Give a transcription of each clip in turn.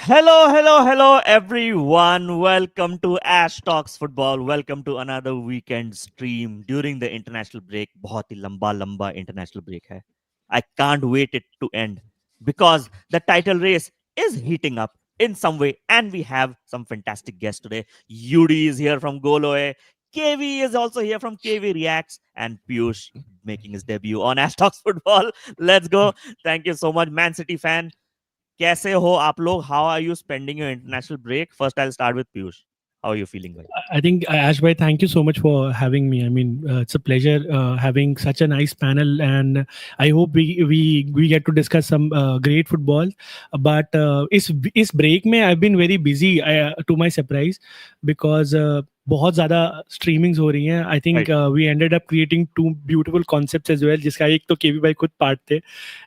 Hello, everyone. Welcome to Ash Talks Football. Welcome to another weekend stream during the international break. बहुत ही लंबा international break है. I can't wait it to end because the title race is heating up in some way, and we have some fantastic guests today. Yudi is here from Goloe. KV is also here from KV Reacts, and Piyush making his debut on Ash Talks Football. Let's go. Thank you so much, Man City fan. कैसे हो आप लोग? How are you spending your international break? First, I'll start with Piyush. How are you feeling, bhai? I think Ash bhai, thank you so much for having me. I mean, it's a pleasure having such a nice panel, and I hope we get to discuss some great football. But इस break में I've been very busy to my surprise because बहुत ज़्यादा streamings हो रही हैं. I think we ended up creating two beautiful concepts as well. जिसका एक तो केवी भाई खुद part थे,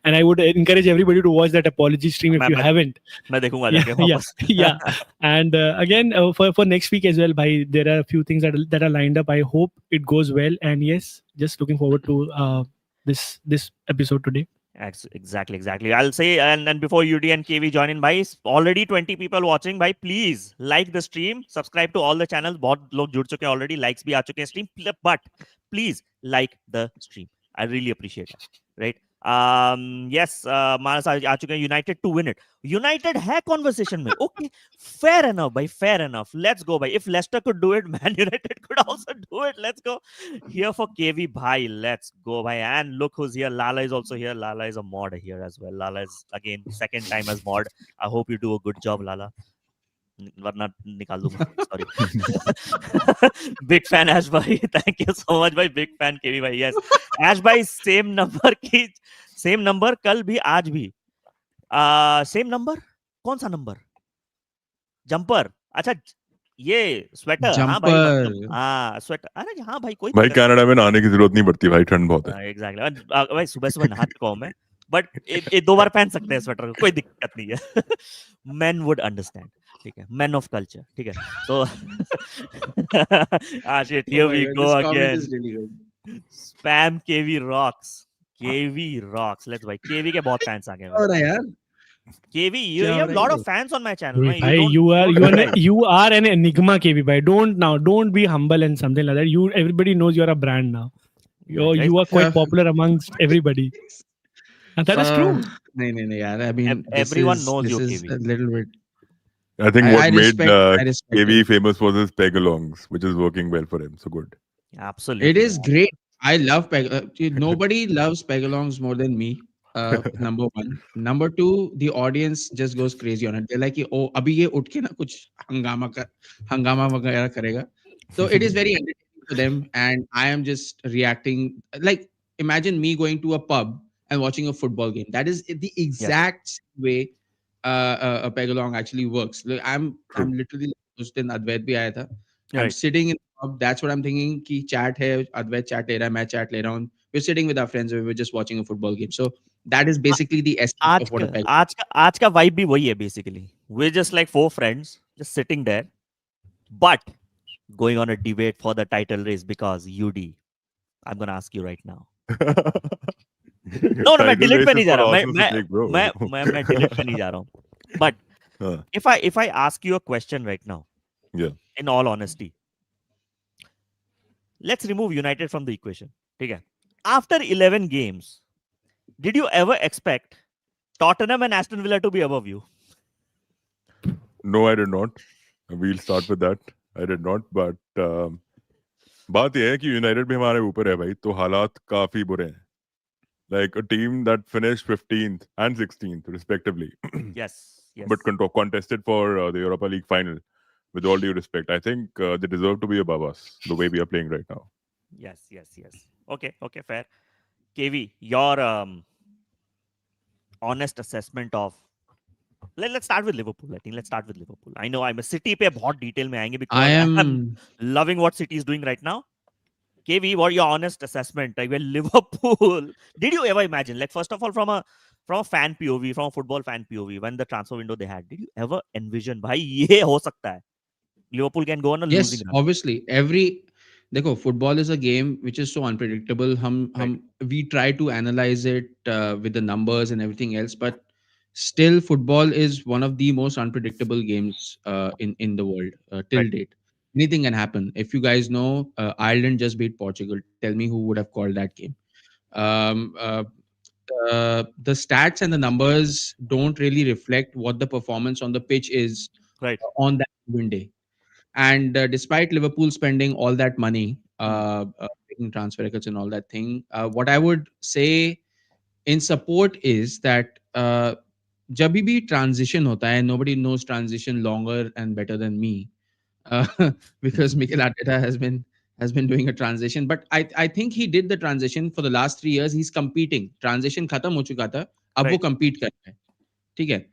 and I would encourage everybody to watch that apology stream if you haven't. मैं देखूंगा Yeah, जाके वापस. yeah. And again, for next week as well, bhai, there are a few things that are lined up. I hope it goes well, and yes, just looking forward to this episode today. Exactly. I'll say, and before UD and KV join in, bhai, already 20 people watching, bhai, please like the stream, subscribe to all the channels. बहुत लोग जुड़ चुके हैं already, likes भी आ चुके हैं stream, but please like the stream. I really appreciate it, right? Yes, मानस आ चुके हैं. United to win it. United है conversation में. Okay, fair enough, bhai, fair enough. Let's go, bhai. If Leicester could do it, Man United could also do it. Let's go. Here for KV, bhai. Let's go, bhai. And look who's here. Lala is also here. Lala is a mod here as well. Lala is again second time as mod. I hope you do a good job, Lala. वरना निकाल दूंगा. Sorry. Big fan Ash bhai. Thank you so much, bhai. Big fan KV bhai. Yes. Ash bhai same number कल भी आज भी. Same number. कौन सा number? Jumper. अच्छा ये स्वेटर. हाँ भाई. हाँ स्वेटर. अरे हाँ भाई कोई भाई कनाडा में नहाने की जरूरत नहीं पड़ती भाई, ठंड बहुत है. एग्जैक्टली भाई. सुबह नहा चुका हूं मैं, बट ये 2 बार पहन सकते हैं स्वेटर, कोई दिक्कत नहीं है. Men would understand. ठीक है, men of culture. ठीक है, so shit, here we go again. Spam KV rocks. Let's भाई. KV के बहुत फैंस आ गए. हो रहा है यार. KV, you have a lot of fans on my channel. Wait, you are an enigma, KV bhai. Don't be humble and something like that. Everybody knows you're a brand now. You are quite popular amongst everybody. And that is true. No, yaar. I mean, everyone knows you, KV. A little bit. I think what made KV famous was his peg-alongs, which is working well for him. So good. Absolutely. It is great. I love nobody loves peg-alongs more than me. Number one. Number two, the audience just goes crazy on it. They're like, oh, abhi ye utke na kuch hangama वगैरह करेगा. So it is very entertaining for them, and I am just reacting. Like, imagine me going to a pub and watching a football game. That is the exact way a peg-along actually works. Like, I'm literally उस दिन अद्वैत भी आया था. I'm sitting in the pub. That's what I'm thinking. कि chat है, अद्वैत chat ले रहा है, मैं chat ले रहा हूँ. We're sitting with our friends. We're just watching a football game. So that is basically the essence of what a peg-along. आज का vibe भी वही है basically. We're just like 4 friends just sitting there, but going on a debate for the title race because UD. I'm gonna ask you right now. No, मैं delete पे नहीं जा रहा. मैं delete पे नहीं जा रहा हूँ. But if I ask you a question right now, in all honesty, let's remove United from the equation. ठीक है. After 11 games, did you ever expect Tottenham and Aston Villa to be above you? No, I did not. We'll start with that. I did not, but बात यह है कि United भी हमारे ऊपर है भाई, तो हालात काफी बुरे हैं. Like a team that finished 15th and 16th respectively. Yes. But contested for the Europa League final. With all due respect, I think they deserve to be above us the way we are playing right now. Yes. Okay, fair. KV, your honest assessment of. Let's start with Liverpool. I think let's start with Liverpool. I know I'm a City पे बहुत detail में आएंगे because I'm loving what City is doing right now. KV, what your honest assessment? Like, well, Liverpool. Did you ever imagine? Like, first of all, from a fan POV, from a football fan POV, when the transfer window they had, did you ever envision, भाई ये हो सकता है? Liverpool can go on a losing run. Yes, obviously. देखो, football is a game which is so unpredictable. We try to analyze it with the numbers and everything else, but still football is one of the most unpredictable games in the world till Right. date. Anything can happen. If you guys know, Ireland just beat Portugal. Tell me who would have called that game. Um, uh, the stats and the numbers don't really reflect what the performance on the pitch is Right. on that given day. And despite Liverpool spending all that money, Hmm. taking transfer records and all that thing, what I would say in support is that जब भी transition होता है, nobody knows transition longer and better than me, because Mikel Arteta has been doing a transition. But I think he did the transition for the last 3 years. He's competing. Transition खत्म हो चुका था. अब वो Right. compete कर रहा है. ठीक है.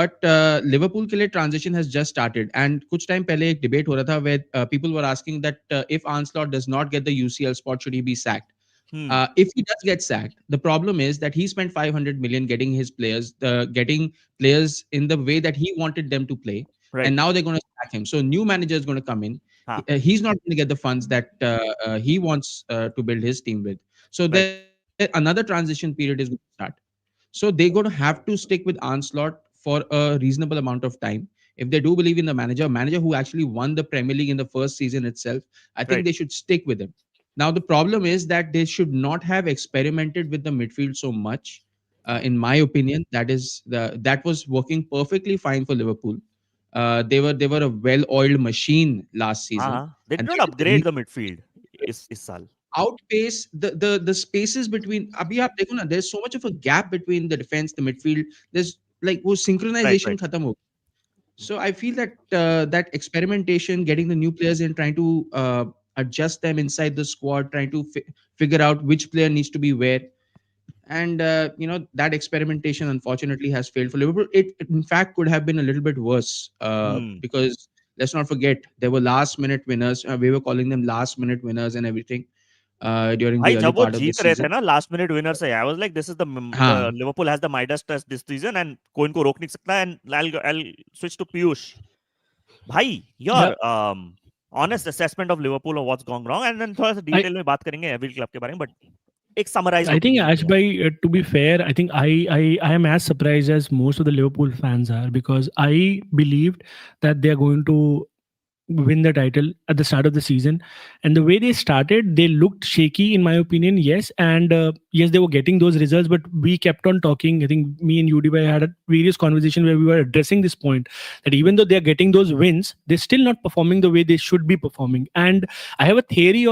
But Liverpool के लिए transition has just started. And कुछ time पहले एक debate हो रहा था where people were asking that if Ancelotti does not get the UCL spot, should he be sacked? Hmm. If he does get sacked, the problem is that he spent 500 million getting his players, getting players in the way that he wanted them to play, Right. and now they're going to sack him. So new manager is going to come in. Huh. He's not going to get the funds that he wants to build his team with. So Right. another transition period is going to start. So they're going to have to stick with Onslaught for a reasonable amount of time. If they do believe in the manager who actually won the Premier League in the first season itself, I think Right. they should stick with him. Now the problem is that they should not have experimented with the midfield so much. In my opinion, that was working perfectly fine for Liverpool. They were a well-oiled machine last season, They did and not they upgrade the midfield. Is Sal. outpace the spaces between. Abhi aap dekho na, there's so much of a gap between the defense, the midfield. There's like wo Right. synchronization Right. khatam ho. So I feel that that experimentation, getting the new players in, trying to adjust them inside the squad, trying to figure out which player needs to be where, and that experimentation unfortunately has failed for Liverpool. It in fact could have been a little bit worse Hmm. because let's not forget there were last minute winners. We were calling them last minute winners and everything during the भाई early जब वो part of the जीत रहे थे season. ना last minute winner से I was like this is the हाँ, Liverpool has the Midas touch this season and कोई इनको रोक नहीं सकता and I'll switch to Piyush भाई your Yeah, honest assessment of Liverpool or what's gone wrong and then थोड़ा सा I detail में बात करेंगे एवरी क्लब के बारे में बट एक summarised I think opinion Ash bhai, to be fair, I think I am as surprised as most of the Liverpool fans are, because I believed that they are going to win the title at the start of the season, and the way they started, they looked shaky in my opinion. Yes, and yes, they were getting those results, but we kept on talking. I think me and Udibhai had a various conversation where we were addressing this point, that even though they are getting those wins, they're still not performing the way they should be performing. And I have a theory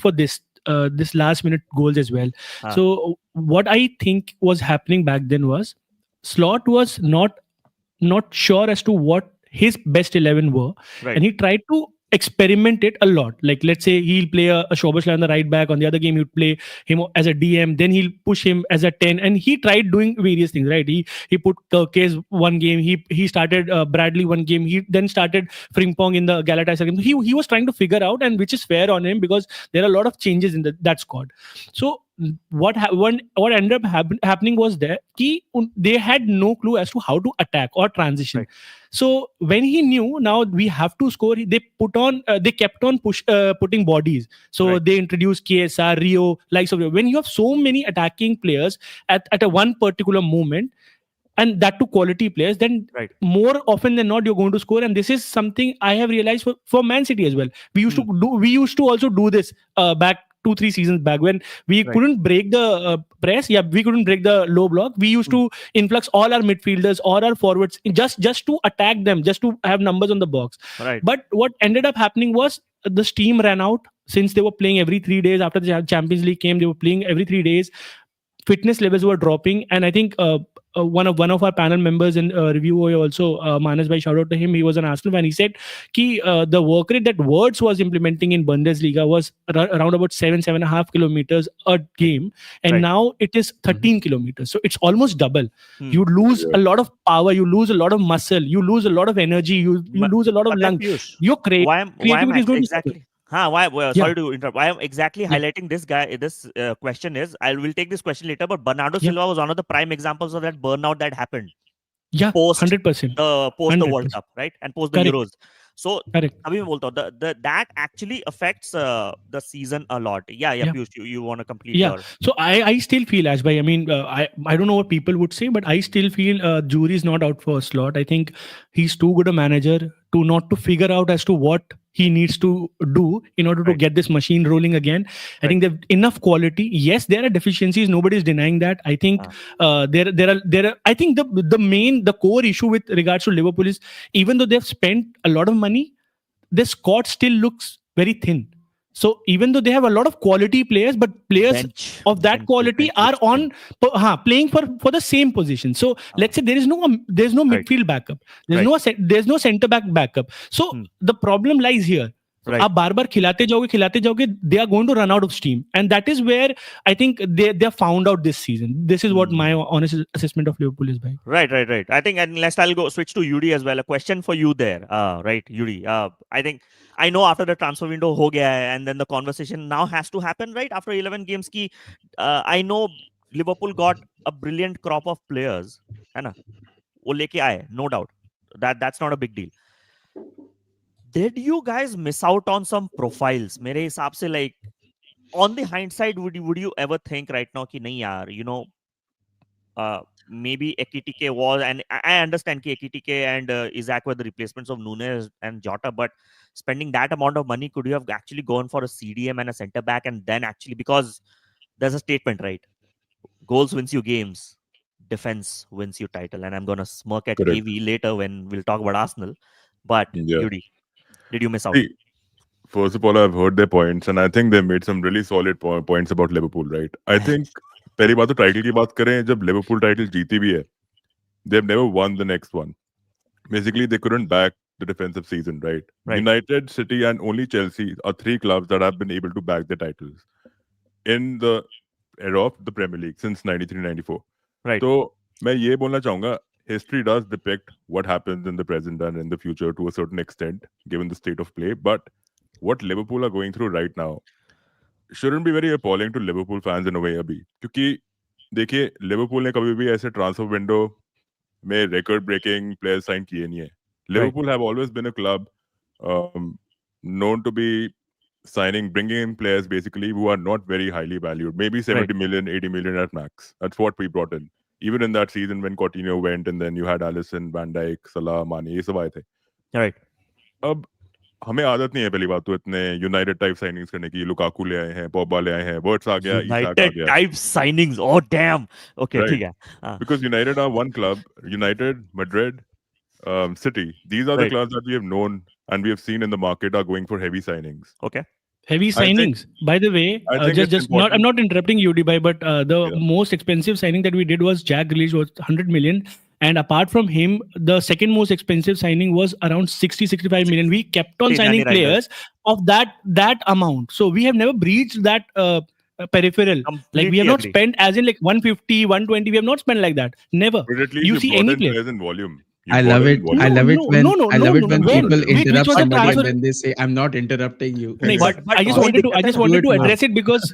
for this last minute goals as well. हाँ So what I think was happening back then was Slot was not sure as to what his best 11 were, right and he tried to experiment it a lot. Like, let's say he'll play a Shobashla on the right back, on the other game he'd play him as a DM, then he'll push him as a 10, and he tried doing various things, right? He put Kerkez one game, he started Bradley one game, he then started Frimpong in the Galatasaray game. He was trying to figure out, and which is fair on him, because there are a lot of changes in that squad. So what ended up happening was that they had no clue as to how to attack or transition. Right. So when he knew now we have to score, they kept on putting bodies. So Right. they introduced KSR, Rio, likes of Rio. When you have so many attacking players at a one particular moment, and that to quality players, then right more often than not you're going to score. And this is something I have realized for Man City as well. We used to also do this back 2-3 seasons back, when we Right. couldn't break the press. Yeah, we couldn't break the low block. We used to influx all our midfielders or our forwards just to attack them, just to have numbers on the box. right But what ended up happening was the steam ran out, since they were playing every 3 days. After the Champions League came, they were playing every 3 days. Fitness levels were dropping, and I think one of our panel members in review also, Manas bhai, shout out to him. He was an Arsenal fan. He said ki the work rate that Words was implementing in Bundesliga was around about 7.5 kilometers a game, and Right. now it is 13 kilometers. So it's almost double. Hmm. You lose a lot of power, you lose a lot of muscle, you lose a lot of energy, you Ma- lose a lot of but then lung. Piyush Your why am creativity is going to suffer. exactly sorry Yeah, to interrupt. Why I'm exactly yeah, highlighting this question is I will take this question later, but Bernardo yeah, Silva was one of the prime examples of that burnout that happened yeah, post 100%, the World 100%. Cup, right? And post the Correct. Euros. So Correct. अभी मैं बोलता हूँ that actually affects the season a lot. Yeah, Yeah. Piyush, you want to complete Yeah. your So I still feel, Ash bhai, I mean, I don't know what people would say, but I still feel Jury is not out for a slot. I think he's too good a manager to not to figure out as to what he needs to do in order to Right. get this machine rolling again. I think they've enough quality. Yes, there are deficiencies. Nobody is denying that. I think there are. I think the core issue with regards to Liverpool is, even though they've spent a lot of money, their squad still looks very thin. So even though they have a lot of quality players, but players bench. of that quality are looks on playing for the same position. So let's say there's no Right. midfield backup. There's no center back backup. So Hmm. the problem lies here. So Right. आप बार बार खिलाते जाओगे, they are going to run out of steam, and that is where I think they are found out this season. This is what my honest assessment of Liverpool is. By Right. I think, and next I'll go switch to Yuri as well. A question for you there, right, Yuri? I think I know after the transfer window ho gaya hai, and then the conversation now has to happen, right? After 11 games, ki, I know Liverpool got a brilliant crop of players, है ना? वो लेके आए, no doubt. That's not a big deal. Did you guys miss out on some profiles? मेरे हिसाब से, like, on the hindsight, would you ever think right now कि नहीं यार, you know, maybe Ekitike was, and I understand कि Ekitike and Isaac were the replacements of Nunes and Jota, but spending that amount of money, could you have actually gone for a CDM and a centre back, and then actually, because there's a statement, right? Goals wins you games, defense wins you title, and I'm gonna smirk at Correct. KV later when we'll talk about Arsenal. But Yeah. Yuri, did you miss out? See, first of all, I've heard their points, and I think they made some really solid points about Liverpool, right? I think पहली बात तो title की बात करें, जब Liverpool title जीती भी है, they've never won the next one. Basically, they couldn't back the defensive season, right? United, City, and only Chelsea are three clubs that have been able to back their titles in the era of the Premier League since 93-94. Right. So, मैं ये बोलना चाहूँगा, history does depict what happens in the present and in the future to a certain extent, given the state of play. But what Liverpool are going through right now shouldn't be very appalling to Liverpool fans in a way अभी, क्योंकि देखिए Liverpool ने कभी भी ऐसे transfer window में record breaking players sign किए नहीं है. Liverpool have always been a club known to be bringing in players basically who are not very highly valued, maybe 70 million, 80 million at max. That's what we brought in. Even in that season when Coutinho went, and then you had Alisson, Van Dijk, Salah, Mane, ये सब आए थे. Right. अब हमें आदत नहीं है पहली बात तो इतने यूनाइटेड टाइप साइनिंग्स करने की. लुकाकू ले आए हैं, पॉग्बा ले आए हैं, वर्ड्स आ गया, इसाक आ गया. Type signings. Oh damn. Okay, Right. ठीक है. Because United are one club. United, Madrid, City. These are the clubs that we have known and we have seen in the market are going for heavy signings. Okay. Heavy signings. By the way, just not. I'm not interrupting you, Dubai, but the most expensive signing that we did was Jack Grealish, was 100 million. And apart from him, the second most expensive signing was around 60-65 million. We kept on signing players of that amount. So we have never breached that peripheral. Completely like we have not agree. spent as in like 150, 120. We have not spent like that. Never. But at least you see any player players in volume. I love it. I love it when people interrupt somebody and then they say, "I'm not interrupting you." No, but I just wanted to address it because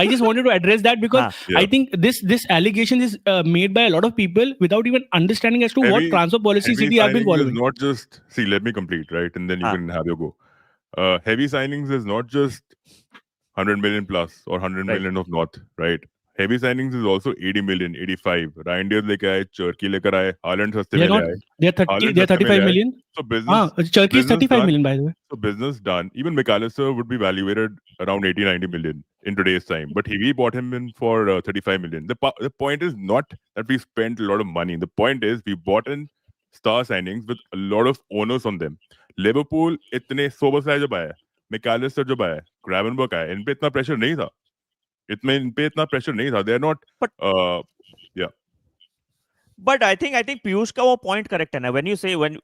I just wanted to address that because I think this allegation is made by a lot of people without even understanding as to what transfer policy City have been following. Not just let me complete, right, and then you can have your go. Heavy signings is not just 100 million plus or 100 million of north, right? Heavy signings is also 80 million, 85. Ryan Diaz लेके आए, Cherky लेकर आए, Haaland सस्ते में ले आए. They're 35 million. So business. Cherky is 35 million, by the way. So business done. Even McAllister would be valuated around 80-90 million in today's time. But we bought him in for 35 million. The point is not that we spent a lot of money. The point is we bought in star signings with a lot of owners on them. Liverpool इतने Soboslai जब आया, McAllister जब आया, Gravenberch आया, इन पे इतना pressure नहीं था. इन पे इतना pressure नहीं था. They are not. But I think Piyush का वो point correct है ना. When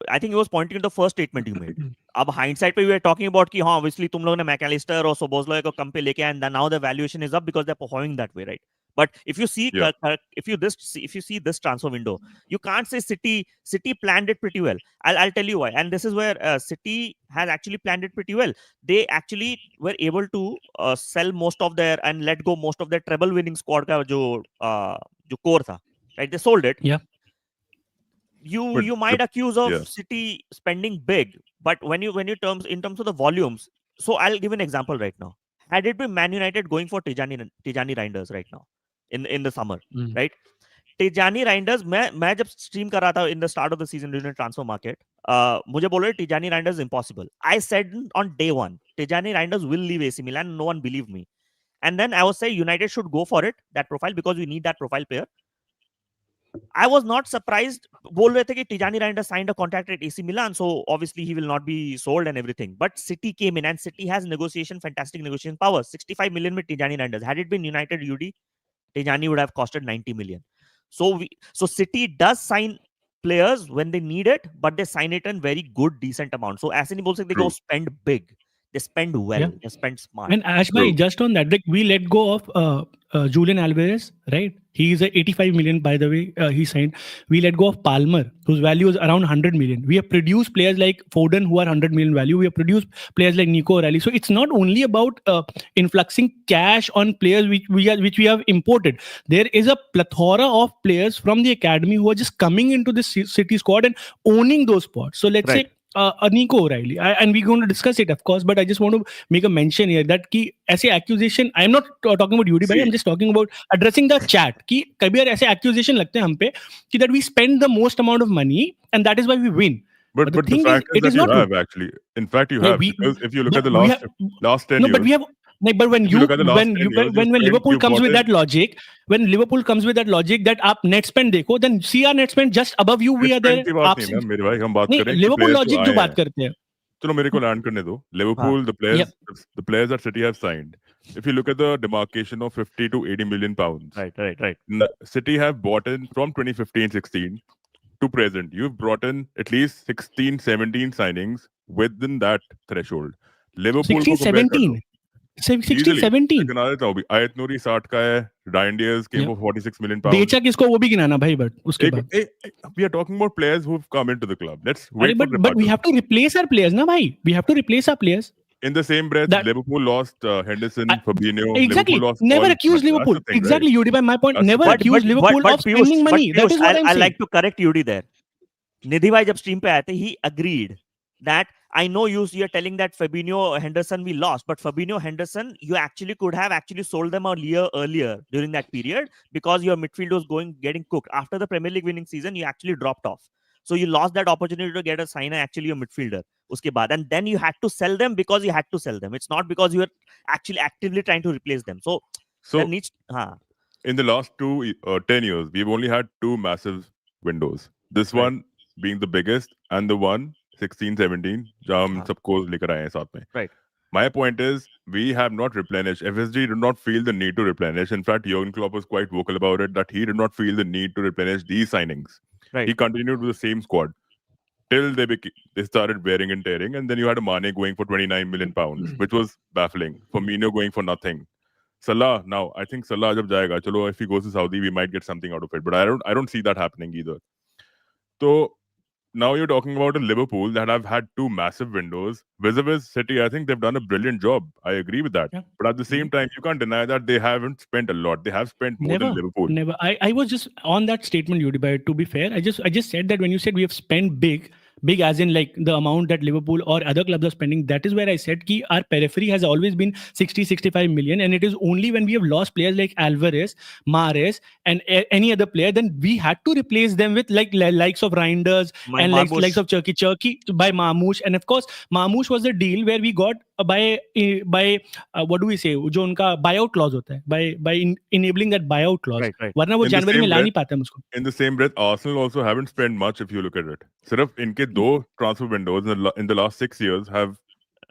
I think he was pointing to the first statement you made. अब hindsight पे we were talking about कि हाँ obviously तुम लोगों ने McAllister और Soboslai को कम पे लेके आए, and now the valuation is up because they're performing that way, right? But if you see if you see this transfer window, you can't say City planned it pretty well. I'll tell you why. And this is where City has actually planned it pretty well. They actually were able to sell most of their and let go most of their treble winning squad का जो core था. Right, they sold it. Yeah. But you might accuse of yeah. City spending big, but when you in terms of the volumes, so I'll give an example right now. Had it been Man United going for Tijani Reinders right now in the summer, Mm. right? Tijani Reinders, मैं जब stream कर रहा था in the start of the season during the transfer market, मुझे बोल रहे Tijani Reinders impossible. I said on day one, Tijani Reinders will leave AC Milan. No one believed me. And then I was saying United should go for it, that profile, because we need that profile player. I was not surprised. बोल रहे थे कि Tijani Reinders signed a contract at AC Milan, so obviously he will not be sold and everything. But City came in, and City has fantastic negotiation power. 65 million with Tijani Reinders. Had it been United UD, Tijani would have costed 90 million. So City does sign players when they need it, but they sign it in very good, decent amount. So as in they go spend big. They spend well. Yeah. They spend smart. And Ash bhai, just on that, like we let go of Julian Alvarez, right? He is a 85 million, by the way, he signed. We let go of Palmer, whose value is around 100 million. We have produced players like Foden, who are 100 million value. We have produced players like Nico, O'Reilly. So it's not only about influxing cash on players which we have imported. There is a plethora of players from the academy who are just coming into the City squad and owning those spots. So let's say Nico O'Reilly, and we're going to discuss it, of course, but I just want to make a mention here that कि ऐसे accusation, I'm not talking about UD bhai, I'm just talking about addressing the chat कि कभी बार ऐसे accusation लगते हैं हम पे कि that we spend the most amount of money and that is why we win. But the fact is that you have actually. In fact, you have, because if you look at the last 10 years. But we have. But when Liverpool comes with that logic, that आप net spend देखो, then see our net spend just above you, we are there. मेरे भाई हम बात करें Liverpool logic जो बात करते हैं. चलो मेरे को land करने दो. Liverpool, the players that City have signed. If you look at the demarcation of 50 to 80 million pounds. Right. City have bought in from 2015-16 to present. You've brought in at least 16, 17 signings within that threshold. Liverpool 16-17. 16-17. Aït-Nouri 60 का है. Ryan Diaz came for 46 million pounds. बेचा किसको वो भी गिनाना भाई, but उसके बाद. We are talking about players who've come into the club. Let's wait for but we have to replace our players, na bhai. We have to replace our players. In the same breath, Liverpool lost Henderson, Fabinho. Exactly. Lost never accuse Liverpool. Exactly, right? Yudi, by my point. Never accuse Liverpool of spending money. That is what I'm saying. I like to correct Yudi there. Nidhi bhai jab stream pe aate, he agreed that I know you are telling that Fabinho, Henderson we lost, but Fabinho, Henderson, you actually could have actually sold them a year earlier during that period because your midfield was getting cooked. After the Premier League winning season, you actually dropped off. So you lost that opportunity to get a signer, actually a midfielder. Uske baad. And then you had to sell them because you had to sell them. It's not because you were actually actively trying to replace them. So in the last 10 years, we've only had two massive windows. This one being the biggest, and the one 16-17 जहाँ हम सबको लेकर आए हैं साथ में. Right. My point is, we have not replenished. FSG did not feel the need to replenish. In fact, Jurgen Klopp was quite vocal about it, that he did not feel the need to replenish these signings. Right. He continued with the same squad till they started wearing and tearing, and then you had a Mane going for 29 million pounds, which was baffling. Firmino going for nothing. Salah, now I think Salah jab jayega, chalo, if he goes to Saudi, we might get something out of it. But I don't see that happening either. So now you're talking about a Liverpool that have had two massive windows. Vis-a-vis City, I think they've done a brilliant job. I agree with that. Yeah. But at the same time, you can't deny that they haven't spent a lot. They have spent more than Liverpool. Never. I was just on that statement, Yudi, to be fair. I just said that when you said we have spent big as in like the amount that Liverpool or other clubs are spending, that is where I said ki our periphery has always been 60-65 million, and it is only when we have lost players like Alvarez, Mahrez and any other player, then we had to replace them with likes of Reinders and likes of Cherky by Marmoush. And of course Marmoush was the deal where we got by what do we say, जो उनका buyout clause होता है, by enabling that buyout clause. Right. वरना वो जनवरी में ला नहीं पाते हम उसको. In the same breath, Arsenal also haven't spent much if you look at it. सिर्फ इनके दो transfer windows in the last 6 years have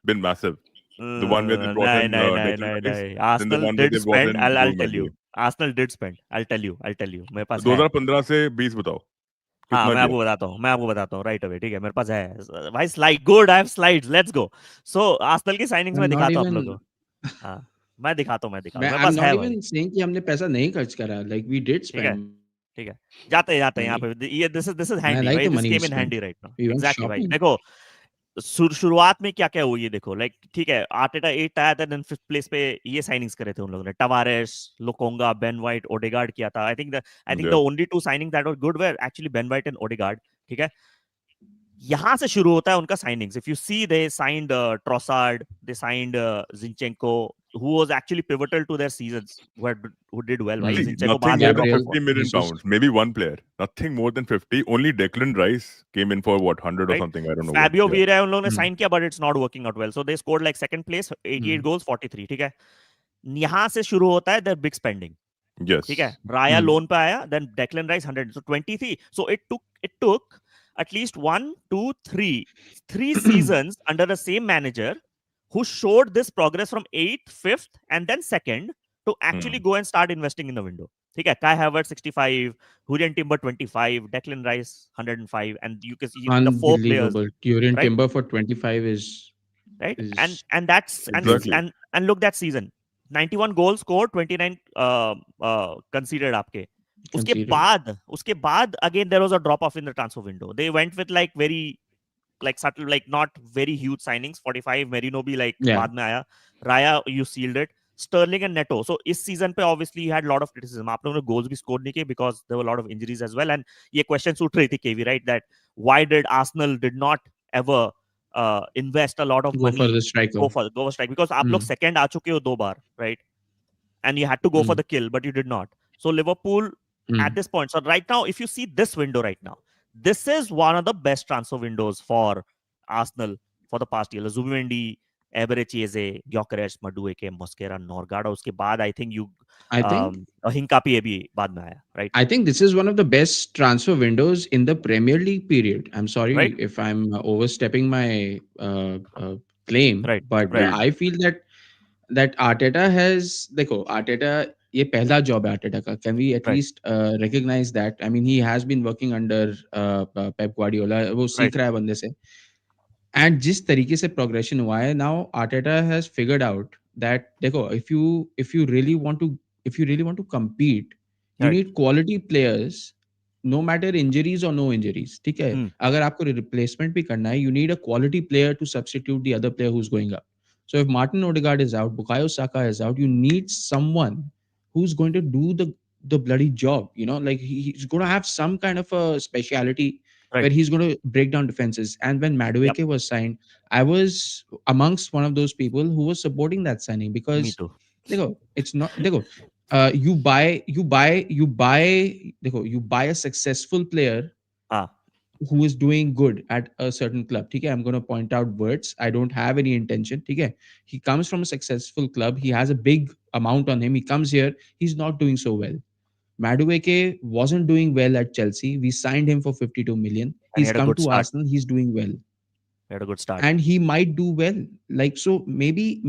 been massive. The one where they brought in Arsenal did spend. I'll tell you. Arsenal did spend. I'll tell you. मेरे पास 2015 से 20 बताओ. हाँ, मैं आपको बताता हूँ right away. ठीक है, मेरे पास है भाई slide. Good, I have slides. Let's go. So Arsenal की signings में दिखाता हूँ आप लोगों को. हाँ, मैं दिखाता हूँ. मेरे पास है. I'm not even saying कि हमने पैसा नहीं खर्च करा. Like we did spend. ठीक है, जाते हैं यहाँ पे. ये this is handy. Right? This came in handy right now. Exactly भाई. देखो शुरुआत में क्या हुआ ये देखो. Like ठीक है, Arteta 8th आया था, then 5th place पे ये signings करे थे उन लोगों ने. Tavares, Lokonga, Ben White, Odegaard किया था. I think the only two signings that were good were actually Ben White and Odegaard. ठीक है. यहाँ से शुरू होता है उनका signings. If you see, they signed Trossard, they signed Zinchenko, who was actually pivotal to their seasons, who did well. Right? See, Zinchenko nothing बाद more में than drop Gabriel, off 50 million Jesus. pounds. Maybe one player. Nothing more than 50. Only Declan Rice came in for what, 100 or right? something. I don't know. Fabio What. Yeah. Vieira उन लोगों ने Hmm. sign किया, but it's not working out well. So they scored like second place, 88 goals, 43. ठीक है. यहाँ से शुरू होता है their big spending. Yes. ठीक है. Raya Hmm. loan पे आया, then Declan Rice 100. So 23. So it took at least 1, 2, 3 seasons under the same manager who showed this progress from 8th, 5th, and then 2nd to actually go and start investing in the window. ठीक है. Kai Havertz 65, Julian Timber 25, Declan Rice 105, and you can see the 4 players, Unbelievable. Tyrion right? Timber for 25 is Right? is And that's Exactly. and look that season. 91 goals scored, 29 conceded आपके. conceded. उसके बाद again there was a drop off in the transfer window. They went with like very like subtle, like not very huge signings. 45 Merino भी like Yeah. बाद में आया. Raya, you sealed it. Sterling and Neto. So इस season पे obviously he had a lot of criticism. आप लोगों ने goals भी score नहीं किए because there were a lot of injuries as well. And ये questions उठ रही थी KV, right? That why did Arsenal did not ever invest a lot of Go money, for the striker. go for strike, because आप लोग second आ चुके हो 2 बार, right? And you had to go for the kill, but you did not. So Liverpool at this point, so right now, if you see this window right now, this is one of the best transfer windows for Arsenal for the past year. Zubimendi, Eberechieze, Gyökeres, Madueke, Mosquera, Norgado. उसके बाद I think you I think Hincapié भी बाद में आया, right? I think this is one of the best transfer windows in the Premier League period. I'm sorry Right. if I'm overstepping my claim, Right, but right. I feel that Arteta has देखो Arteta ये पहला job है Arteta का. Can we at Right. least recognize that? I mean, he has been working under Pep Guardiola. वो सीख Right. रहा है बंदे से. And जिस तरीके से progression हुआ है, now Arteta has figured out that देखो if you really want to compete, you Right. need quality players, no matter injuries or no injuries. ठीक है. अगर आपको replacement भी करना है, you need a quality player to substitute the other player who's going up. So if Martin Odegaard is out, Bukayo Saka is out, you need someone who's going to do the bloody job. You know, like he's going to have some kind of a speciality Right. where he's going to break down defenses. And when Madueke was signed, I was amongst one of those people who was supporting that signing Me because too. देखो, it's not देखो, you buy देखो, you buy a successful player Ah, who is doing good at a certain club. ठीक है, I'm going to point out words. I don't have any intention. ठीक है, he comes from a successful club. He has a big amount on him. He comes here. He's not doing so well. Madueke wasn't doing well at Chelsea. We signed him for 52 million. And he He's had a come good to start. Arsenal. He's doing well. He had a good start. And he might do well. Like, so maybe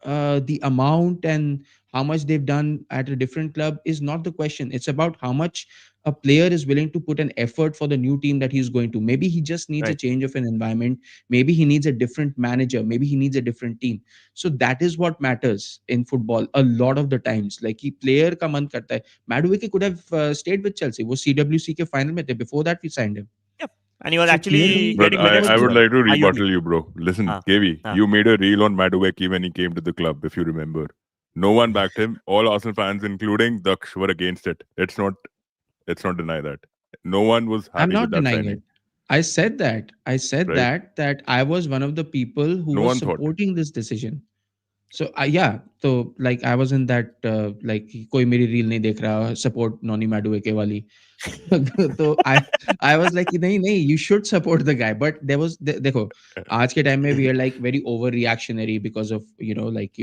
the amount and how much they've done at a different club is not the question. It's about how much a player is willing to put an effort for the new team that he's going to. Maybe he just needs a Right. change of an environment. Maybe he needs a different manager. Maybe he needs a different team. So that is what matters in football a lot of the times. Like he player ka man karta hai. Madueke could have stayed with Chelsea. वो CWC के final में थे. Before that we signed him. And he was So actually clearly- But getting I minutes as would well. like to Ah, you rebuttal you, bro. Listen, Ah, KV, ah. you made a reel on Madueke when he came to the club, if you remember. No one backed him. All Arsenal fans, including Daksh, were against it. Let's not deny that. No one was happy I'm not with that denying signing. it. I said that. I said Right. that I was one of the people who No was one thought. supporting this decision. So yeah, so like I was in that like कोई मेरी reel नहीं देख रहा, support Noni Madueke वाली. So I was like नहीं, you should support the guy. But there was देखो आज के time में we are like very overreactionary because of like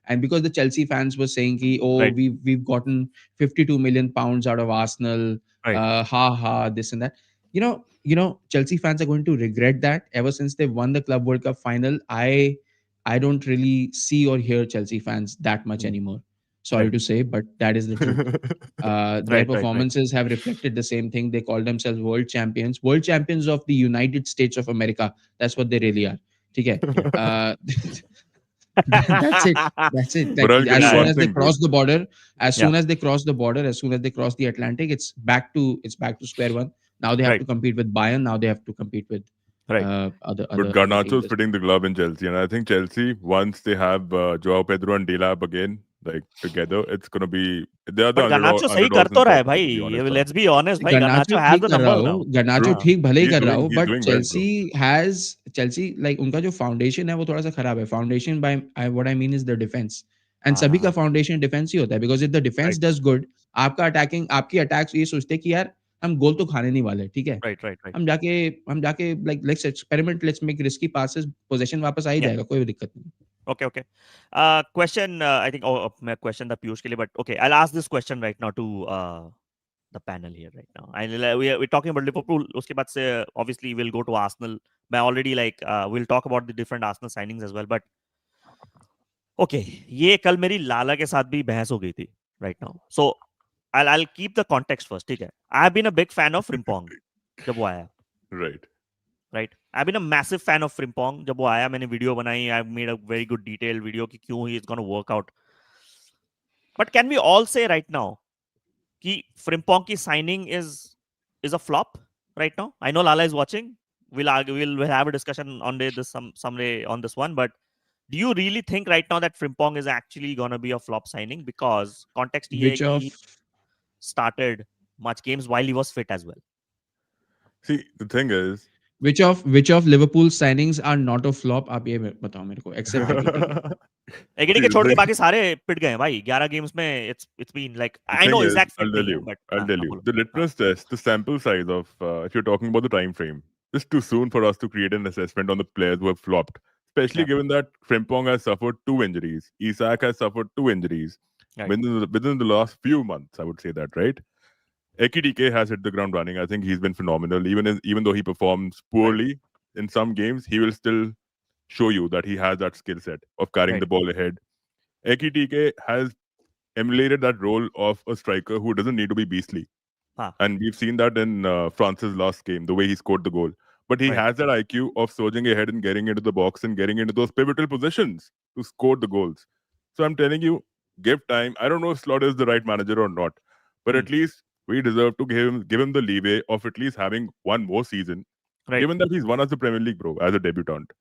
and because the Chelsea fans were saying कि Right. we've gotten 52 million pounds out of Arsenal. Right. Ha this and that. You know Chelsea fans are going to regret that. Ever since they won the Club World Cup final, I don't really see or hear Chelsea fans that much anymore. Sorry Right. to say, but that is the truth. Their Right. performances have reflected the same thing. They call themselves world champions of the United States of America. That's what they really are. ठीक है? That's it. That's it. But Like, I'll tell as you soon one as they thing, bro. cross the border, as Yeah. soon as they cross the border, as soon as they cross the Atlantic, it's back to square one. Now they have Right. to compete with Bayern. Now they have to compete with Right. other But Garnacho's teams. fitting the glove in Chelsea, and I think Chelsea, once they have Joao Pedro and Delap again, Like together, it's gonna be they are the But Garnacho सही कर underdogs तो in रहा है soccer, भाई. to be honest. Let's be honest भाई. Garnacho Garnacho has ठीक the कर रहा numbers हो, now. Garnacho हाँ. ठीक भले ही He's कर रहा doing हो, he's but doing well, bro. Chelsea like उनका जो foundation है वो थोड़ा सा खराब है. Foundation by what I mean is the defense. And हाँ, सभी हाँ, का foundation defense ही होता है, because if the defense Right. does good, आपकी attacks ये सोचते हैं कि यार हम गोल तो खाने नहीं वाले, ठीक है? right. हम जाके like let's experiment, let's make risky passes, possession वापस आ ही Yeah. जाएगा, कोई दिक्कत नहीं. Okay. Question. I think. मैं question था पीयूष के लिए, but okay. I'll ask this question right now to the panel here right now. We're talking about Liverpool. उसके बाद से obviously we'll go to Arsenal. मैं already we'll talk about the different Arsenal signings as well. But okay, ये कल मेरी लाला के साथ भी बहस हो गई थी right now. So I'll keep the context first. ठीक है. I've been a big fan of Frimpong जब वो आया. Right. I've been a massive fan of Frimpong. जब वो आया मैंने वीडियो बनाई. I've made a very good detailed video कि क्यों he is going to work out. But can we all say right now कि Frimpong की signing is a flop right now? I know Lala is watching. We'll have a discussion on this someday on this one. But do you really think right now that Frimpong is actually going to be a flop signing? Because context ये है कि he started much games while he was fit as well. See, the thing is, Which of Liverpool signings are not a flop? आप ये बताओ मेरे को, except Ekitike. Ekitike छोड़ के बाकी सारे पिट गए भाई 11 games में. It's been like I know Isaac fit I'll tell you. but I'll tell you. The litmus test, the sample size of if you're talking about the time frame, it's too soon for us to create an assessment on the players who have flopped. Especially given that Frimpong has suffered 2 injuries, Isak has suffered 2 injuries within the last few months. I would say that, right? Ekitike has hit the ground running. I think he's been phenomenal. Even though he performs poorly in some games, he will still show you that he has that skill set of carrying the ball ahead. Ekitike has emulated that role of a striker who doesn't need to be beastly. And we've seen that in France's last game, the way he scored the goal. But he has that IQ of surging ahead and getting into the box and getting into those pivotal positions to score the goals. So I'm telling you, give time. I don't know if Slot is the right manager or not, but at least we deserve to give him the leeway of at least having one more season, given that he's won us the Premier League, bro, as a debutant.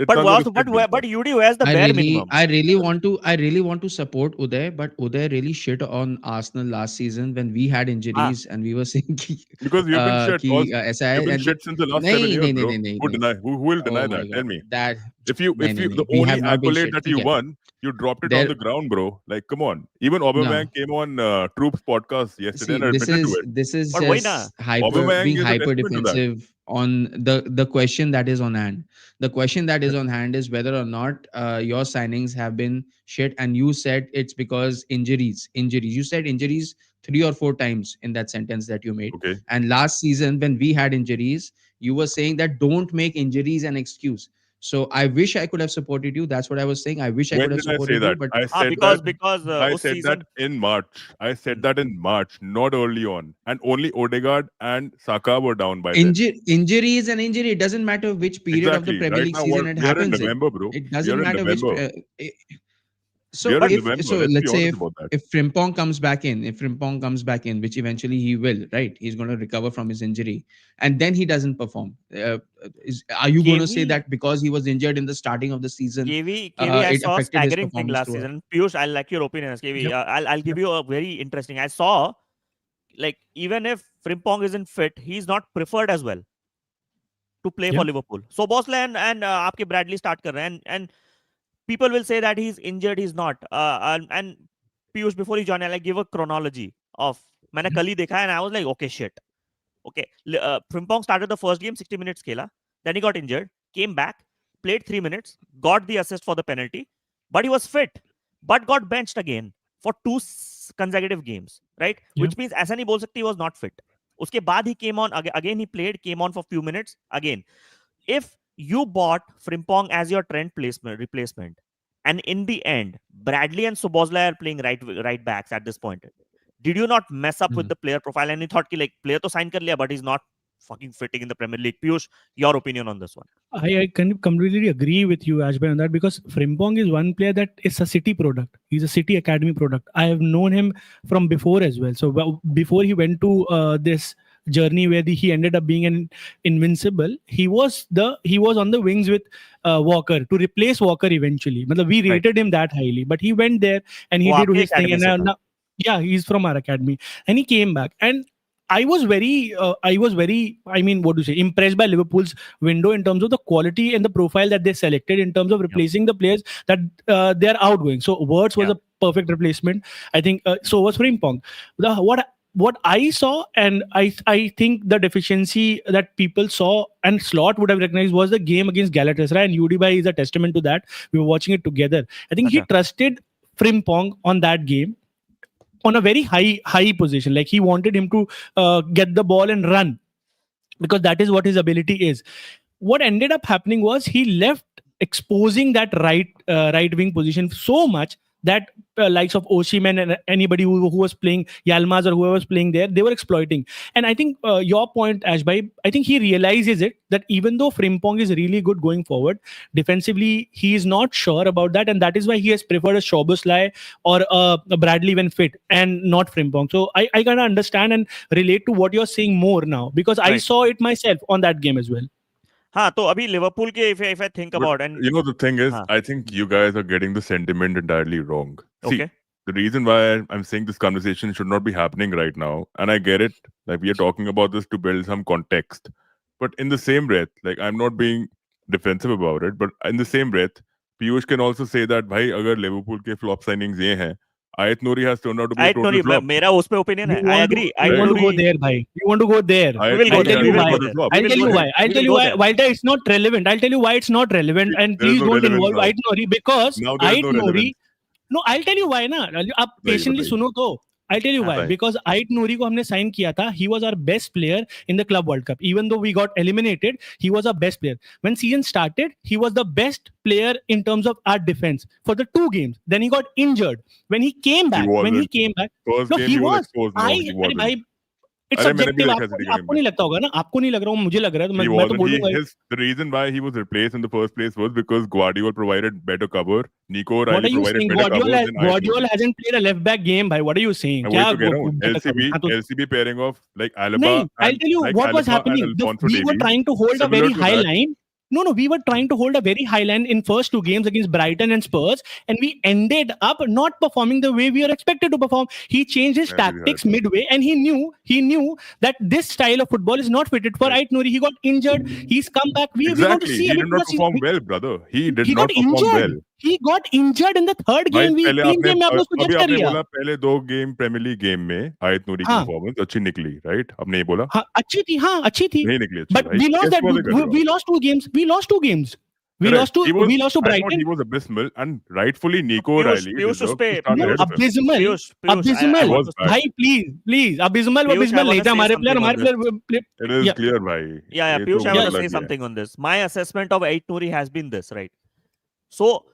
But UD has the bare minimum. I really want to support Uday, but Uday really shit on Arsenal last season when we had injuries and we were saying because you've been shit. You've been shit since the last 7 years, bro. Who will deny that? Tell me. That if you the only accolade that you won, you dropped it on the ground, bro. Like, come on. Even Aubameyang came on Troops podcast yesterday and admitted to it. This is just being hyper defensive on the question that is on hand. The question that is on hand is whether or not your signings have been shit, and you said it's because injuries. You said injuries 3 or 4 times in that sentence that you made. Okay. And last season when we had injuries, you were saying that don't make injuries an excuse. So I wish I could have supported you. That's what I was saying. I wish I could have supported you. But I said that in March. I said that in March, not early on. And only Odegaard and Saka were down by then. Injury is an injury. It doesn't matter which period of the Premier League season it happens in. November, bro. It doesn't matter which... So let's say if Frimpong comes back in, which eventually he will, right? He's going to recover from his injury, and then he doesn't perform. Are you going to say that because he was injured in the starting of the season, I saw a staggering thing last season. Piyush, I'll like your opinion. I'll give you a very interesting. I saw, like, even if Frimpong isn't fit, he's not preferred as well to play for Liverpool. So Bosley and आपके Bradley start कर रहे हैं and people will say that he's injured, he's not. And Piyush, before he joined, I'll give a chronology of मैंने कल ही देखा and I was like, okay, shit. Okay, Frimpong started the first game, 60 minutes खेला. Then he got injured, came back, played 3 minutes, got the assist for the penalty, but he was fit, but got benched again for 2 consecutive games, right? Which means ऐसा नहीं बोल सकते he was not fit. उसके बाद he came on, again he played, came on for few minutes, again. If you bought Frimpong as your Trent replacement, and in the end, Bradley and Szoboszlai are playing right backs at this point. Did you not mess up with the player profile? And you thought, like, player to sign kar liya, but he's not fucking fitting in the Premier League. Piyush, your opinion on this one? I can completely agree with you, Ashbhai, on that, because Frimpong is one player that is a City product. He's a City Academy product. I have known him from before as well. So before he went to this journey where he ended up being an invincible, he was on the wings with Walker to replace Walker eventually. Matlab, we rated him that highly, but he went there and he वो did आपकी his thing. academy And से था. now, yeah, he's from our academy, and he came back. And I was very, I mean, what to say, impressed by Liverpool's window in terms of the quality and the profile that they selected in terms of replacing the players that they are outgoing. So Wirtz was a perfect replacement. I think so was Frimpong. What I saw, and I think the deficiency that people saw and Slot would have recognized was the game against Galatasaray, and Udibai is a testament to that. We were watching it together. I think he trusted Frimpong on that game on a very high position. Like he wanted him to get the ball and run, because that is what his ability is. What ended up happening was he left exposing that right wing position so much that likes of Osimhen and anybody who was playing, Yilmaz or whoever was playing there, they were exploiting. And I think your point, Ashbhai, I think he realizes it, that even though Frimpong is really good going forward, defensively he is not sure about that, and that is why he has preferred a Szoboszlai or a Bradley when fit and not Frimpong. So I kind of understand and relate to what you're saying more now, because I saw it myself on that game as well. हाँ, तो अभी Liverpool के if I think about, and you know, the thing is, I think you guys are getting the sentiment entirely wrong. See, okay, the reason why I'm saying this conversation should not be happening right now, and I get it, like we are talking about this to build some context, but in the same breath, like I'm not being defensive about it, but in the same breath, Piyush can also say that, bhai, agar Liverpool ke flop signings ye hain, Aït-Nouri has turned out to be a total flop. मेरा उस पे opinion है. I agree. You want to go there, bhai. You want to go there. I'll tell you why. I'll tell you why. Why it's not relevant. I'll tell you why it's not relevant. And please don't involve Aït-Nouri, because Aït-Nouri. No, I'll tell you why ना. आप patiently सुनो तो. I'll tell you why. Because Aït-Nouri को हमने sign किया था. He was our best player in the Club World Cup. Even though we got eliminated, he was our best player. When season started, he was the best player in terms of our defense for the 2 games. Then he got injured. When he came back, First game he was exposed. No, he wasn't. It's subjective. आपको नहीं लगता होगा ना? आपको नहीं लग रहा, मुझे लग रहा है, तो मैं तो बोलूंगा. The reason why he was replaced in the first place was because Guardiola provided better cover. Nico provided better cover. Guardiola hasn't played a left back game, bhai. What are you saying? LCB pairing of like Alaba. I'll tell you what was happening. We were trying to hold a very high line. No, we were trying to hold a very high line in first 2 games against Brighton and Spurs, and we ended up not performing the way we were expected to perform. He changed his tactics midway, and he knew that this style of football is not fitted for Aït-Nouri. He got injured. He's come back. We want to see. He did not perform well, brother. He did not perform well. He got injured in the 3rd game. पहले 2 game premiere league game में आयत-नूरी की performance अच्छी निकली, right? आपने ये बोला? हाँ, अच्छी थी. नहीं निकली अच्छी. But we lost that. We lost 2 games. We lost to Brighton. He was abysmal, and rightfully Nico Riley. Abysmal. Bhai, please. Abysmal नहीं था हमारे player. It is clear, bhai. Yeah. Piyush, I want to say something on this. My assessment of Aït-Nouri has been this, right? So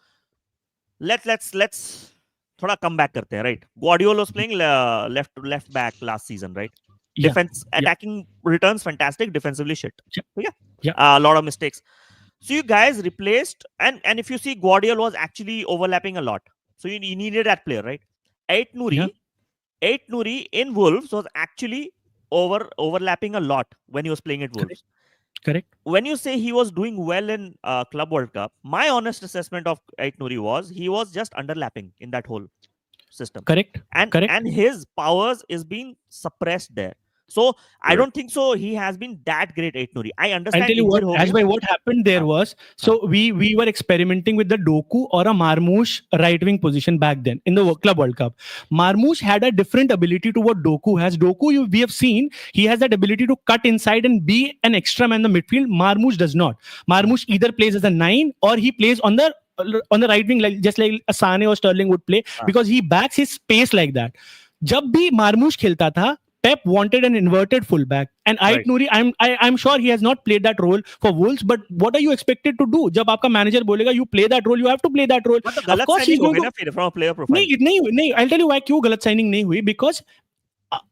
let's थोड़ा come back करते हैं, right? Guardiola was playing left back last season, right? Defense, attacking returns fantastic, defensively shit. A lot of mistakes. So you guys replaced, and if you see, Guardiola was actually overlapping a lot. So you needed that player, right? Aït-Nouri in Wolves was actually overlapping a lot when he was playing at Wolves. Correct. When you say he was doing well in Club World Cup, my honest assessment of Aït-Nouri was he was just underlapping in that whole system. Correct. And his powers is being suppressed there. So I don't think so. He has been that great, Aït-Nouri. I understand. I'll tell you what happened there was. So we were experimenting with the Doku or a Marmoush right wing position back then in the Club World Cup. Marmoush had a different ability to what Doku has. Doku, we have seen, he has that ability to cut inside and be an extra man in the midfield. Marmoush does not. Marmoush either plays as a 9 or he plays on the right wing, like just like Asane or Sterling would play, because he backs his space like that. जब भी Marmoush खेलता था, Pep wanted an inverted fullback, and Aït-Nouri, I'm sure he has not played that role for Wolves. But what are you expected to do? जब आपका manager बोलेगा you play that role, you have to play that role. Of course he's going to from a player profile. नहीं, I'll tell you why क्यों गलत signing नहीं हुई, because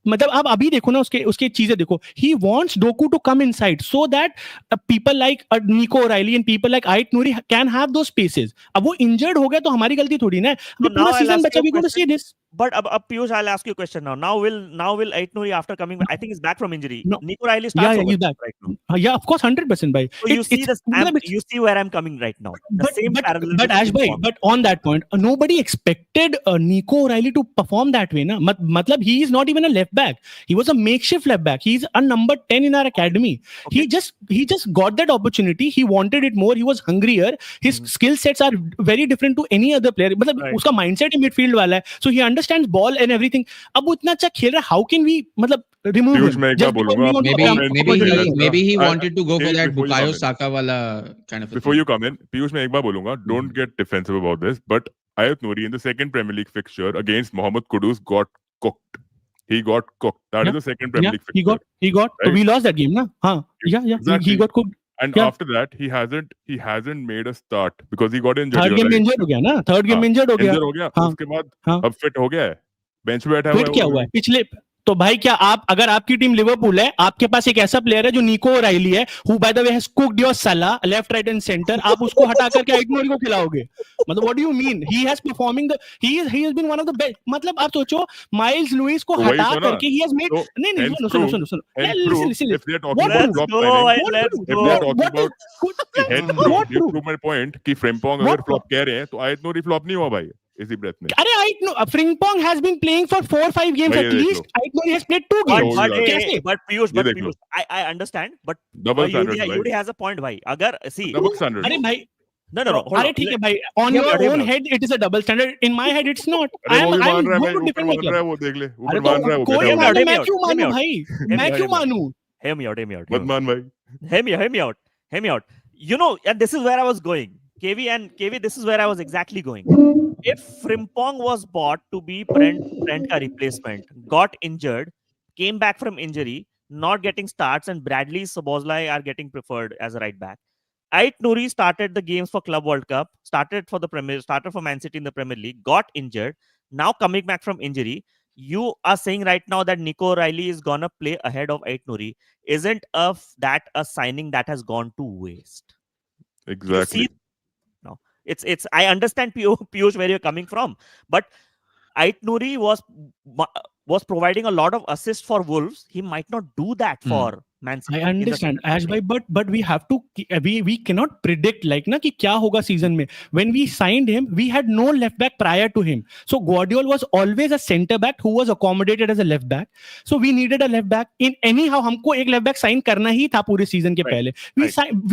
मतलब आप अभी देखो ना उसके चीजें देखो. He wants Doku to come inside so that people like Nico O'Reilly and people like Aït-Nouri can have those spaces. अब वो injured हो गया तो हमारी गलती थोड़ी ना है. पूरा season बचा, we going to see this. But Piyush, I'll ask you a question now. Now will Aït-Nouri after coming? I think he's back from injury. No. Nico Riley starts he's back right now. Yeah, of course, 100%. Bhai. So you see this. You see where I'm coming right now. The same parallel. But Ash bhai, but on that point, nobody expected Nico Riley to perform that way. Na? Matlab, he is not even a left back. He was a makeshift left back. He's a number 10 in our academy. Okay. He just got that opportunity. He wanted it more. He was hungrier. His skill sets are very different to any other player. Matlab, uska mindset in midfield wala hai. So he understands ball and everything. अब वो इतना अच्छा खेल रहा है, how can we मतलब remove Piyush, him? मैं एक बार बोलूंगा, maybe he wanted to go for that Bukayo Saka wala kind of a before thing. you come in, Piyush, मैं एक बार बोलूंगा, don't get defensive about this, but Aït-Nouri in the second Premier League fixture against Mohamed Kudus got cooked. He got cooked. That is the second Premier League fixture. He got. Right? So we lost that game, na? Exactly. He got cooked. And after that, he hasn't made a start because he got injured. Third game में injured हो गया ना? Third game में injured हो गया. उसके बाद अब fit हो गया है. बेंच पे बैठा हुआ है. फिट क्या हुआ है पिछले? तो भाई क्या आप, अगर आपकी टीम लिवरपूल है, आपके पास एक ऐसा प्लेयर है जो निको राइली है, who by the way has cooked your Salah left, right and center, आप उसको हटा करके Aït-Nouri को खिलाओगे? मतलब what do you mean? He has been one of the best. मतलब आप सोचो, माइल्स लुइस को हटा करके he has made. नहीं सुनो. Listen. If they are talking about flop signing, if you prove my point कि Frimpong अगर flop कह रहे हैं, तो Aït-Nouri flop नहीं हुआ भाई. इसी ब्रेथ में. अरे Frimpong has been playing for 4-5 games at least. Aït-Nouri has played 2 games. But Piyush, I understand. But Yudi has a point, भाई. अगर see. Double standard. अरे भाई. No. अरे ठीक है भाई. On your own head, it is a double standard. In my head, it's not. I'm going to defend my club. वो देख ले. अरे तो कोई मानो, मैं क्यों मानूं भाई? मैं क्यों मानूं? Hear me out. मत मान भाई. Hear me out. You know, and this is where I was going. KV, this is where I was exactly going. If Frimpong was bought to be Brent ka replacement, got injured, came back from injury, not getting starts, and Bradley Szoboszlai are getting preferred as a right back. Aït-Nouri started the games for Club World Cup, started for Man City in the Premier League, got injured, now coming back from injury. You are saying right now that Nico Riley is gonna play ahead of Aït-Nouri. Isn't that a signing that has gone to waste? Exactly. It's I understand Piyush where you're coming from, but Aït-Nouri was providing a lot of assists for Wolves. He might not do that for Man City. I understand, Ash bhai, but we have to we cannot predict like na कि क्या होगा season में. When we signed him, we had no left back prior to him. So Guardiola was always a centre back who was accommodated as a left back. So we needed a left back. In anyhow, हमको एक left back sign करना ही था पूरे season के पहले.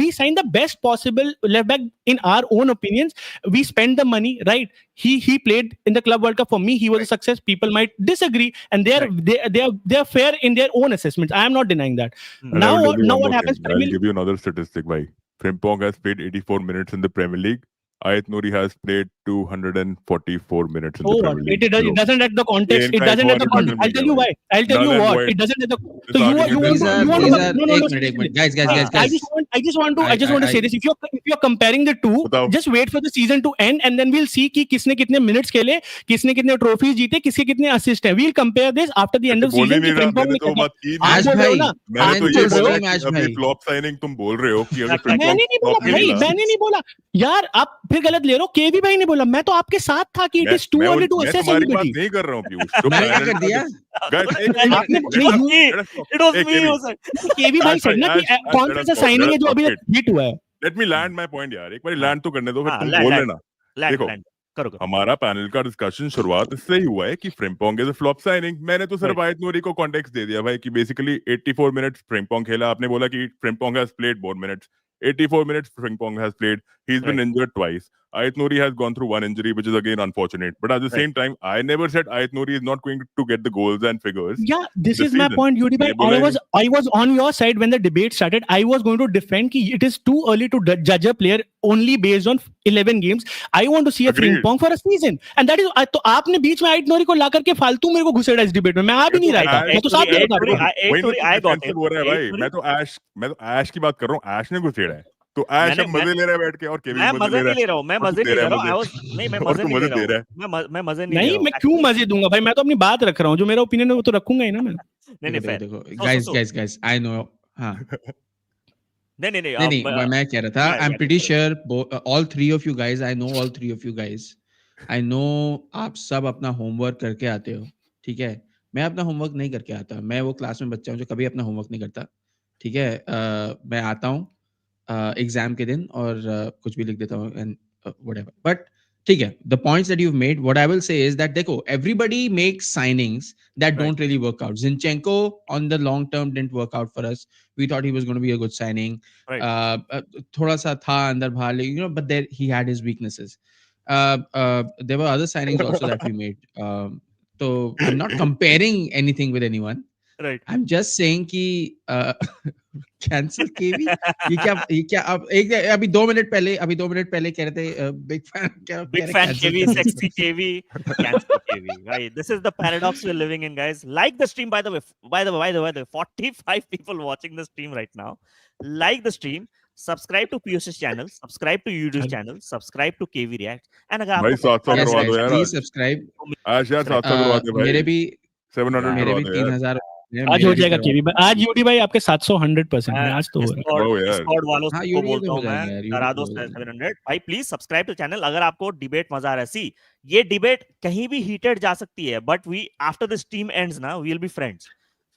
We signed the best possible left back in our own opinions. We spent the money, right? He played in the Club World Cup. For me, he was a success. People might disagree, and they are fair in their own assessments. I am not denying that. Now what happens? I'll give you another statistic. Bhai. Frimpong has played 84 minutes in the Premier League. Aït-Nouri has played 244 minutes in the Premier League. It doesn't have the context. It doesn't have the context. I'll tell you why. I'll tell you what. It doesn't have the. So you want. Guys. I just want to say this. If you're comparing the two, just wait for the season to end, and then we'll see कि किसने कितने minutes खेले, किसने कितने trophies जीते, किसके कितने assists हैं. We'll compare this after the end of the season. आज भाई, मैं तो ये बोल रहा हूँ अभी flop signing तुम बोल रहे हो कि अगर Frimpong मैंने नहीं बोला यार, आप फिर गलत ले रहे हो. केवी भाई ने बोला, मैं तो आपके साथ था कि it is too early to assess anybody. नहीं कर रहा हूँ पीयूष. मैंने कर दिया. It was me. केवी भाई said ना कि कौन सा साइनिंग है जो अभी हिट हुआ है. Let me land my point यार. एक बार land तो करने दो, फिर तुम बोल लेना. देखो, करो. हमारा पैनल का डिस्कशन शुरुआत इससे ही हुआ है कि Frimpong is a flop signing. मैंने तो सिर्फ Aït-Nouri को कॉन्टेक्स्ट दे दिया भाई कि बेसिकली 84 मिनट्स Frimpong खेला. आपने बोला कि Frimpong has played more minutes. 84 minutes Frimpong has played. He's been injured twice. Aït-Nouri has gone through one injury, which is again unfortunate. But at the same time, I never said Aït-Nouri is not going to get the goals and figures. Yeah, this is my point, Yudi bhai. I was on your side when the debate started. I was going to defend कि it is too early to judge a player only based on 11 games. I want to see a Frimpong for a season. And that is, तो आपने बीच में Aït-Nouri को ला करके फालतू मेरे को घुसेड़ा इस डिबेट में. मैं आ भी नहीं रहा था. मैं तो साथ में मैं तो ऐश की बात कर रहा हूँ. ऐश ने घुसेड़ा है. तो ऐश अब मजे ले रहा है बैठ के और केवी मजे नहीं ले रहा हूँ. मैं मजे नहीं ले रहा हूँ. नहीं, मैं मजे नहीं ले रहा हूँ. मैं मजे नहीं ले रहा हूँ. मैं क्यों मजे दूंगा भाई? मैं तो अपनी बात रख रहा हूँ. जो मेरा ओपिनियन है वो तो रखूंगा ही ना मैं. नहीं, देखो guys, I know. हाँ. नहीं, मैं कह रहा था, I'm pretty sure all three of you guys, I know all three of you guys I know आप सब अपना होमवर्क करके आते हो, ठीक है? मैं अपना होमवर्क नहीं करके आता। मैं वो क्लास में बच्चा हूँ जो कभी अपना होमवर्क नहीं करता, ठीक है? मैं आता हूँ एग्ज़ाम के दिन और कुछ भी लिख देता हूँ एंड व्हाटएवर। बट ठीक है, the points that you've made, what I will say is that देखो, everybody makes signings that Right. don't really work out. Zinchenko on the long term didn't work out for us. We thought he was going to be a good signing. Right. थोड़ा सा था अंदर बाहर, you know, but there he had his weaknesses. There were other signings also that we made. So I'm not comparing anything with anyone. Right. I'm just saying कि cancel केवी, ये क्या अब एक अभी 2 मिनट पहले कह रहे थे बिग फैन, क्या कह Big रहे fan cancel KV, कर दो। sexy KV, cancel KV. Right. This is the paradox we're living in, guys. Like the stream, by the way. By the way, 45 people watching the stream right now. Like the stream. Subscribe to Piyush's channel. Subscribe to Yudu's channel. Subscribe to KV React. And अगर भाई आपको 700 Yes करवा दो guys, यार please आज। subscribe. आज यार 700 करवा दे भाई। मेरे भी 700 मेरे करवा भी दो यार। 3000 आज हो जाएगा केवी भाई, आज यूडी भाई आपके 700 100% है, आज तो हो रहा है। वाओ यार। डिस्कॉर्ड वालों हाँ, को यूडी बोलता तो हो हूँ मैं, जाएंगे यार, करा यूडी दो तो हो जाएंगे। 700 भाई। Please subscribe to channel. अगर आपको डिबेट मजा आ रहा है, सी ये डिबेट कहीं भी हीटेड जा सकती है, but we after this team ends ना वी विल बी फ्रेंड्स।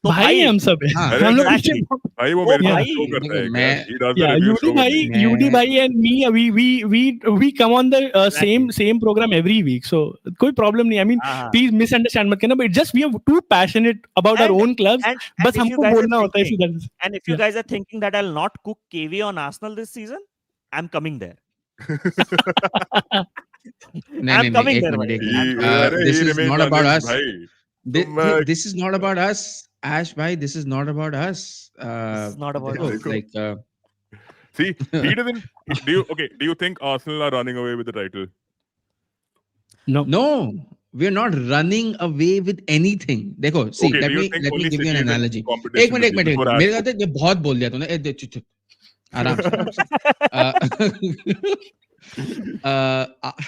तो भाई हम सब है, हाँ, हम लोग exactly. पीछे भाई वो ओ मेरे साथ भाई, शो करता देखो है क्या? मैं He does the Yeah, review show with me. UD bhai and me, we come on the Exactly. same program every week, so कोई problem नहीं. I mean, हाँ, please misunderstand मत करना, but it's just we are too passionate about our and own clubs. and बस if you हमको guys are बोलना होता है thinking, सीधा। and if you Yeah. guys are thinking that I'll not cook KV on Arsenal this season, I'm coming there. नहीं I'm नहीं नहीं, coming एक there, मिनट भाई. एक He, I'm minute coming there. अरे this he is remains not on about this us. भाई। तुम This is not about us, Ash bhai, this is not about us. This is not about देखो us. like See, he doesn't. Do you think Arsenal are running away with the title? No. no, we're not running away with anything. देखो see, Okay, let do you me think let me only give you City an is in analogy. competition with you before मेरे Arsenal? कहते ये बहुत बोल दिया तूने, चुप चुप, आराम से आराम से।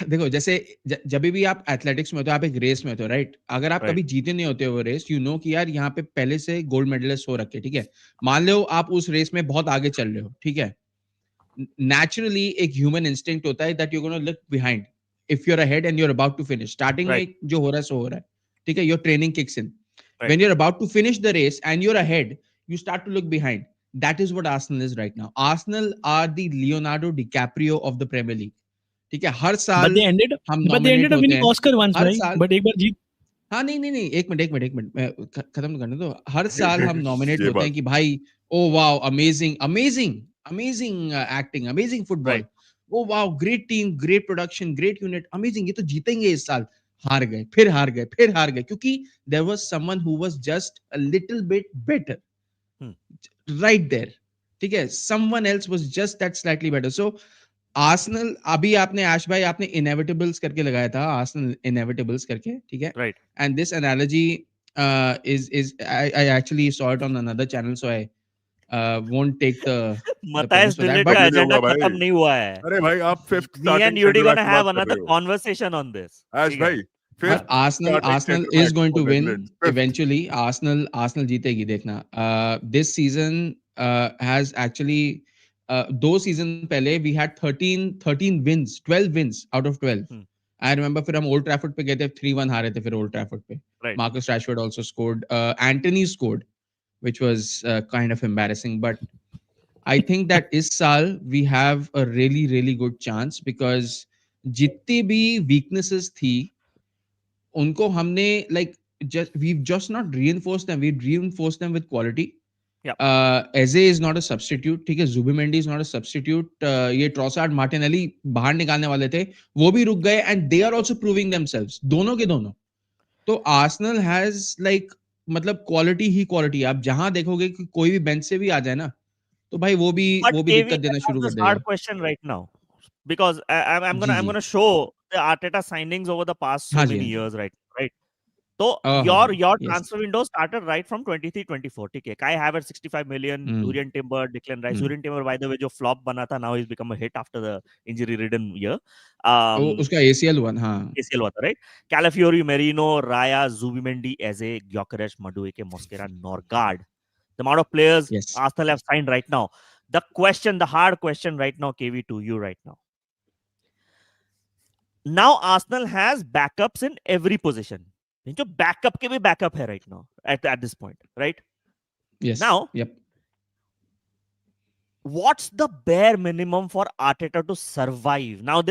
देखो जैसे जब भी आप एथलेटिक्स में होते हो, आप एक रेस में होते हो, राइट? अगर आप Right. कभी जीते नहीं होते हो वो रेस, यू नो कि यार यहाँ पे पहले से गोल्ड मेडलिस्ट हो रखे, ठीक है? मान लो आप उस रेस में बहुत आगे चल रहे हो, ठीक है? नेचुरली एक ह्यूमन इंस्टिंक्ट होता है that you gonna look behind if you are ahead and you are about to finish. Starting Right. में जो हो रहा है सो हो रहा है, ठीक है? Your training kicks in. Right. When you're about to finish the race and you're ahead, you start to look behind. That is what Arsenal is right now. Arsenal are the Leonardo DiCaprio of the Premier League. ठीक है? हर But साल they ended हम but they ended nominate up होते winning हैं, Oscar once हर भाई, साल। but एक बार जीत। हाँ नहीं, एक मिनट मैं खत्म करने दो। हर साल हम नॉमिनेट ये होते हैं बात। कि भाई oh wow amazing acting, amazing football, Right. Oh wow great team, great production, great unit, amazing, ये तो जीतेंगे इस साल। हार गए, फिर हार गए, क्योंकि there was someone who was just a little bit better right there, ठीक है? Someone else was just that slightly better. So Arsenal, अभी आपने आश भाई आपने इनएविटेबल्स करके लगाया था, आर्सेनल इनएविटेबल्स करके, ठीक है? Right. And this analogy is I actually saw it on another channel, so I won't take the Matthias premise for that. Dillit But का कभी नहीं एजेंडा होगा भाई। खत्म नहीं हुआ है. अरे भाई आप fifth Me starting and Yudi centre back gonna की have बात कर another रहे हो। conversation on this. आश ठीक है? भाई fifth Arsenal starting is centre going back to for win Netherlands, fifth. eventually. Arsenal जीतेगी, देखना. This season has actually 2 season पहले we had 13 wins, 12 wins out of 12. I remember फिर हम ओल्ड ट्रैफर्ड पे गए थे, 3-1 हारे थे फिर ओल्ड ट्रैफर्ड पे. Right. Marcus Rashford also scored. Anthony scored, which was kind of embarrassing. But I think that इस साल we have a really really good chance because जितनी भी weaknesses थी उनको हमने we've just not reinforced them, we've reinforced them with quality. Eze is not a substitute, ठीक है? Zubimendi is not a substitute. ये ट्रोसार्ड, मार्टिनेली बाहर निकालने वाले थे, वो भी रुक गए, and they are also proving themselves, दोनों के दोनों. तो आर्सेनल हैज मतलब क्वालिटी ही क्वालिटी. आप जहां देखोगे कि कोई भी बेंच से भी आ जाए ना, तो भाई वो भी But KV दिक्कत देना शुरू has कर this देगा. hard question right now because I'm ji gonna show the Arteta signings over the past so हाँ जी, many हाँ जी. years, right? So हाँ, your yes. transfer window started right from 23-24. ठीक है? Kai Havertz 65 million, Durian Timber, Declan Rice. Durian Timber by the way जो flop बना था, now he's become a hit after the injury-ridden year. उसका ACL हुआ ना, हाँ. ACL हुआ था, right? Calafiori, Merino, Raya, Zubimendi, Eze, Gyökeres, Madueke, Mosquera, Norgard. The amount of players Yes. Arsenal have signed right now. The hard question right now, KV, to you right now. Now Arsenal has backups in every position. जो backup के भी backup है right now at this point, right? Yes. Now, Yep. what's the bare minimum for Arteta to survive? Now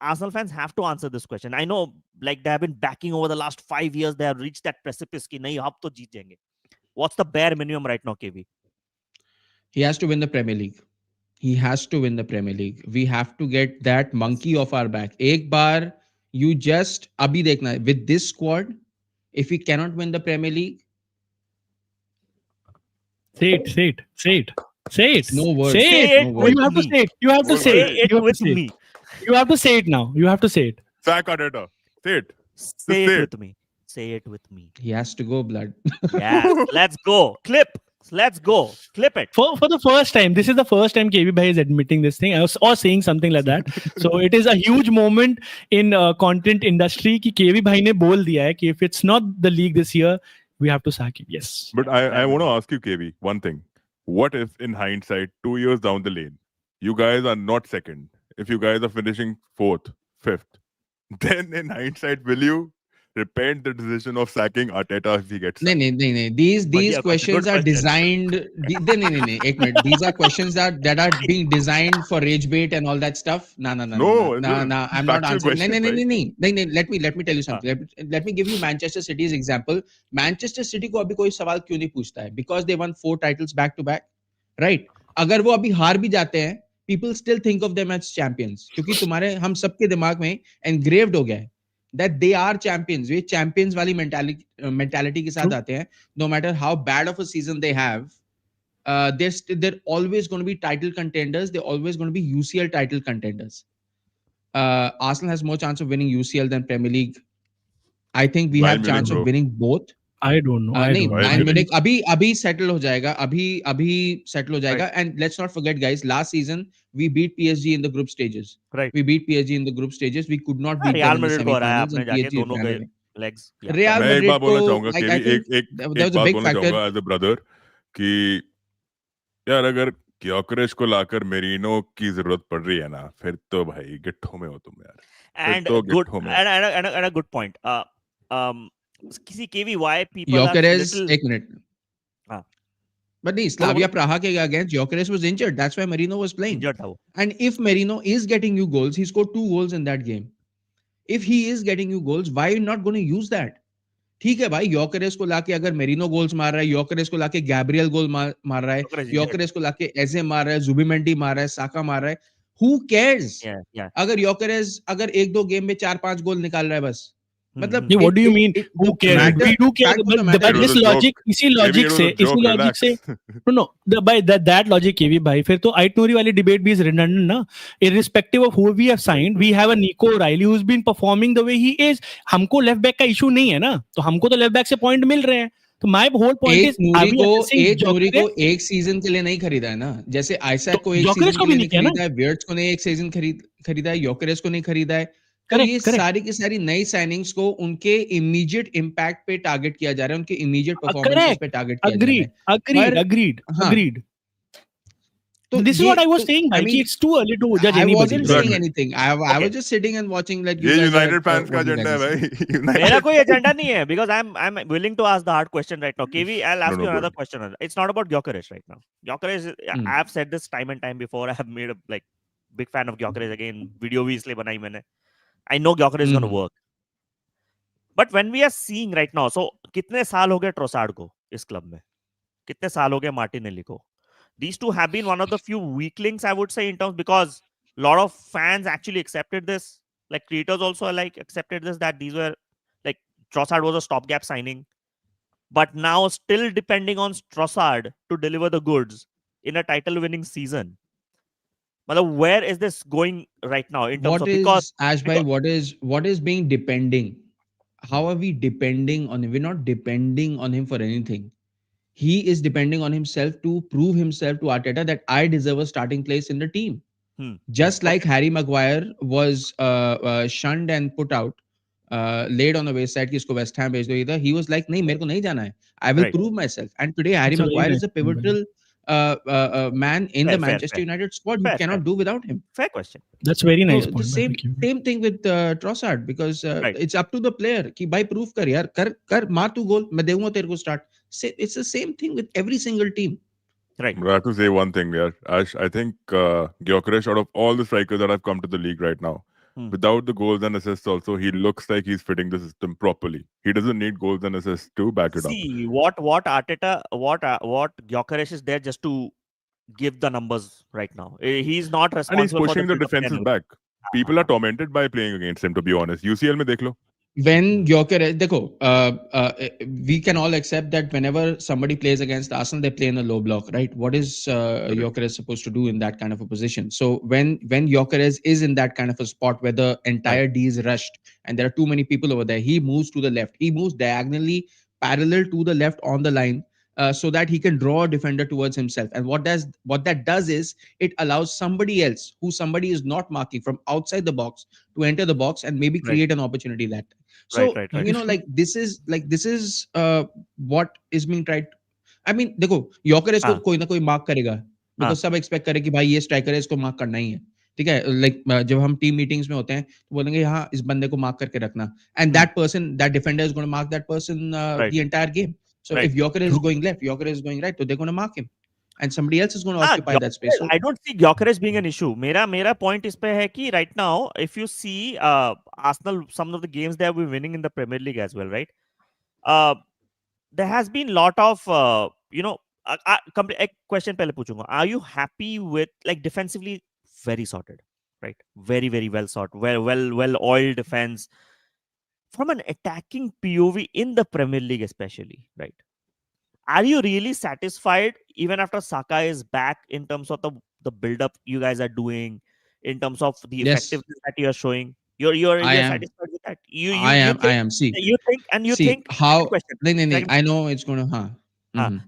Arsenal fans have to answer this question. I know, like, they have been backing over the last 5 years. They have reached that precipice कि नहीं अब तो जीत जाएंगे. What's the bare minimum right now, KV? He has to win the Premier League. He has to win the Premier League. We have to get that monkey off our back. एक बार you just अभी देखना है with this squad. If we cannot win the Premier League, Say it. Say it. Say it. Say it. no words. Say Say it. it No with You have to me. say it. You have to Say say Say it. it You have to with say it. me. You have to say it now. You have to say it. Sack Arteta. Say it. Say it say with me. Say it with me. He has to go, blood. Yeah, let's go. Clip. Let's go. Clip it. For the first time, this is the first time KB Bhai is admitting this thing or saying something like that. So it is a huge moment in content industry कि KB Bhai ने बोल दिया है कि if it's not the league this year, we have to sack him. Yes. But I want to ask you, KB, one thing. What if, in hindsight, 2 years down the lane, you guys are not second? If you guys are finishing fourth, fifth, then in hindsight, will you repent the decision of sacking Arteta if he gets sacked? नहीं. These बढ़िया questions good are question. designed. नहीं. एक minute. These are questions that are being designed for rage bait and all that stuff. No. No, it's a I'm not factual answering. question, नहीं. Let me tell you something. Let me give you Manchester City's example. Manchester City को अभी कोई सवाल क्यों नहीं पूछता है? Because they won 4 titles back to back, right? अगर वो अभी हार भी जाते हैं, people still think of them as champions. क्योंकि तुम्हारे हम सबके दिमाग में engraved हो गया है. That they are champions. Way champions वाली mentality के साथ आते हैं. No matter how bad of a season they have, they're always going to be title contenders. They're always going to be UCL title contenders. Arsenal has more chance of winning UCL than Premier League. I think we have Bayern chance Munich, of bro. winning both. I don't know. I नहीं, don't know. Bayern Bayern Munich अभी settle हो जाएगा. अभी settle हो जाएगा. Right. And let's not forget, guys, last season we beat PSG in the group stages. Right. We beat PSG in the group stages. We could not beat Real them in the Madrid को हराया semi-finals आपने and जाके PSG दोनों ran के away. legs. Real मैं एक Madrid बात बोलना को, चाहूंगा, like, केवी, I think एक there एक was a बात big बोलना factor. चाहूंगा एज अ ब्रदर कि यार अगर क्योकरेश को लाकर मेरिनो की जरूरत पड़ रही है ना, फिर तो भाई गिट्ठों में हो तुम यार. And तो good गिट्ठों में. and a good point. किसी KV why people are Gyökeres, little. एक minute. हाँ. But नहीं, बोलो, Slavia बोलो. Praha के against Gyökeres was injured. That's why Merino was playing. Injured था वो. And if Merino is getting you goals, he scored 2 goals in that game. If he is getting you goals, why are you not going to use that? ठीक है भाई, योकेरेस को लाके अगर merino goals मार रहा है, योकेरेस को लाके गैब्रियल गोल मार रहा है, Gyökeres injured. योकेरेस को लाके एजे मार रहा है, जुबिमेंडी मार रहा है, साका मार रहा है, who cares? Yeah. अगर योकेरेस अगर 1-2 गेम में 4-5 गोल निकाल रहा है बस, मतलब Yeah, what do you mean? Who the cares? matter, We do care. fact of the But matter It was this a logic, joke. इसी केवी, logic it was से, a इसी joke, logic relax. से, no, by that logic, KV भाई, फिर तो Aït-Nouri वाली debate भी is redundant ना. Irrespective of who we have signed, we have a Nico O'Reilly who's been performing the way he is. हमको left back का issue नहीं है ना, तो हमको तो left back से point मिल रहे हैं. तो my whole point is, are we assessing नूरी को Gyökeres? एक सीजन के लिए नहीं खरीदा है ना, जैसे आइसैक तो को एक Gyökeres सीजन को के भी लिए नहीं नहीं किया ना. खरीदा है, वियर्ट्स को नहीं एक सीजन खरीदा है, योकेरेस को नहीं खरीदा है. तो Correct, ये correct. सारी की सारी नई साइनिंग्स को उनके इमीडिएट इम्पैक्ट पे टारगेट किया जा रहा है, उनके इमीडिएट परफॉर्मेंसेस Correct. पे टारगेट किया जा रहा है. Agreed. हाँ. तो This is ये what I was तो saying, I भाई, mean, कि it's too early to judge I anybody. wasn't saying Exactly. anything. I Okay. was just sitting and watching like you ये guys यूनाइटेड are, फैंस का what you agenda है guys are भाई. saying. मेरा United. कोई agenda नहीं है because I'm willing to ask the hard question right now. KV, I'll ask No, you go another ahead. question. It's not about Gyökeres right now. Gyökeres, Hmm. I've said this time and time before. I have made a like big fan of Gyökeres again. Video भी इसलिए बनाई मैंने. I know Gyökeres is going to Mhm. work. But when we are seeing right now, so कितने साल हो गए Trossard को इस क्लब में? कितने साल हो गए मार्टिनेली को? These two have been one of the few weaklings, I would say, in terms because a lot of fans actually accepted this. Like creators also like accepted this that these were like Trossard was a stopgap signing, but now still depending on Trossard to deliver the goods in a title-winning season. Well, where is this going right now in terms What of because is Ashbhai? What is being depending? How are we depending on him? We're not depending on him for anything. He is depending on himself to prove himself to Arteta that I deserve a starting place in the team. Just like Harry Maguire was shunned and put out, laid on the wayside कि इसको West Ham भेज दो इधर. He was like नहीं मेरे को नहीं जाना है. I will Right. prove myself. And today Harry It's a very Maguire nice is a point, pivotal man in the Fair, Manchester United squad. You fair, cannot do without him. fair question. That's very nice So the point. same thing with Trossard, because Right. it's up to the player कि भाई proof कर यार, कर मार तू गोल, मैं दूंगा तेरे को start. It's the same thing with every single team. Right. But I have to say one thing, yeah. Ash, I think Gyökeres, out of all the strikers that have come to the league right now, without the goals and assists also, he looks like he's fitting the system properly. He doesn't need goals and assists to back it up. See what Arteta, what Gyökeres is there just to give the numbers right now. He's not And he's responsible pushing for the the defenses back. People are tormented by playing against him, to be honest. UCL mein dekh lo. When Gyökeres, we can all accept that whenever somebody plays against Arsenal, they play in a low block, right? What is Gyökeres supposed to do in that kind of a position? So when Gyökeres is in that kind of a spot where the entire D is rushed and there are too many people over there, he moves to the left. He moves diagonally parallel to the left on the line, so that he can draw a defender towards himself. And what that does is it allows somebody else who somebody is not marking from outside the box to enter the box and maybe create an opportunity that time. So Right. like this is what is being tried. I mean, देखो Gyökeres को कोई ना कोई mark करेगा, because सब expect करे कि भाई ये स्ट्राइकर है, इसको मार्क करना ही है, ठीक है. लाइक जब हम टीम मीटिंग्स में होते हैं तो बोलेंगे हाँ इस बंदे को मार्क करके रखना, and that defender is going to mark that person the entire game. So if Gyökeres is going left, Gyökeres is going right, so they're going to mark him, and somebody else is going to occupy that space. So I don't see Gyökeres being an issue. मेरा point इस पे है कि right now, if you see Arsenal, some of the games they have been winning in the Premier League as well, right? There has been lot of एक question पहले पूछूंगा. Are you happy with, like, defensively very sorted, right? Very very well sorted, well oiled defense. From an attacking POV in the Premier League especially, right? Are you really satisfied even after Saka is back in terms of the build-up you guys are doing, in terms of the effectiveness that you are showing? You're satisfied with that? I am. See, you think how? Second, I know it's going to.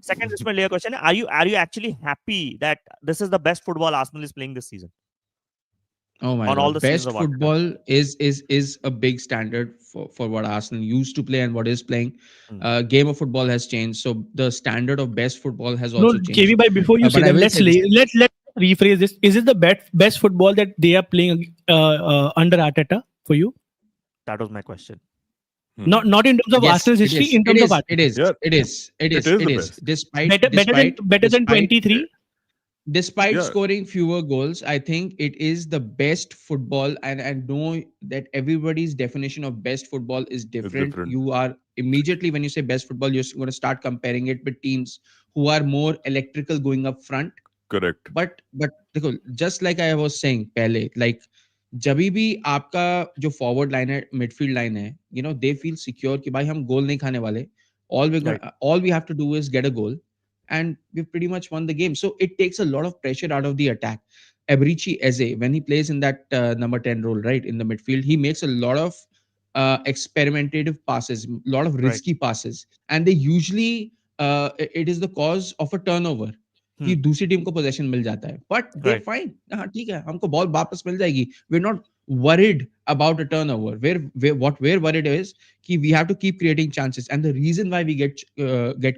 Second, just my layer question: Are you actually happy that this is the best football Arsenal is playing this season? Oh my God. All the best football is a big standard for what Arsenal used to play and what is playing. Game of football has changed, so the standard of best football has also changed. KV, bhai, before you say that, let's rephrase this. Is it the best football that they are playing under Arteta for you? That was my question. Not in terms of Arsenal's history, in terms of Arteta. It is. Despite better than 23. Despite scoring fewer goals, I think it is the best football, and know that everybody's definition of best football is different. You are immediately, when you say best football, you're going to start comparing it with teams who are more electrical going up front. Correct. But just like I was saying पहले, like जभी भी आपका जो forward line है, midfield line है, they feel secure कि भाई हम goal नहीं खाने वाले. All we have to do is get a goal, and we've pretty much won the game. So it takes a lot of pressure out of the attack. Eberechi Eze, when he plays in that number 10 role, right, in the midfield, he makes a lot of experimentative passes, a lot of risky passes. And they usually, it is the cause of a turnover. कि दूसरी team को position मिल जाता है, but they're fine. हाँ ठीक है, हमको ball वापस मिल जाएगी. We're not worried about a turnover. What we're worried is कि we have to keep creating chances, and the reason why we get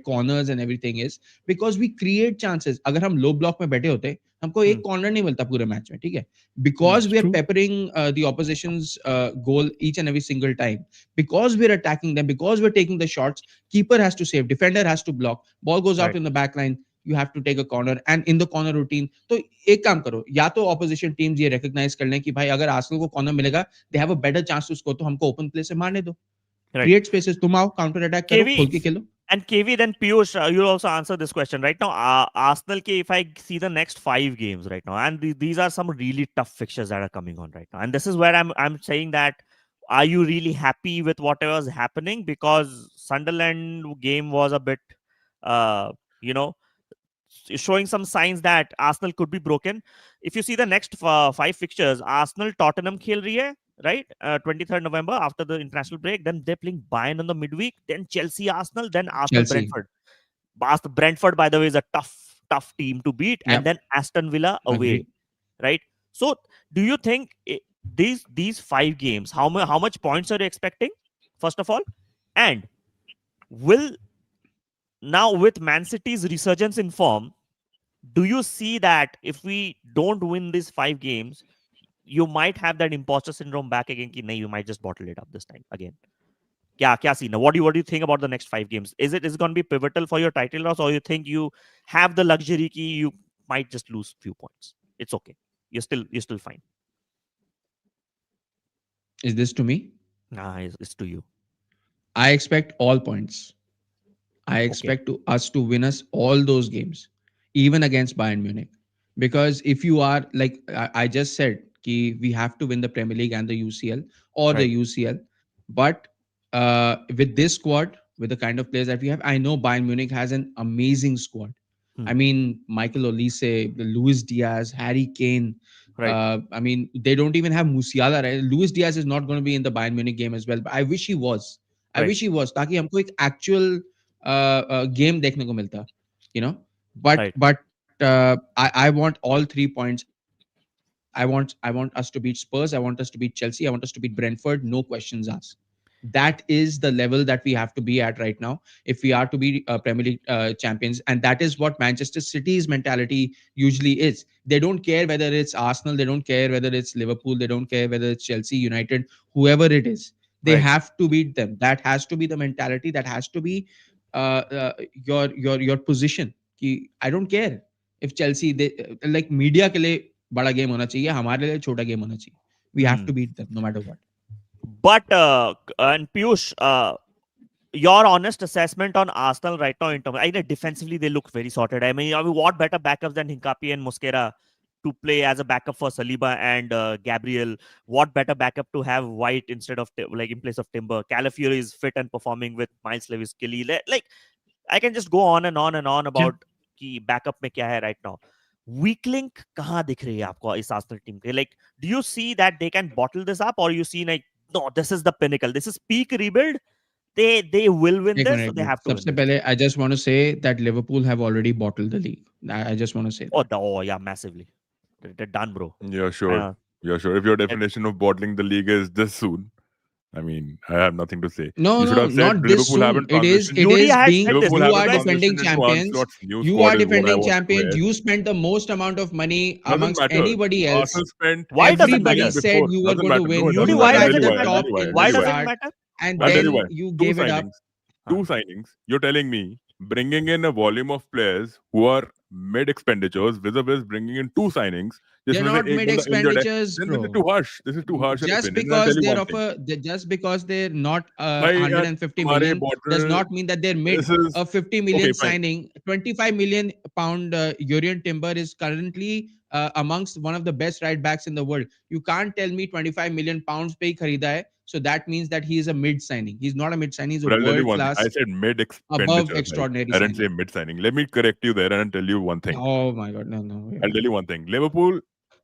corners and everything is because we create chances. अगर हम low block में बैठे होते, हमको एक corner नहीं मिलता पूरे मैच में, ठीक है? Because we are peppering the opposition's goal each and every single time. Because we're attacking them, because we're taking the shots, keeper has to save, defender has to block, ball goes out in the back line. You have to take a corner, and in the corner routine, तो एक काम करो, या तो opposition teams ये recognize कर लें कि भाई अगर Arsenal को corner मिलेगा, they have a better chance to score, तो हमको open play से मारने दो. Create spaces, तुम आओ, counter attack करो, खोल के खेलो. And KV, then Piyush, you'll also answer this question right now. Arsenal, if I see the next 5 games right now, and these are some really tough fixtures that are coming on right now, and this is where I'm saying that, are you really happy with whatever is happening? Because Sunderland game was a bit, showing some signs that Arsenal could be broken. If you see the next 5 fixtures, Arsenal Tottenham खेल रही है, right? 23rd November after the international break. Then they're playing Bayern on the midweek. Then Chelsea, Arsenal. Then Arsenal, Brentford. Brentford, by the way, is a tough team to beat. And then Aston Villa away, right? So, do you think these 5 games, how much points are you expecting? First of all, and will now with Man City's resurgence in form, Do you see that if we don't win these 5 games, you might have that imposter syndrome back again? Ki, nahi, you might just bottle it up this time again. Kya scene? What do you think about the next 5 games? Is it going to be pivotal for your title loss, or you think you have the luxury key? You might just lose few points. It's okay. You're still fine. Is this to me? Nah, it's to you. I expect all points. I Okay. expect us to win us all those games, even against Bayern Munich. Because if you are like I just said, we have to win the Premier League and the UCL or the Right. UCL. But with this squad, with the kind of players that we have, I know Bayern Munich has an amazing squad. I Hmm. mean, Michael Olise, Luis Diaz, Harry Kane. Right. I mean, they don't even have Musiala. Right? Luis Diaz is not going to be in the Bayern Munich game as well. But I wish he was. I Right. wish he was. ताकि हमको एक actual game देखने को मिलता, you know. Right. I want all 3 points. I want us to beat Spurs. I want us to beat Chelsea. I want us to beat Brentford. No questions asked. That is the level that we have to be at right now if we are to be Premier League champions, and that is what Manchester City's mentality usually is. They don't care whether it's Arsenal, they don't care whether it's Liverpool, they don't care whether it's Chelsea, United, whoever it is. They Right. have to beat them. That has to be the mentality. That has to be your position. कि I don't care if Chelsea they like media के लिए बड़ा game होना चाहिए, हमारे लिए छोटा game होना चाहिए. We have Hmm. to beat them no matter what. But and Piyush, your honest assessment on Arsenal right now in terms, I know defensively they look very sorted. I mean, what better backups than Hincapié and Mosquera to play as a backup for Saliba and Gabriel? What better backup to have White instead of like in place of Timber? Calafiori is fit and performing with Miles Lewis Kelly. Like I can just go on and on and on Yeah. about कि backup में क्या है right now. Weak link कहाँ दिख रही है आपको इस Arsenal team के? Like, do you see that they can bottle this up, or you see like, no, this is the pinnacle, this is peak rebuild? They will win एक this, so minute they एक have to win सबसे this. पहले I just want to say that Liverpool have already bottled the league. I just want to say that. Oh yeah, massively. They're done, bro. Yeah, sure. Uh, Yeah, sure. If your that- definition of bottling the league is this soon, I mean, I have nothing to say. No, You should no, have said not this Liverpool soon. haven't It is transitioned. it Yuri is had being said this. Liverpool you You haven't are guys, defending transitioned into champions. Ancelot's new You squad are is what I defending want to champions. hear. You spent the most amount of money Doesn't amongst matter. anybody else. Arsenal spent why doesn't Everybody matter? money said before. you were Doesn't going to matter. win. No, it You Yuri, doesn't why were matter. I'll in tell doesn't you the it why. I'll matter? tell top you why. in I'll Why tell the you why. doesn't it start, matter? and I'll tell then you why. you Two gave it up. signings. Two signings. You're telling me bringing in a volume of players who are mid expenditures vis-a-vis bringing in two signings They're जिसमें से not एक mid बंदा injured है. expenditures, Then this is bro. too harsh. This is too harsh an Just opinion. And I'll because tell you they're one of thing. just because they're not भाई यार 150 तुम्हारे million does bottle. not mean that they're mid. This is A 50 okay. million Fine. signing, 25 million pound Urian Timber is currently amongst one of the best right backs in the world. You can't tell me 25 million pounds पे ही खरीदा है, so that means that he is a mid signing. He's not a mid signing. He's a But I'll tell you world one thing. I class, said mid above expenditures. Right? extraordinary I didn't say signing. mid signing. Let me correct you there and tell you one thing. Oh my god, no, no. I'll tell you one thing. Liverpool,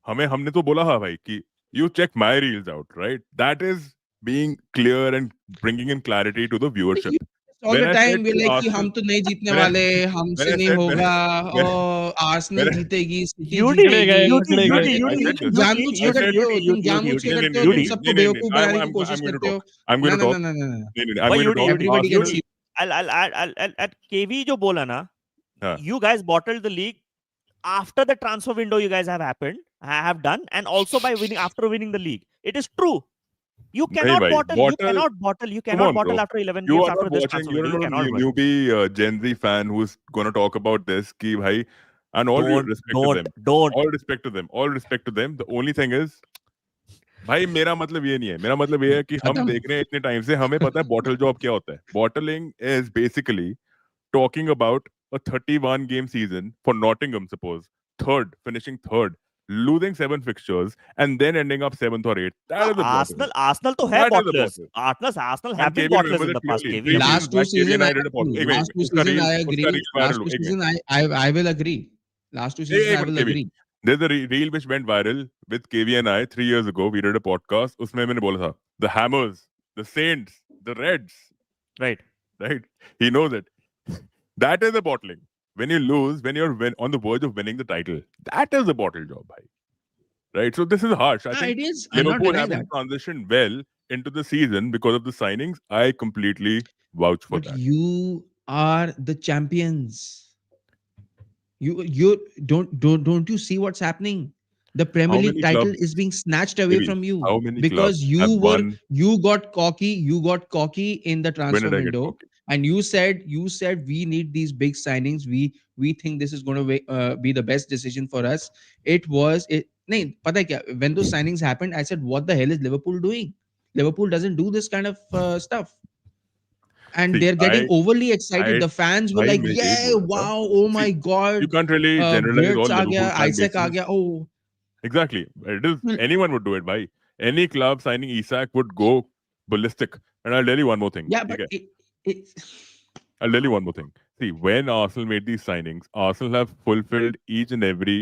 हमने तो बोला था भाई कि you check my reels out, right? That is being clear and bringing in clarity to the viewership. All When the I said time we're कि like कि Arsenal, हम तो नहीं जीतने when I, वाले, when हमसे I नहीं said होगा, when, और आर्सेनल when I, जीतेगी, सिटी Yuri, जीतेगी. Yuri, पकड़े Yuri, गए। I Yuri, said तुम this. Yuri, जानबूझ के I Yuri, said करते हो, Yuri, तुम Yuri, जानबूझ Yuri, के नहीं करते हो, नहीं तुम Yuri. सबको नहीं नहीं बेवकूफ बनाने की कोशिश I'm going to करते हो. talk. I'm going ना to ना talk. ना ना ना. नहीं I'm But going to talk. Everybody can Arsenal, see. I'll KV जो बोला ना, हाँ. you guys bottled the league after the transfer window you guys have done, and also by winning after winning the league. It is true. You नहीं cannot भाई bottle. You bottle. cannot bottle. You Come cannot on, bro. bottle after 11 You games are after not this watching. transfer You're window. You not a cannot bottle. newbie Gen Z fan who's gonna talk about this. Ki bhai, and all Don't, respect to them. don't. All respect to them. All respect to them. The only thing is, भाई मेरा मतलब ये नहीं है. मेरा मतलब ये है कि हम खत्म. देख रहे हैं इतने टाइम से हमें पता है बॉटल जॉब क्या होता है. Bottling is basically talking about a 31 game season for Nottingham, suppose third, finishing third, losing 7 fixtures, and then ending up 7th or 8th. That is a bottle. Arsenal तो है That is a bottlers. bottle. Arsenal And have been KB bottlers remembers in it the past. clearly. KV 3 and Last seasons two back, KB season and I I did a podcast. agree. एक Last two उसका season reel, I उसका agree. reel viral Last हो. two एक season minute. I will agree. Last two season I एक will minute, KB. agree. There's a reel which went viral with KV and I 3 years ago. We did a podcast. उसमें मैंने बोला था, the Hammers, the Saints, the Reds, right. right? He knows it. That is a bottling. When you lose, when you're on the verge of winning the title, that is a bottle job, bhai. Right? So this is harsh. I Yeah, think it is. I'm not Liverpool denying haven't that. transitioned well into the season because of the signings. I completely vouch for But that. you are the champions. You don't you see what's happening? The Premier How League many title clubs, is being snatched away maybe, from you how many because clubs have won? you got cocky. You got cocky in the When transfer did I get window, cocky? and you said we need these big signings. We think this is going to be the best decision for us. It was it. Nahin, pata hai kya? When those signings happened, I said, "What the hell is Liverpool doing? Liverpool doesn't do this kind of stuff." And See, they're getting overly excited. I, The fans were I like, मैं यही "Yeah, बोल रहा था. wow, oh See, my you god, can't really generalize all Wirtz aa Liverpool gaya, fan Isaac aa bases. gaya." Oh, Exactly. It is well, anyone would do it, bhai. Any club signing Isak would go ballistic. And I'll tell you one more thing. yeah, but Okay. it I'll tell you one more thing. See, when Arsenal made these signings, Arsenal have fulfilled each and every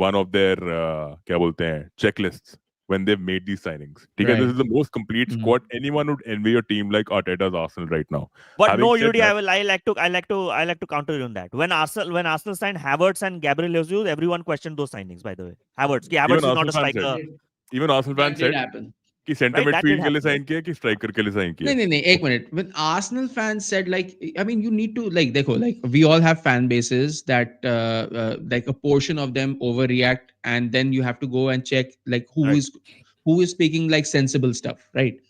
one of their क्या बोलते हैं, checklists when they've made these signings. Okay, this right. is the most complete Mhm. squad. Anyone would envy a team like Arteta's Arsenal right now. But Having no, said Yuri, that, I like to counter you on that. When Arsenal signed Havertz and Gabriel Jesus, everyone questioned those signings. By the way, even Havertz is not Arsenal a fans said, striker, That did even Arsenal that fans did said happen. कि centre right? That did midfield के लिए happen. Sign किया कि striker के लिए sign No, किया. no, no. Ek minute. When Arsenal fans said like, I mean, you need to like, देखो, like we all have fan bases that like a portion of them overreact, and then you have to go and check like Right. who is speaking like sensible stuff, right?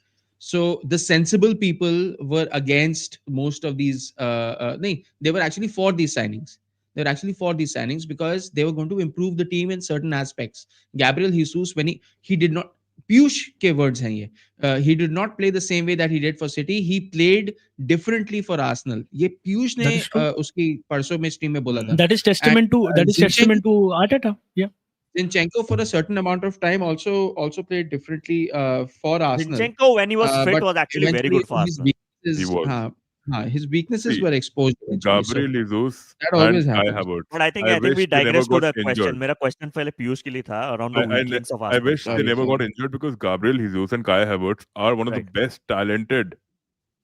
So the sensible people were against most of these. No, they were actually for these signings. They were actually for these signings because they were going to improve the team in certain aspects. Gabriel Jesus, when he did not, Piyush के words हैं ये. He did not play the same way that he did for City. He played differently for Arsenal. ये पीयूष ने That is true. उसकी परसों में stream में बोला था. That is And testament to Arteta. Yeah. Zinchenko for a certain amount of time also played differently for Arsenal. Zinchenko, when he was fit, But was actually very eventually good for his Arsenal. He weaknesses, was. his weaknesses See, were exposed eventually. So Gabriel Jesus that and always Kai happens. Havertz. But I I think we wish they never digress to got the question. injured. मेरा question पहले पीयूष के लिए था around the I, weak links of I Arsenal. wish they Sorry, never sorry. got injured because Gabriel Jesus and Kai Havertz are one of the Right. best talented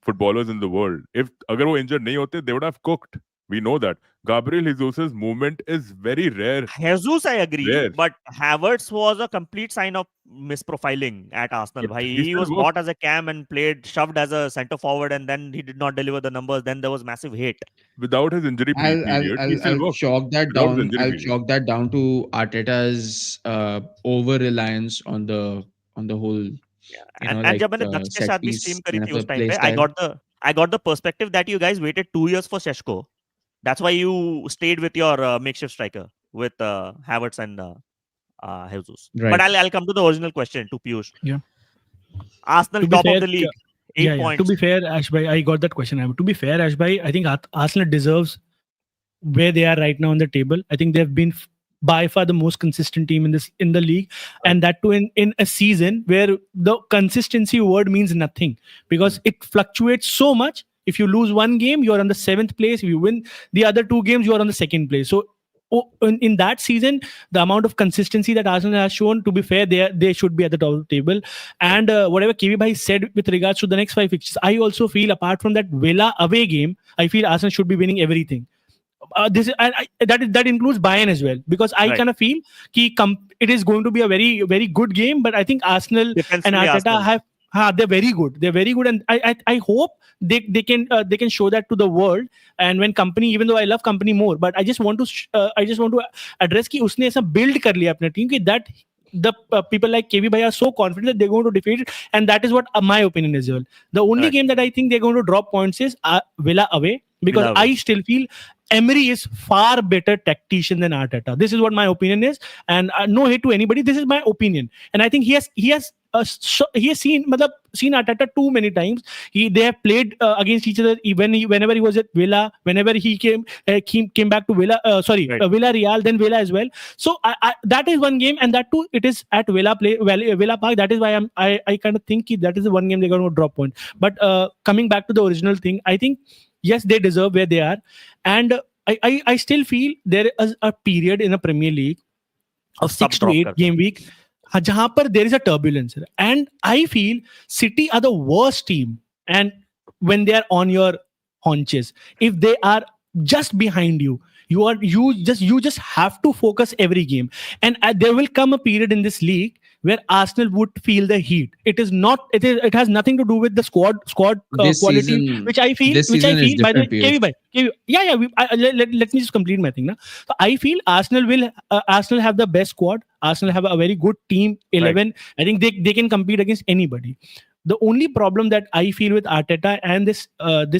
footballers in the world. If अगर वो injured नहीं होते, they would have cooked. We know that. Gabriel Jesus's movement is very rare. Jesus, I agree, Rare. but Havertz was a complete sign of misprofiling at Arsenal. But Bhai, he he still was worked. bought as a cam and played shoved as a centre forward, and then he did not deliver the numbers. Then there was massive hate. Without his injury period, he still I'll worked. chalk that Without his down. injury I'll period. chalk that down to Arteta's over reliance on the whole, Yeah. you know, And like जब मैंने Dutch के set साथ भी piece stream करी kind थी of a उस time play पे, style. I got the perspective that you guys waited 2 years for Šeško. That's why you stayed with your makeshift striker with Havertz and Jesus. Right. But I'll come to the original question to Piyush. Yeah. Arsenal To be top fair, of the league, 8 points. To be fair, Ashbhai, I got that question. To be fair, Ashbhai, I think Arsenal deserves where they are right now on the table. I think they've been by far the most consistent team in the league, and that too in a season where the consistency word means nothing because it fluctuates so much. If you lose one game, you're on the 7th place. If you win the other 2 games, you're on the 2nd place. So in that season, the amount of consistency that Arsenal has shown, to be fair, they should be at the top of the table. And whatever KV Bhai said with regards to the next 5 fixtures, I also feel apart from that Villa away game, I feel Arsenal should be winning everything. That includes Bayern as well, because I Right. kind of feel it is going to be a very very good game. But I think Arsenal and Defensively, Arteta Arsenal. they're very good. They're very good, and I hope they can show that to the world. And when company, even though I love company more, but I just want to address कि उसने ऐसा build कर लिया अपने team कि that the people like KV Bhai are so confident that they're going to defeat it, and that is what my opinion is as well. The only Right. game that I think they're going to drop points is Villa away, because Villa away. I still feel Emery is far better tactician than Arteta. This is what my opinion is, and no hate to anybody. This is my opinion, and I think he has seen Arteta too many times. They have played against each other whenever he was at Villa, whenever he came back to Villa. Right. Villarreal, then Villa as well. So that is one game, and that too it is at Villa Park. That is why I kind of think that is the one game they're going to drop point. But coming back to the original thing, I think yes, they deserve where they are, and I still feel there is a period in a Premier League of 6 to 8 game week जहां पर there is a turbulence, and I feel City are the worst team, and when they are on your haunches, if they are just behind you, you just have to focus every game, and there will come a period in this league where Arsenal would feel the heat. It is not. It has nothing to do with the squad This quality, season, which I feel. this season is By the way, different, Piyush. Yeah. Let me just complete my thing now. So I feel Arsenal have the best squad. Arsenal have a very good team 11. I think they can compete against anybody. The only problem that I feel with Arteta and this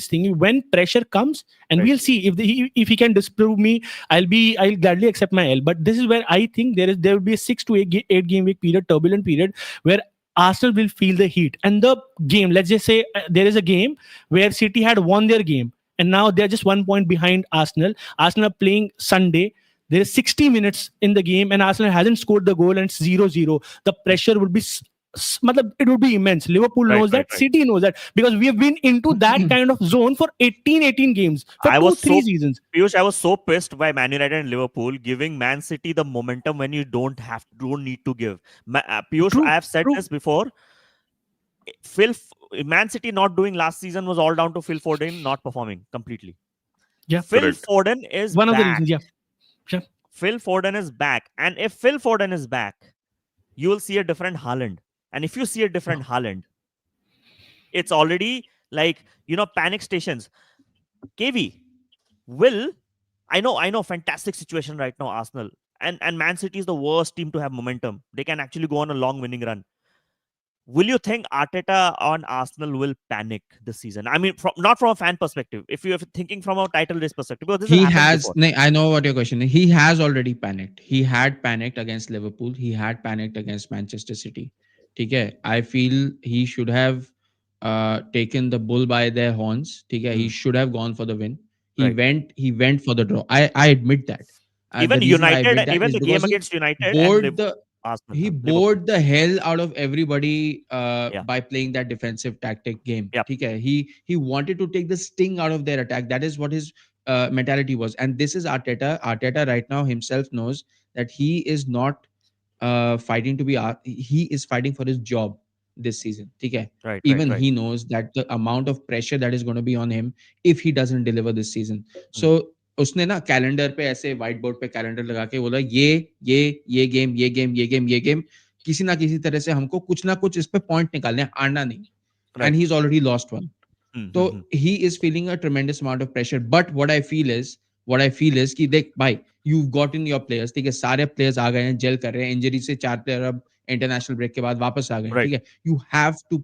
thing, when pressure comes, and we'll see if he can disprove me, I'll gladly accept my L. But this is where I think there will be a 6 to 8 game week period, turbulent period, where Arsenal will feel the heat. And the game, let's just say there is a game where City had won their game, and now they're just 1 point behind Arsenal. Arsenal are playing Sunday. There is 60 minutes in the game, and Arsenal hasn't scored the goal, and it's 0-0. The pressure would be it would be immense. Liverpool knows that. City knows that, because we have been into that kind of zone for 18 games for 2-3 seasons. Piyush, I was so pissed by Man United and Liverpool giving Man City the momentum when you don't need to give. Piyush, I have said this before. Man City not doing last season was all down to Phil Foden not performing completely. Yeah, Phil Foden is one back. of the reasons. Yeah, sure. Phil Foden is back, and if Phil Foden is back, you will see a different Haaland. And if you see a different Haaland, it's already like, panic stations. KV, I know, fantastic situation right now, Arsenal. And Man City is the worst team to have momentum. They can actually go on a long winning run. Will you think Arteta on Arsenal will panic this season? I mean, not from a fan perspective. If you're thinking from a title race perspective, because this has happened before. I know what your question is. He has already panicked. He had panicked against Liverpool. He had panicked against Manchester City. Okay, I feel he should have taken the bull by their horns. Okay, he should have gone for the win. He went for the draw. I admit that. Even United, even the game against United, he bored the hell out of everybody by playing that defensive tactic game. Okay, he wanted to take the sting out of their attack. That is what his mentality was. And this is Arteta. Arteta right now himself knows that he is not fighting to be. He is fighting for his job this season. Okay, even he knows that the amount of pressure that is going to be on him if he doesn't deliver this season. So उसने ना calendar पे ऐसे white board पे calendar लगा के बोला ये game किसी ना किसी तरह से हमको कुछ ना कुछ इस पे पॉइंट निकालने हैं, हारना नहीं. And he's already lost one. So he is feeling a tremendous amount of pressure. But what I feel is कि देख भाई, you've gotten your players. ठीक है, सारे players आ गए हैं, जेल कर रहे हैं. इंजरी से 4 प्लेयर अब इंटरनेशनल ब्रेक के बाद वापस आ गए हैं. ठीक है, you have to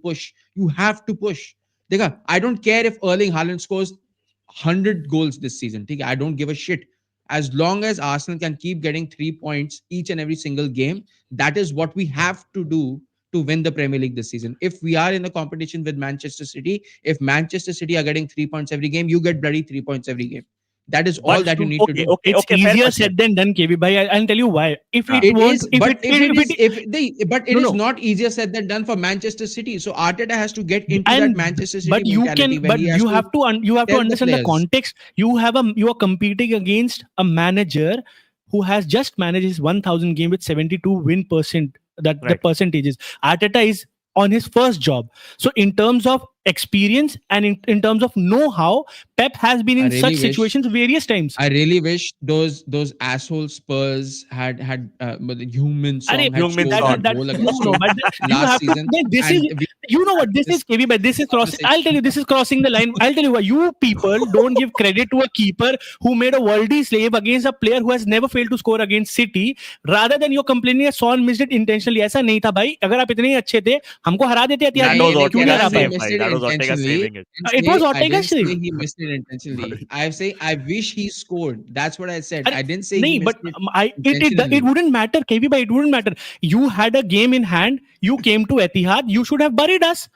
push. देखा, I don't care if Erling Haaland scores 100 goals this season. Okay? I don't give a shit. As long as Arsenal can keep getting 3 points each and every single game, that is what we have to do to win the Premier League this season. If we are in a competition with Manchester City, if Manchester City are getting 3 points every game, you get bloody 3 points every game. That is all that you need to do. It's easier said than done, KB. I'll tell you why. It is not easier said than done for Manchester City. So Arteta has to get into that Manchester City mentality. You have to understand the context. You are competing against a manager who has just managed his 1,000 game with 72 win percent. The percentages. Arteta is on his first job. So in terms of experience and in terms of know-how, Pep has been in such situations various times. I really wish those asshole Spurs had human song last season. You know what this is, KB, but this is crossing. I'll tell you, this is crossing the line. I'll tell you why. You people don't give credit to a keeper who made a worldie slave against a player who has never failed to score against City, rather than you're complaining that Son missed it intentionally. ऐसा नहीं था भाई. अगर आप इतने ही अच्छे थे, हमको हरा देते एतिहाद. It was Ortega's save. He missed it intentionally. I wish he scored. That's what I said. I didn't say he missed it. It wouldn't matter, KB, but it wouldn't matter. You had a game in hand. You came to Etihad. You should have buried us.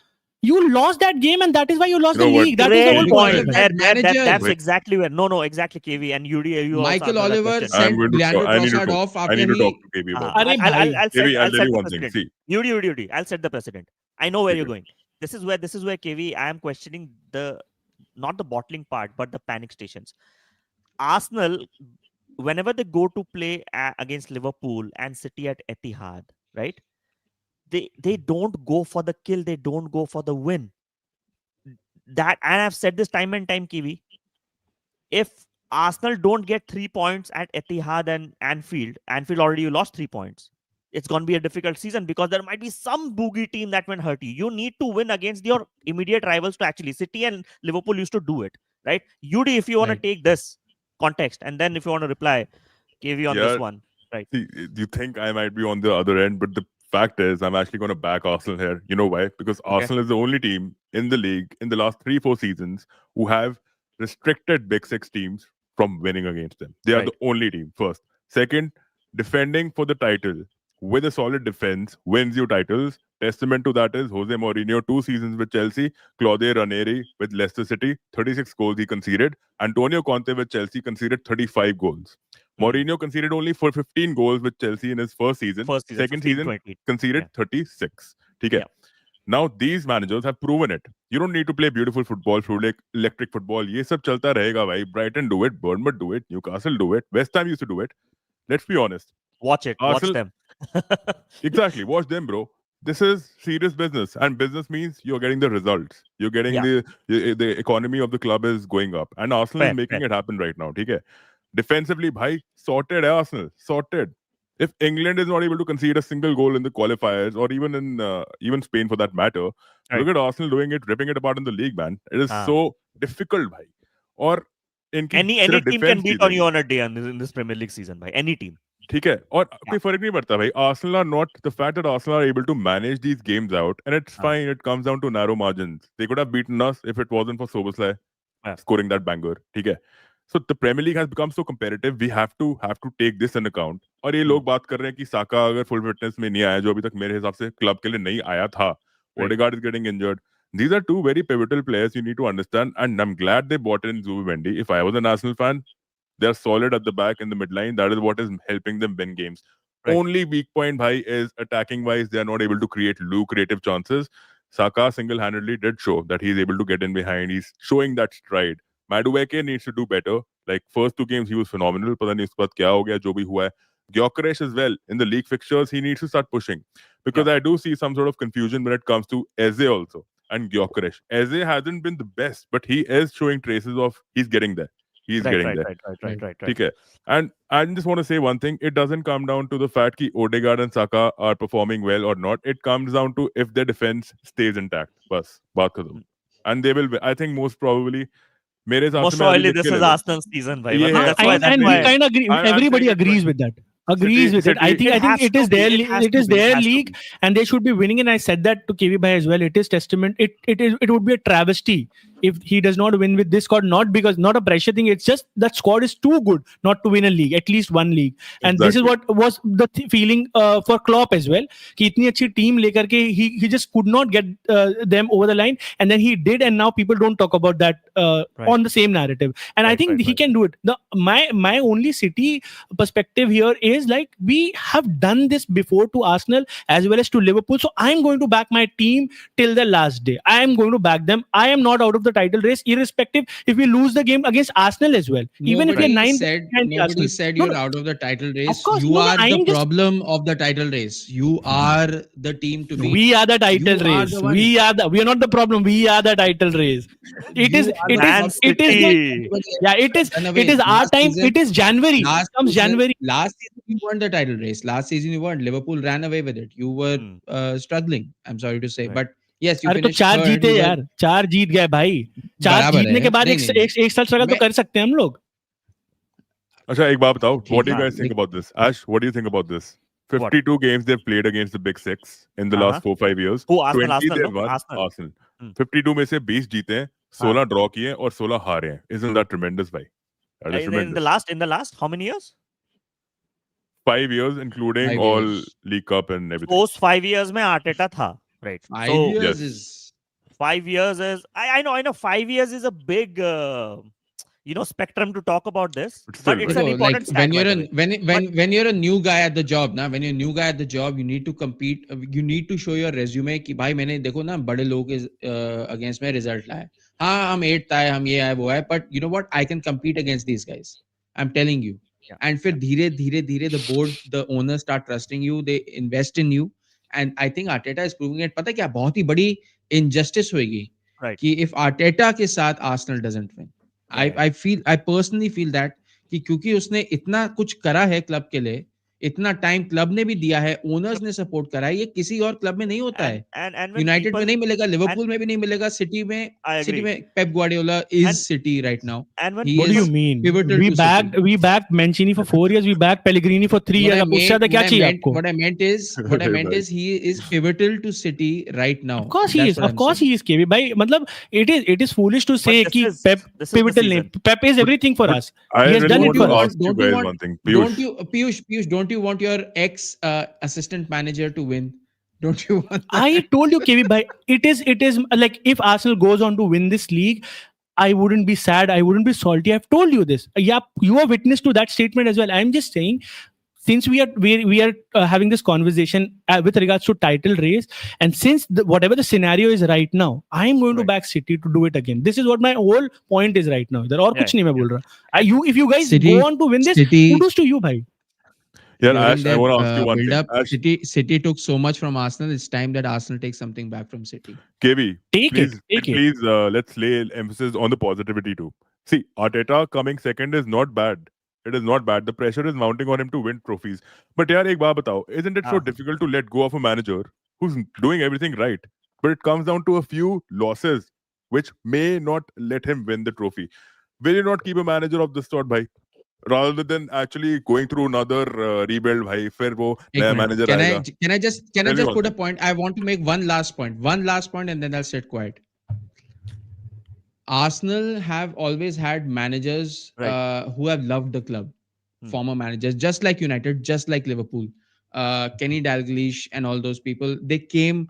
You lost that game, and that is why you lost the league. That is the whole point. That's exactly where. No, exactly, KV. And you Michael Oliver sent Leandro Trossard off after I need to talk to KB about I'll tell you one thing. See, Yudi, I'll set the precedent. I know where you're going. This is where KV, I am questioning not the bottling part, but the panic stations. Arsenal, whenever they go to play against Liverpool and City at Etihad, right? They don't go for the kill. They don't go for the win. And I've said this time and time, Kiwi. If Arsenal don't get 3 points at Etihad and Anfield already you lost 3 points. it's going to be a difficult season because there might be some boogie team that will hurt you. You need to win against your immediate rivals to actually. City and Liverpool used to do it, right? UD, if you want to Right. take this context, and then if you want to reply, KV on Yeah, this one, right? see, you think I might be on the other end, but the fact is, I'm actually going to back Arsenal here. You know why? Because Okay. Arsenal is the only team in the league in the last 3-4 seasons who have restricted Big Six teams from winning against them. They are Right. the only team, first. Second, defending for the title with a solid defense wins you titles. Testament to that is Jose Mourinho, 2 seasons with Chelsea, Claude Ranieri with Leicester City, 36 goals he conceded. Antonio Conte with Chelsea conceded 35 goals. Mourinho conceded only for 15 goals with Chelsea in his first season. First season, Second 15, season 20. conceded Yeah. 36. Okay. Yeah. Now these managers have proven it. You don't need to play beautiful football through like electric football. ये सब चलता रहेगा भाई. Brighton do it, Bournemouth do it, Newcastle do it, West Ham used to do it. Let's be honest. Watch it. Watch Arsenal, them. exactly. Watch them, bro. This is serious business, and business means you're getting the results. You're getting Yeah. the economy of the club is going up, and Arsenal Fair, is making fair. it happen right now. Okay. Defensively, bhai, sorted hai Arsenal, sorted. If England is not able to concede a single goal in the qualifiers, or even in even Spain for that matter, Right. look at Arsenal doing it, ripping it apart in the league, man. It is Ah. so difficult, bhai. Or इनकी Any सिर्फ team can defense beat चीज on है you ये. on a day in this Premier League season, by any team. ठीक है और कोई फर्क नहीं पड़ता भाई Arsenal are not the fact that Arsenal are able to manage these games out and it's fine it comes down to narrow margins they could have beaten us if it wasn't for Soboslai scoring that banger ठीक है so the Premier League has become so competitive we have to take this in account और ये लोग बात कर रहे हैं कि साका अगर full fitness में नहीं आया जो अभी तक मेरे हिसाब से क्लब के लिए नहीं आया था Odegaard is getting injured these are two very pivotal players you need to understand and I'm glad they bought in Zubimendi if I was an Arsenal fan they're solid at the back in the midline. That is what is helping them win games. Right. Only weak point, bhai, is attacking wise. They are not able to create lucrative chances. Saka single-handedly did show that he's able to get in behind. He's showing that stride. Madueke needs to do better. Like first 2 games, he was phenomenal. पता नहीं उसके बाद क्या हो गया जो भी हुआ है. Gyökeres as well in the league fixtures. He needs to start pushing because I do see some sort of confusion when it comes to Eze also and Gyökeres. Eze hasn't been the best, but he is showing traces of he's getting there. He's getting there. Right. Okay. And I just want to say one thing. It doesn't come down to the fact that Odegaard and Saka are performing well or not. It comes down to if their defense stays intact. Bas, baat khadam. And they will, I think most probably, most probably this is Arsenal's season, bhai. Yeah, That's why. And we kind of agree. Everybody agrees with that. Agrees with it. I think it is their league, and they should be winning. And I said that to KV Bhai as well. It is testament. It would be a travesty if he does not win with this squad. Not a pressure thing. It's just that squad is too good not to win a league, at least one league. And this is what was the feeling for Klopp as well. कि इतनी अच्छी team लेकर के he just could not get them over the line, and then he did, and now people don't talk about that on the same narrative. And I think he can do it. My only City perspective here is like we have done this before to Arsenal as well as to Liverpool. So I'm going to back my team till the last day. I am going to back them. I am not out of the title race, irrespective if we lose the game against Arsenal as well. Even if you're 9, nobody said you're out of the title race. You are the problem of the title race. You are the team to beat. We are the title race. We are not the problem. We are the title race. It is our time. It is January. Comes January. Last season you won the title race. Last season you won. Liverpool ran away with it. You were struggling. I'm sorry to say, but yes, you finished चार third. जीते यार, 4 जीत गए भाई. 4 जीतने के बाद एक साल स्ट्रगल तो कर सकते हैं हम लोग. अच्छा एक बात बताओ. What do you guys think about this? Ash, what do you think about this? 52 games they've played against the Big Six in the last 4-5 years. 20 they've won. Arsenal. 52 में से 20 जीते हैं, 16 ड्रॉ किए और 16 हारे हैं. Isn't that tremendous, भाई? That is tremendous. In the last, how many years? 5 years, including 5 all years. League Cup and everything. Post 5 years में Arteta था, right? 5 years is 5 years is I know 5 years is a big spectrum to talk about this, but it's an important stat. When you're a new guy at the job, when you're a new guy at the job, you need to compete. You need to show your resume कि भाई मैंने देखो ना बड़े लोग against में result लाया. हाँ हम 8th आए, हम ये आए वो आए, but you know what? I can compete against these guys. I'm telling you. Yeah. And फिर धीरे the board, the owners start trusting you. They invest in you, and I think Arteta is proving it. पता क्या बहुत ही बड़ी injustice होगी कि if Arteta के साथ Arsenal doesn't win. I personally feel that कि क्योंकि उसने इतना कुछ करा है क्लब के लिए इतना टाइम क्लब ने भी दिया है, ओनर्स ने सपोर्ट करा है, ये किसी और क्लब में नहीं होता है। and when यूनाइटेड में people नहीं मिलेगा, लिवरपूल and में भी नहीं मिलेगा, सिटी I agree. में Pep Guardiola is And city right now. and when He What do is you mean? pivotal We to City. backed Mancini for 4 years. We backed Pellegrini for 3 years. अब उससे ज्यादा क्या चाहिए आपको? what I meant is he is pivotal to City right now. Of course he That's is. what Of I'm course saying. he is. KB भाई मतलब it is foolish to say but कि Pep this is the pivotal नहीं. season. Pep is everything for But us. I He has really done want it to for us. ask you guys one thing. Piyush, don't you want your ex assistant manager to win? Don't you want that? I told you, KB, bhai, it is like if Arsenal goes on to win this league, I wouldn't be sad. I wouldn't be salty. I've told you this. Yeah, you are witness to that statement as well. I'm just saying, since we are having this conversation with regards to title race, and since whatever the scenario is right now, I'm going to Right. back City to do it again. This is what my whole point is right now. इधर और Yeah, कुछ नहीं मैं बोल रहा. If you guys City- go on to win this, City- kudos to you, bhai. Yeah, During Ash, I their want to ask you one build-up, thing. Ash, City took so much from Arsenal. It's time that Arsenal takes something back from City. KB, Take please, it. please, let's lay emphasis on the positivity too. See, Arteta coming second is not bad. It is not bad. The pressure is mounting on him to win trophies. But yaar, ek baat batao, isn't it so Ah. difficult to let go of a manager who's doing everything right? But it comes down to a few losses which may not let him win the trophy. Will you not keep a manager of this sort, bhai? Rather than actually going through another rebuild, bhai, फिर वो नया manager Can आएगा. I just Tell me put one a point? I want to make one last point, and then I'll sit quiet. Arsenal have always had managers Right. who have loved the club, Hmm. former managers, just like United, just like Liverpool. Kenny Dalglish and all those people, they came.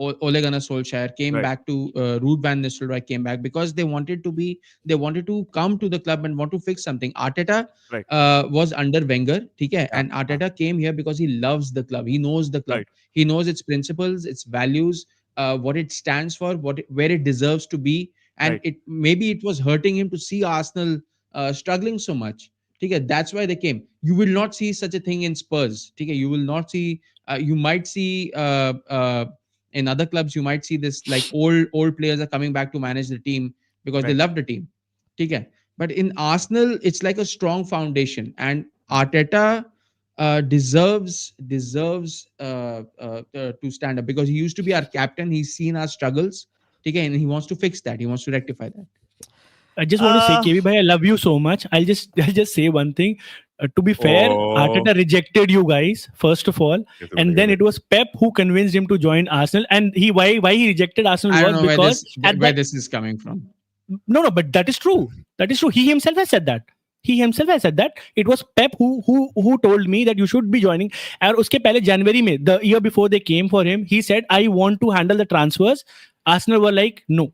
Ole Gunnar Solskjaer came Right. back to Ruud van Nistelrooy came back because they wanted to come to the club and want to fix something. Arteta Right. was under Wenger, okay? Yeah. And Arteta came here because he loves the club. He knows the club. Right. He knows its principles, its values, what it stands for, where it deserves to be. And Right. maybe it was hurting him to see Arsenal struggling so much. Okay, that's why they came. You will not see such a thing in Spurs. Okay, you will not see. You might see in other clubs. You might see this like old players are coming back to manage the team because they Right. love the team. Okay, but in Arsenal, it's like a strong foundation, and Arteta deserves to stand up because he used to be our captain. He's seen our struggles. Okay, and he wants to fix that. He wants to rectify that. I just want to say, Uh, KB bhai, I love you so much. I'll just say one thing. To be fair, Oh. Arteta rejected you guys first of all, Yes, and then it was Pep who convinced him to join Arsenal. And why he rejected Arsenal I don't was know because where this is coming from. no, but that is true. That is true. He himself has said that. He himself has said that it was Pep who told me that you should be joining. And uske pehle January mein, the year before they came for him, he said, I want to handle the transfers. Arsenal were like, no.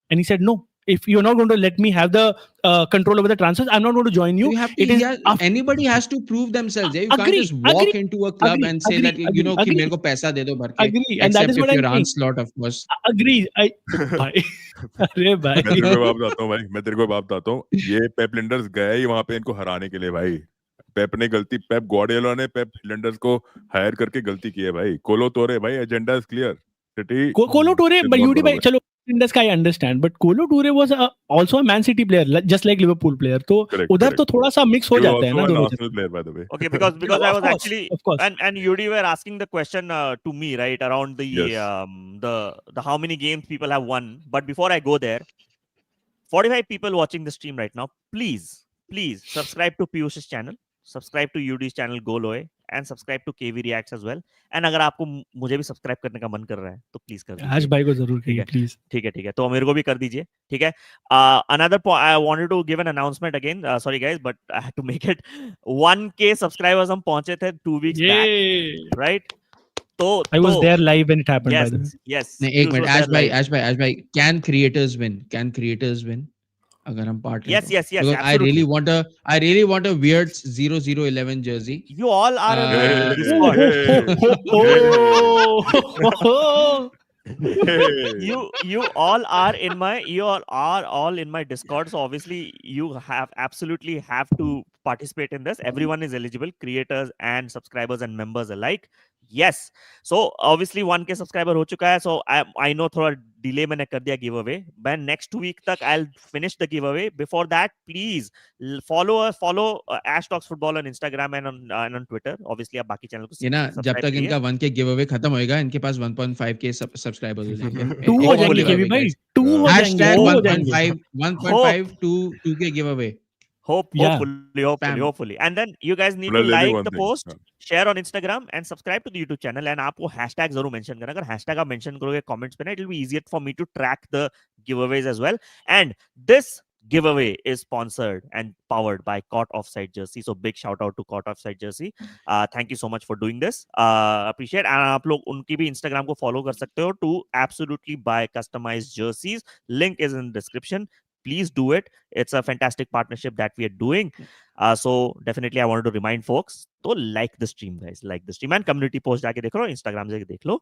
And he said, no. If you're not going to let me have the control over the transfers, I'm not going to join you. You have to, It is anybody has to prove themselves. Yeah? You can't Agree, just walk agree, into a club agree, and say agree, that, agree, कि agree. मेरे को पैसा दे दो भर के. agree. And that Except is if what I'm you're saying. Onslaught, of course. Agree. भाई अरे भाई मैं तेरे को बात बताता हूँ भाई, मैं तेरे को बात बताता हूँ. ये पेप लिंडर्स गए ही वहां पे इनको हराने के लिए भाई. पेप ग्वार्डियोला ने पेप लिंडर्स को हायर करके गलती की है भाई. कोलो तोरे भाई, agenda is clear. City Kolo Toure, but UD भाई चलो Indus का I understand, but Kolo Toure was also a Man City player, just like Liverpool player. तो उधर तो थोड़ा सा mix हो जाता है ना दोनों से. Arsenal player by the way. Okay, because No, I of was course, actually of course. and Yudi were asking the question to me, right, around the Yes. the how many games people have won. But before I go there, 45 people watching the stream right now, please subscribe to Piyush's channel, subscribe to Yudi's channel Goloy, and subscribe to KV Reacts as well. And अगर आपको मुझे भी subscribe करने का मन कर रहा है तो प्लीज कर आज दीजिए. भाई को जरूर कहिए प्लीज. ठीक है तो मेरे को भी कर दीजिए. ठीक है. Another point, I wanted to give an announcement again. Sorry guys, but I had to make it. 1K subscribers हम पहुंचे थे 2 weeks back, right? तो I was there live when it happened, by yes, the way. yes. नहीं, एक minute, Ash bhai, can creators win? Can creators win? अगर हम part लें Yes, तो. yes, Because absolutely. I really want a weird 0011 jersey. You all are in Hey, Discord. You all are in my Discord. So obviously you absolutely have to participate in this. Everyone is eligible, creators and subscribers and members alike. Yes. So obviously 1K subscriber हो चुका है. So I know थोड़ा delay मैंने कर दिया giveaway. By next week तक I'll finish the giveaway. Before that, please follow Ash Talks Football on Instagram and on Twitter. Obviously आप बाकी चैनल को ये ना जब subscribe तक करिए. इनका 1K गिव अवे खत्म होएगा इनके पास 1.5K सब्सक्राइबर्स हो जाएंगे 2 हो जाएंगे Hopefully, केवी भाई, guys. 2 हो जाएंगे, Hashtag 2 हो जाएंगे. 1.5 to 2K giveaway. Yeah. Hopefully. And then you guys need Well, to I'll tell you like one the thing. post, Yeah. share on Instagram and subscribe to the YouTube channel. And आप वो hashtag जरूर mention करना. अगर hashtag आप mention करोगे comments पे ना, it will be easier for me to track the giveaways as well. And this giveaway is sponsored and powered by Caught Offside Jersey. So big shout out to Caught Offside Jersey. Thank you so much for doing this. Appreciate. And आप लोग उनकी भी Instagram को follow कर सकते हो to absolutely buy customized jerseys. Link is in the description. Please do it. It's a fantastic partnership that we are doing. So definitely I wanted to remind folks to like the stream, guys. Like the stream and community post जाके देख लो, Instagram से देख लो.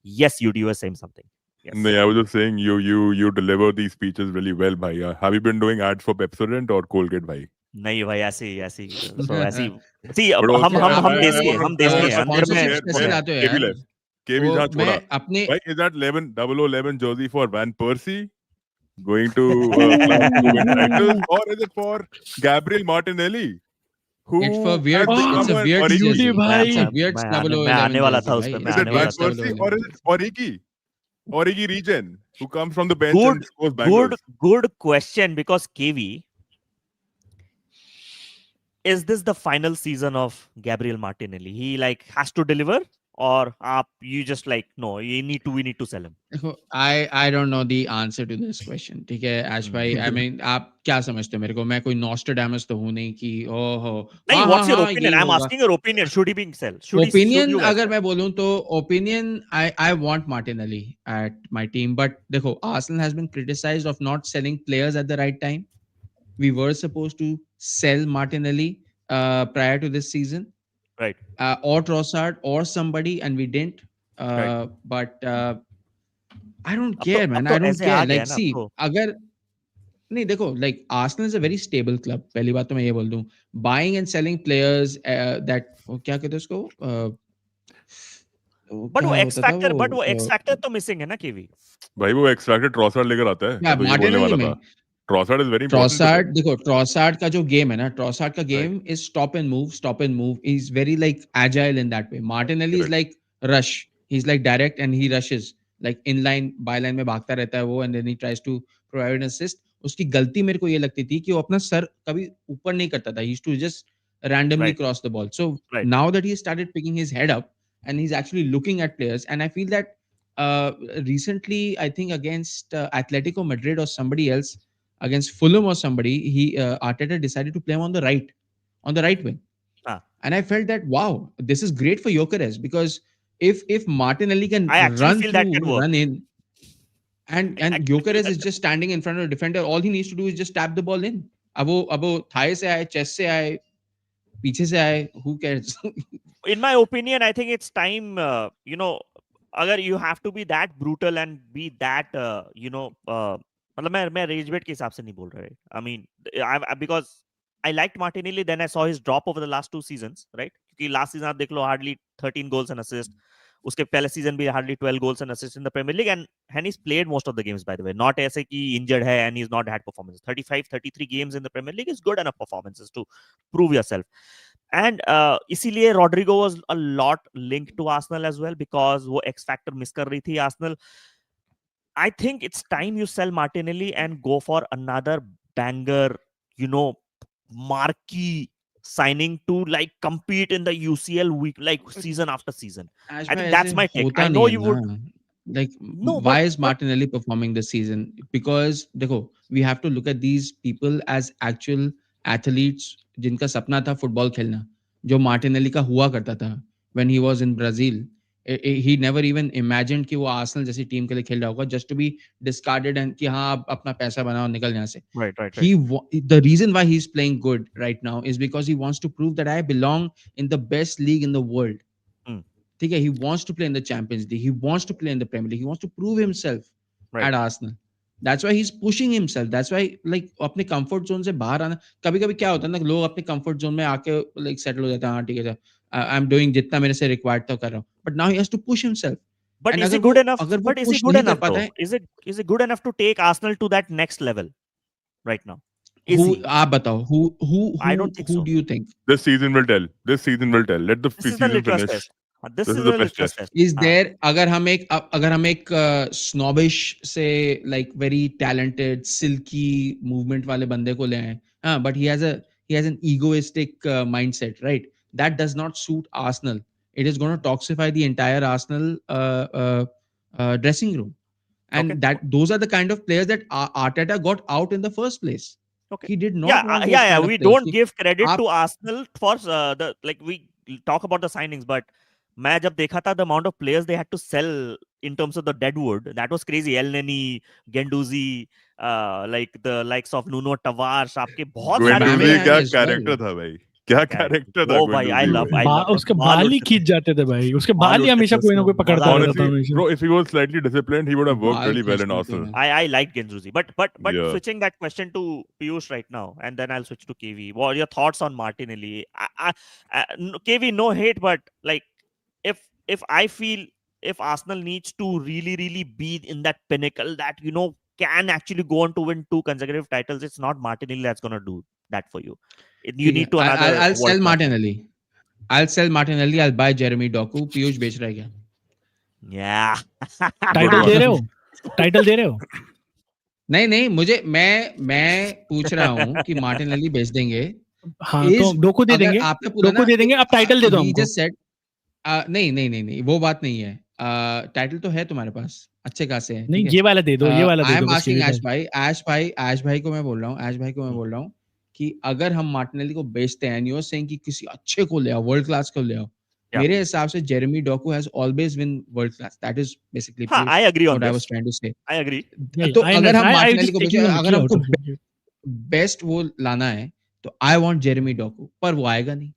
Yes, you were saying something. Yes. No, I was just saying you deliver these speeches really well, bhai. Have you been doing ads for Pepsodent or Colgate, bhai? नहीं भाई ऐसे so ऐसी see But अब also, हम देसी हैं, I हम देसी हैं. अंदर में sponsorships कैसे लाते हो KV यार? left. KV वो जहाँ मैं छोड़ा. अपने Why is that 11 jersey for Van Persie going to club to win titles, or is it for Gabriel Martinelli, who it's for weird has it's a become weird Origi? Judy bhai. it's a weird मैं आने वाला था उस पे, मैं Is आने it वाला Van था. Persie or is it Origi? Origi Regen, who comes from the bench and scores bangers. Good question, because KV, is this the final season of Gabriel Martinelli? He like has to deliver, or you just like no, we need to sell him. I don't know the answer to this question. ठीक है Ash भाई, I mean आप क्या समझते हो मेरे को? मैं कोई Nostradamus तो हूँ नहीं कि ओहो. नहीं, what's your opinion? I'm asking your opinion. Should he be sell? Opinion अगर मैं बोलूँ तो opinion, I want Martinelli at my team, but देखो Arsenal has been criticized of not selling players at the right time. We were supposed to sell Martinelli prior to this season, right? Or Trossard or somebody, and we didn't. Right. But I don't care, man. I don't care. Like, see, अगर नहीं देखो, like Arsenal is a very stable club. पहली बात तो मैं ये बोल दूं, buying and selling players that क्या कहते हैं उसको? But वो X factor तो missing है ना केवी. भाई वो X factor Trossard लेकर आता है. क्या Martinelli में? Trossard is very important. Trossard, देखो Trossard का जो game है ना, Trossard का game is stop and move. He's very like agile in that way. Martinelli is like rush. He's like direct and he rushes like inline, byline में भागता रहता है वो, and then he tries to provide an assist. उसकी गलती मेरे को ये लगती थी कि वो अपना सर कभी ऊपर नहीं करता था. He used to just randomly cross the ball. So now that he started picking his head up and he's actually looking at players, and I feel that recently I think against Atletico Madrid or somebody else, against Fulham or somebody, Arteta decided to play him on the right wing. And I felt that, wow, this is great for Kerkez, because if Martinelli can run in, and Kerkez is just standing in front of the defender, all he needs to do is just tap the ball in. Abo thigh se aaye, chest se aaye, piche se aaye, who cares? In my opinion, I think it's time, अगर you have to be that brutal and be that, मतलब मैं rage bait के हिसाब से नहीं बोल रहा है. I mean, because I liked Martinelli, then I saw his drop over the last 2 seasons, right? क्योंकि last season आप देख लो hardly 13 goals and assists. उसके पहले season भी hardly 12 goals and assists in the Premier League, and he's played most of the games, by the way. Not ऐसे कि injured है and he's not had performances. 35, 33 games in the Premier League is good enough performances to prove yourself. And इसीलिए Rodrigo was a lot linked to Arsenal as well, because वो X factor miss कर रही थी Arsenal. I think it's time you sell Martinelli and go for another banger, marquee signing to like compete in the UCL week, like season after season. I think that's my take. I know you would. Like, no, why is Martinelli performing this season? Because देखो, we have to look at these people as actual athletes जिनका सपना था football खेलना, जो Martinelli का हुआ करता था when he was in Brazil. He never even imagined कि वो आर्सेनल जैसी टीम के लिए खेल रहा होगा, just to be discarded and कि हाँ आप अपना पैसा बनाओ निकल यहाँ से. Right. The reason why he's playing good right now is because he wants to prove that I belong in the best league in the world. ठीक है, he wants to play in the Champions League, he wants to play in the Premier League, he wants to prove himself at Arsenal. That's why he's pushing himself. That's why like अपने comfort zone से बाहर आना. कभी-कभी क्या होता है ना, लोग अपने comfort zone में आके like settle हो जाते हैं. हाँ ठीक है, I'm doing जितना मेरे से required तो कर रहा हूँ. But now he has to push himself. But And is he अगर good वो enough? अगर वो But is he push good नहीं कर enough पाता though? है, Is it good enough to take Arsenal to that next level right now? Is who he? आप बताओ, I don't think who so. do you think? This season will tell. This season will tell. Let the This is the season litmus finish. test. This This is is the the best litmus test. test. Is there, अगर हम एक snobbish से like very talented silky movement वाले बंदे को ले आए, हाँ, but he has an egoistic mindset, right? That does not suit Arsenal. It is going to toxify the entire Arsenal dressing room, Okay. and those are the kind of players that Arteta got out in the first place. Okay. He did not Yeah, want those yeah. kind of We players. don't give credit आप to Arsenal for the like we talk about the signings, but मैं जब देखा था the amount of players they had to sell in terms of the deadwood, that was crazy. El Neni, Genduzi, like the likes of Nuno Tavares, आपके बहुत सारे Guendouzi players. क्या as character well. था भाई, क्या character था वो भाई I Guendouzi love भाई. उसके the बाल ही उठते खींच थे। जाते थे भाई, उसके बाल बाल ही उठते हमेशा थे कोई ना उसके, कोई पकड़ता मजा रहता था Honestly, हमेशा. bro, if he was slightly disciplined, he would have worked बाल really well in खींचते Arsenal. थे. I like Genzuzi, but Yeah. switching that question to Piyush right now, and then I'll switch to KV. What are your thoughts on Martinelli? KV, no hate, but like if I feel if Arsenal needs to really be in that pinnacle that can actually go on to win 2 consecutive titles, it's not Martinelli that's gonna do that for you. You ठीक है, need to another I'll sell world-class player. Martinelli. I'll sell Martinelli. I'll buy Jeremy Doku. Piyush बेच रहा है क्या? Yeah. Title one. दे रहे हो? Title दे रहे हो? नहीं मुझे मैं पूछ रहा हूँ कि मार्टिनेली बेच देंगे. हाँ तो डोको दे अगर देंगे, आपने पूरा डोको दे देंगे. आप टाइटल दे दो he हमको. just said नहीं वो बात नहीं है. टाइटल तो है तुम्हारे पास, अच्छे खासे हैं. नहीं, ये वाला दे दो, ये वाला दे आई दो एम बस. आस्किंग ऐश भाई को मैं बोल रहा हूँ कि अगर हम मार्टिनेली को बेचते हैं, यूर सेइंग कि किसी अच्छे को ले आओ, वर्ल्ड क्लास को ले आओ. Yeah. मेरे हिसाब से Jeremy Doku has always been world class. That is basically हाँ, I agree on what I this. Was trying to say. I agree. तो I अगर हम understand. I मार्टिनेली just को taking बेचे, the अगर mickey हमको out of it. बेस्ट वो लाना है तो आई वांट जेरेमी डोकू, पर वो आएगा नहीं.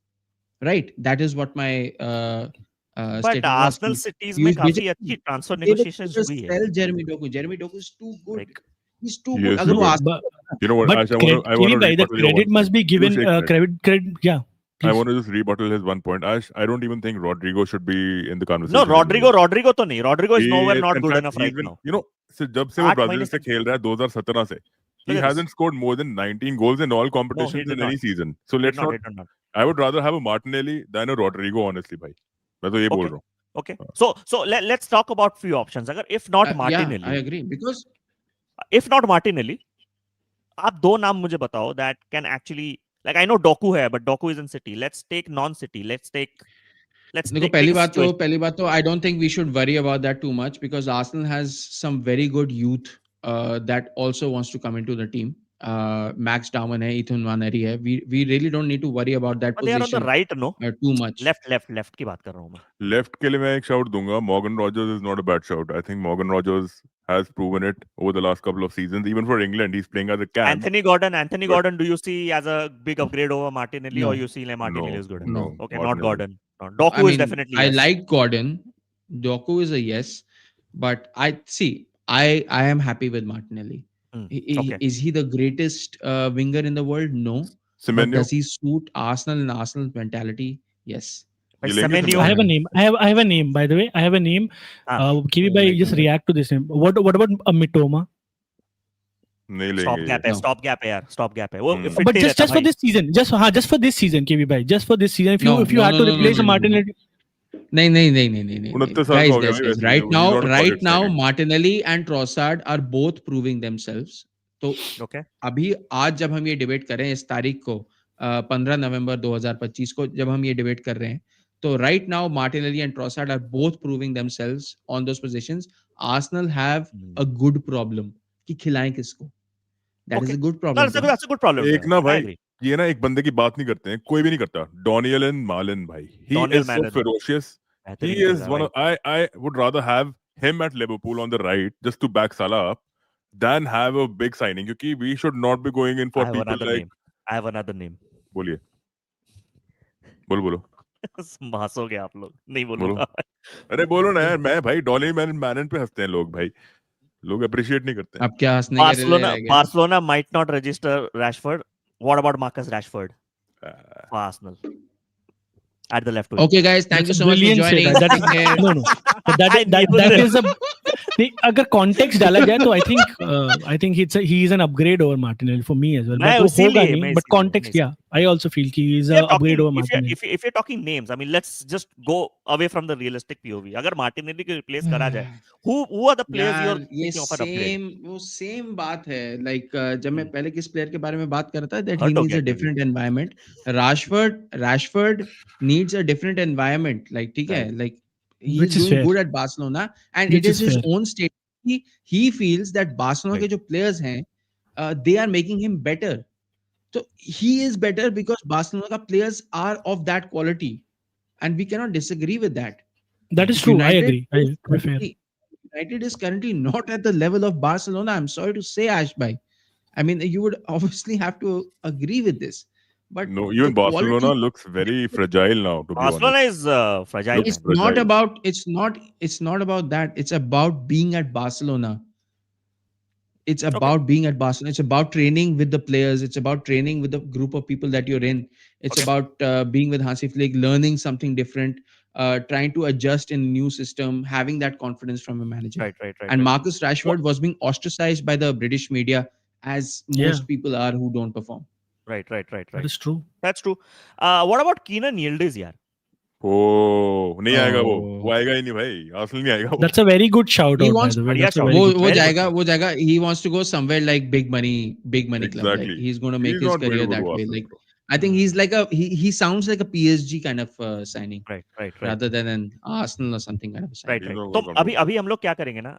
Right, that is what my But statement was. Arsenal cities में काफी अच्छी ट्रांसफर नेगोशिएशंस हुई है. Sell Jeremy Doku. Jeremy Doku is too good. Like, He's too He good. is अगर too वो good. Arsenal You know what? But Ash, I want to by the rebuttal your credit one must be point. given. You shake that. Credit. Yeah. I Please. want to just rebuttal his one point. Ash, I don't even think Rodrigo should be in the no, conversation. Rodrigo तो नहीं. Rodrigo is He nowhere is- not in good fact, enough he's right been- now. You know, जब से वो 8 Brazil महीने से से- खेल रहा है 2017 से, he Look at hasn't scored more than 19 goals in all No, he competitions did in any not. season. So Did let's not, not. did not. I would rather have a Martinelli than a Rodrigo, honestly, भाई. मैं तो ये बोल Okay. रहा हूँ. Okay. So let's talk about few options. अगर if not yeah, Martinelli, I agree because if not Martinelli, आप दो नाम मुझे बताओ that can actually, like I know Doku है, but Doku is in City. Let's take non-City. Let's देखो, take पहली a situation. बात तो I don't think we should worry about that too much because Arsenal has some very good youth that also wants to come into the team. Max Darman है, Ethan Nwaneri है. We really don't need to worry about that But they are on the position right, no? too much. Left की बात कर रहा हूँ मैं. Left के लिए मैं एक shout दूंगा. Morgan Rogers is not a bad shout. I think Morgan Rogers has proven it over the last couple of seasons. Even for England, he's playing as a cam. Anthony Gordon, do you see as a big upgrade over Martinelli, No. or you see like Martinelli No, is good? no. Okay, not Martinelli. Gordon. No. Doku I mean, is definitely I yes. like Gordon. Doku is a yes, but I am happy with Martinelli. Okay. Is he the greatest winger in the world? No. But Semenyo. does he suit Arsenal and Arsenal's mentality? Yes. But ये लेंगे Semenyo- I have a name. I have a name. By the way, I have a name. Kiwi bhai, just react to this name. What about Mitoma? नहीं लेंगे ये. Stop gap है यार. Stop gap है. वो fit But he just रहता for भाई. this season, just for this season, Kiwi bhai, just for this season. If you No, had to replace a Martinelli, नहीं. 69 साल का हो गया Guys, भाई वैसे. right He's not a college now, signing. Martinelli and Trossard are both proving themselves. तो Okay. अभी आज जब हम ये डिबेट कर रहे हैं, इस तारीख को 15 नवंबर 2025 को जब हम ये डिबेट कर रहे हैं, तो right now Martinelli and Trossard are both proving themselves on those positions. Arsenal have a good problem कि खिलाएं किसको. That is a good No, problem. that's a good problem. एक ना I भाई, agree. ये ना एक बंदे की बात नहीं करते हैं, कोई भी नहीं करता. Doniel and Malen भाई. He Doniel is so Malen. ferocious. He बेहतरीन खेल is रहा है one भाई. of. I would rather have him at Liverpool on the right just to back Salah up than have a big signing. क्योंकि we should not be going in I for have people another like. name. I have another name. बोलिए. बोलो. हंसोगे आप लोग. नहीं बोलो. बोलूंगा. अरे बोलो ना यार, मैं भाई डॉली मैनन पे हंसते हैं लोग भाई. लोग अप्रिशिएट नहीं करते हैं. अब क्या हंसने के रिले रह गए? Barcelona might not register Rashford. What about Marcus Rashford Uh, for Arsenal at the left wing? Okay, guys, thank That's you a so much for brilliant joining. statement. Take care. No. But I knew that this. is a नहीं, अगर context डाला जाए तो I think he is an upgrade over Martinelli for me as well मैं but वो होगा इसीलिए नहीं बट कॉन्टेक्स्ट या आई आल्सो फील कि he is If you're upgrade talking, over Martinelli if you're talking names, I mean, let's just go away from the realistic POV. अगर Martinelli को replace करा जाए, who are the players you're यार ये thinking of an upgrade? Same बात है like जब मैं हम्म। पहले किस प्लेयर के बारे में बात कर रहा था दैट ही Hurt हो नीड्स गया अ कभी? Different environment Rashford needs a different environment like ठीक है Right. Like he Which is is doing fair. good at Barcelona and Which it is is his fair. own statement he feels that Barcelona Right. के जो players हैं they are making him better so he is better because Barcelona का players are of that quality and we cannot disagree with that That is if true. I United agree. is To be fair. currently United is currently not at the level of Barcelona. I'm sorry to say, Ashbhai. I mean, you would obviously have to agree with this. But no, the even Barcelona quality looks very fragile now, to be Barcelona honest. is fragile, Looks it's man. not fragile. about it's not about that. It's about being at Barcelona. It's Okay. about being at Barcelona. It's about training with the players. It's about training with the group of people that you're in. It's Okay. about being with Hansi Flick, learning something different, trying to adjust in a new system, having that confidence from a manager. Right. And What? Marcus Rashford was being ostracized by the British media, as Yeah. most people are who don't perform. Right. That is true. That's true. What about Keenan Yildiz, यार? नहीं आएगा वो Oh. आएगा ही नहीं भाई Arsenal नहीं आएगा वो That's a very good shout He out, by wants the way. बढ़िया That's a shout. very good. वो Very good जाएगा shout. वो जाएगा he wants to go somewhere like big money club like Exactly. he's going to He's make his not going to career go to that way Arsenal, like bro. I think he's like he sounds like a PSG kind of signing Right. rather than an Arsenal or something kind of a signing. Right. He's not तो going to अभी come to अभी हम लोग क्या करेंगे ना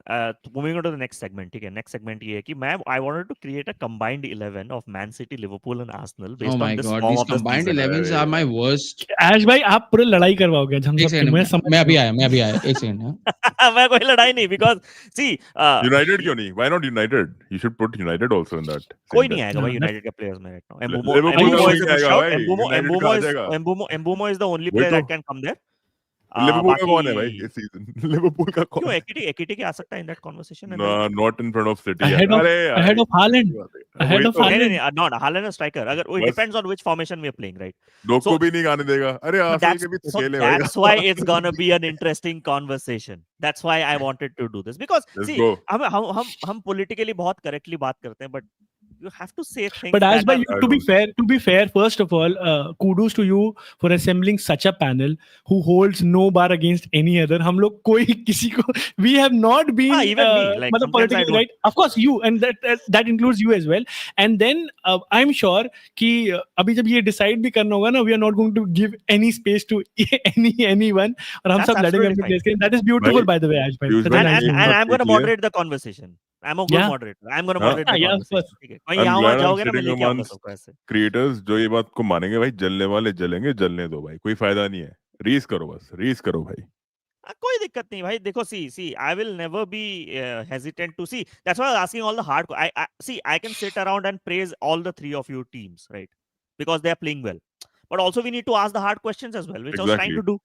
moving on to the next segment ठीक है नेक्स्ट सेगमेंट ये है कि मैं I wanted to create a combined 11 of Man City Liverpool and Arsenal Oh based my on this god, form these of the combined season 11s are my worst. Ash भाई आप पूरे लड़ाई करवाओगे आज हम एक सब की सेकंड मैं समझ मैं रहा हूँ। अभी आया एक सेकंड हाँ मैं कोई लड़ाई नहीं बिकॉज सी United क्यों नहीं? Why not United? You should put United also in that. कोई same नहीं bet. आएगा भाई Yeah, यूनाइटेड के प्लेयर्स में राइट नाउ Liverpool का एम्बुमो कोई इज अ नहीं गुड आएगा शाउट भाई, United का आ जाएगा। एम्बुमो इज द ओनली वही प्लेयर तो। That can come there Liverpool का कौन है बाकी भाई इस सीजन? लिवरपूल का कौन क्यों है? एकिटी के आ सकता है in that conversation No, not in front of City. Ahead of- अरे यार, ahead of Haaland. वही बात है। Ahead वही of तो। Haaland. नहीं नॉट हालैंड स्ट्राइकर अगर it बस- depends on which formation we are playing right डोक So- को भी नहीं गाने देगा। अरे So आर्सेनल के भी तो खेले भाई। that's why it's gonna be an interesting conversation. That's why I wanted to do this because Let's see go. हम politically बहुत correctly बात करते हैं but you have to say things But as that by are, you, I to be fair, first of all, kudos to you for assembling such a panel who holds no bar against any other. हम लोग कोई किसी को we have not been even me like मतलब sometimes I politically don't right. Of course you and that includes you as well. And then I'm sure कि अभी जब ये decide भी करना होगा ना we are not going to give any space to anyone और हम That's सब लड़ेंगे absolutely अपने place के लिए. That is beautiful भाई, by the way, Ash bhai. Piyush That's a भाई, nice एक thing. and बात I'm gonna देखिए। moderate the conversation. I'm a good Yeah. moderator. I'm gonna हाँ, moderate the yeah, of conversation. ठीक है कहीं I'm यहाँ वहाँ glad I'm जाओगे ना मैं sitting लेके आऊंगा amongst सबको ऐसे क्रिएटर्स जो ये बात को मानेंगे भाई जलने वाले जलेंगे जलने दो भाई कोई फायदा नहीं है रीस करो बस रीस करो भाई कोई दिक्कत नहीं भाई देखो see I will never be hesitant to see that's why I was asking all the hard I can sit around and praise all the three of your teams right because they are playing well but also we need to ask the hard questions as well which I was trying Exactly. to do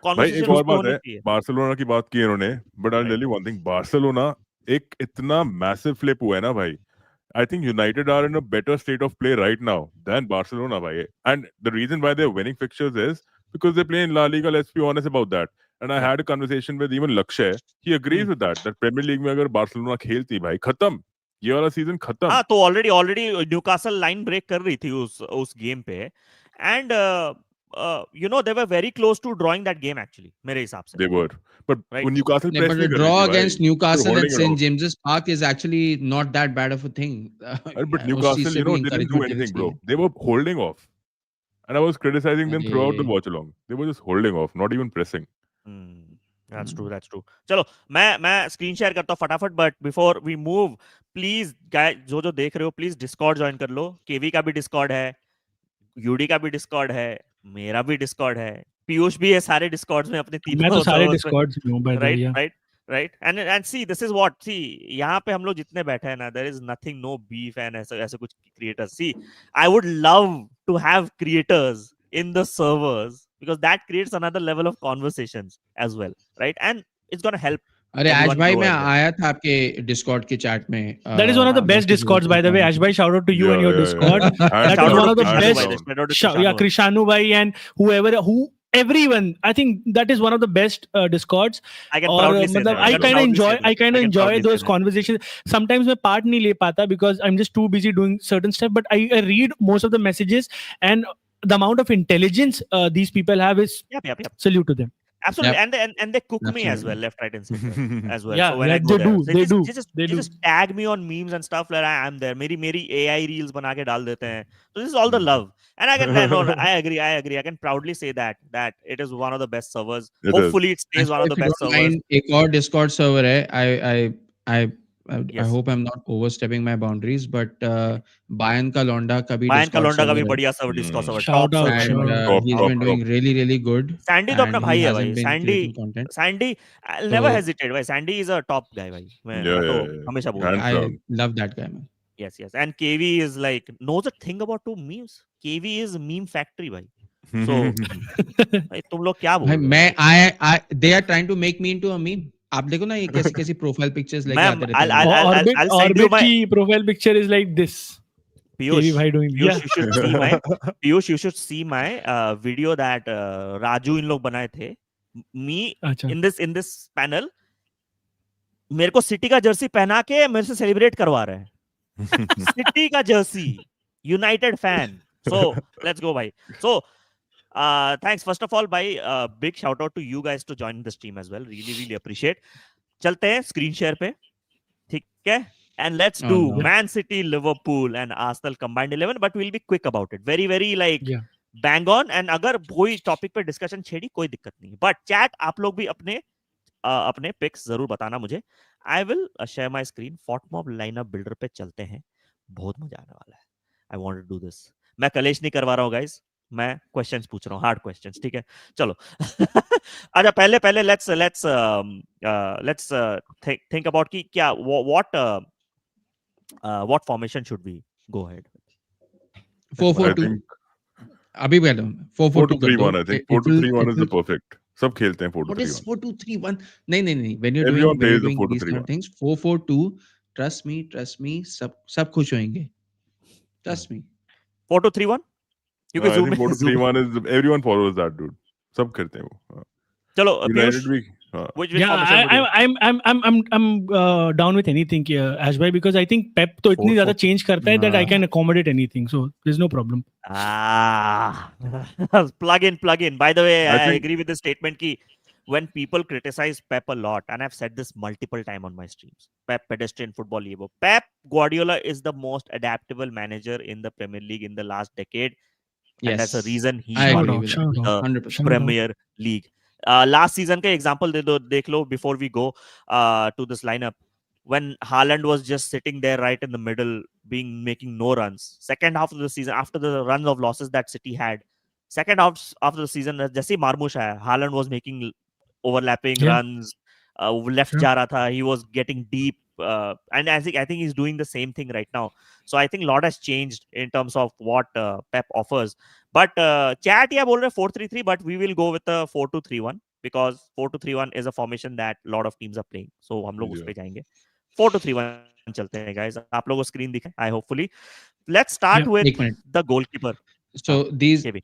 भाई conversation एक उस और पे बात होनी है चाहिए Barcelona की बात की इन्होंने but I Right. Tell you one thing Barcelona एक इतना मैसिव फ्लिप हुआ है ना भाई I think United are in a better state of play right now than Barcelona bhai. And the reason why they're winning fixtures is because they play in La Liga. Let's be honest about that. And I Yeah. had a conversation with even Lakshay. He agrees with that. That Premier League में अगर Barcelona खेलती भाई खत्म ये वाला season खत्म. हाँ तो ऑलरेडी न्यूकासल लाइन ब्रेक कर रही थी उस गेम पे and you know they were very close to drawing that game actually मेरे हिसाब से They were. But Right. when Newcastle press But नहीं a कर रही draw थी भाई, against they were Newcastle at holding it St off. James's Park is actually not that bad of a thing. But उस चीज Newcastle, से you know, भी they didn't do encouragement लेनी anything, bro. चाहिए. They were holding off. And I was criticizing them throughout the अरे watch along. They were just holding off, not even pressing. That's true. चलो मैं screen share करता हूँ फटाफट but before we move please guys जो देख रहे हो प्लीज डिस्कॉर्ड ज्वाइन कर लो केवी का भी डिस्कॉर्ड है यूडी का भी डिस्कॉर्ड है मेरा भी डिस्कॉर्ड है पीयूष भी है सारे डिस्कॉर्ड्स में अपने मैं तो तीनों सारे discords में हूँ by the way. Yeah. Right and see this is what see यहाँ पे हम लोग जितने बैठे हैं ना there is nothing no beef and ऐसे कुछ creators see I would love to have creators in the servers because that creates another level of conversations as well right and it's going to help अरे आज Everyone भाई go मैं as well. आया था आपके Discord के chat में That is one of the best discords, by the way. Ash bhai, shout out to you and your Discord. Hands That is Shout down, out one of to the hands Krishanu best. bhai. down. Shout out to Yeah, Krishanu. Krishanu bhai and everyone. I think that is one of the best discords. I can और proudly say मतलब that. I kind of proudly enjoy say that. I kind of can enjoy proudly say those that. conversations. Sometimes मैं part नहीं ले पाता because I'm just too busy doing certain stuff. But I read most of the messages, and the amount of intelligence these people have is Yep. salute to them. Absolutely, Yep. and they cook me as Absolutely. well, left, right, and center as well. Yeah, so when I yeah, go they there, do, so they just, do, just, they they do. just tag me on memes and stuff like I'm there. मेरी AI reels बना के डाल देते हैं. So this is all the love, and I can no, I agree. I can proudly say that it is one of the best servers. It is. Hopefully, it stays one of If the you best don't servers. mind, एक और Discord server है. I Yes. hope I'm not overstepping my boundaries, but Bayan का लौंडा का भी Bayan का Discord लौंडा का भी server है. बढ़िया server, Discord server, Shout top out, server. shout And out. Top, he's top, been top. doing really good. Sandy तो अपना And भाई he है भाई. hasn't been creating content. Sandy, I'll never So- hesitate. भाई Sandy is a top guy भाई. मैं Yeah, तो yeah. हमेशा बोलता हूँ. Hands I down. love that guy, man. Yes. And KV is like knows a thing about two memes. KV is meme factory भाई. So भाई तुम लोग क्या बोल भाई रहे हो? मैं they are trying to make me into a meme. आप देखो ना ये कैसी कैसी प्रोफाइल पिक्चर्स लेके Ma'am, आते रहते हैं. I'll send you Orbit my की profile picture is like this. Piyush. KV bhai doing Piyush, yeah. you should see my Piyush, you should see my video that Raju इन लोग बनाए थे. Me अच्छा. in this panel मेरे को city का Jersey पहना के मेरे से सेलिब्रेट करवा रहे हैं. सिटी का Jersey, United fan. So let's go भाई. So thanks first of all bhai, big shout out to you guys to join the stream as well. Really appreciate. चलते हैं स्क्रीन शेयर पे, ठीक है? And let's do no. Man City, Liverpool and Arsenal combined 11, but we'll be quick about it. Very like Yeah. bang on. And अगर कोई topic पे discussion छेड़ी कोई दिक्कत नहीं. But chat आप लोग भी अपने पिक्स जरूर बताना मुझे. I will share my screen. Fort Mob lineup builder पे चलते हैं. बहुत मजा आने वाला है. I want to do this. मैं कलेश नहीं करवा रहा हूँ guys. मैं क्वेश्चंस पूछ रहा हूँ, हार्ड क्वेश्चंस, ठीक है? चलो. अच्छा पहले let's think about कि क्या what formation should we go ahead with? 4-4-2. अभी पहले 4-2-3-1. I think 4-2-3-1 is the perfect. सब खेलते हैं What is 4-2-3-1. 4-2-3-1? नहीं. When you're Everyone doing plays the these kind of 4-2-3-1. things, 4-4-2. Trust me. सब खुश होंगे. Trust me. 4-2-3-1. You I can zoom think in. 4-2-3-1 is everyone follows that, dude. सब करते हैं वो. चलो United Piyush, भी. which Yeah, formation would you? I'm down with anything here, Ash bhai, because I think Pep तो इतनी ज़्यादा change करता है that I can accommodate anything, so there's no problem. Plug in. By the way, I I think- agree with the statement ki when people criticize Pep a lot, and I've said this multiple times on my streams, Pep pedestrian football Evo. Pep Guardiola is the most adaptable manager in the Premier League in the last decade, and that's the Yes. reason he I won agree with Shout that. out. 100%. Premier League. Last season का example देख लो before we go to this lineup. When Haaland was just sitting there right in the middle, making no runs. Second half of the season, after the runs of losses that City had, second half after the season, जैसे Marmoush आया, Haaland was making overlapping runs, left जा रहा था, he was getting deep, and I think he's doing the same thing right now. So I think a lot has changed in terms of what Pep offers. But chat या बोल रहे 4-3-3, but we will go with a 4-2-3-1 because 4-2-3-1 is a formation that a lot of teams are playing. So हम लोग उस पे जाएंगे. 4-2-3-1 चलते हैं guys. आप लोगों को screen दिखे, I hopefully. Let's start with एक minute. the goalkeeper. So these KB.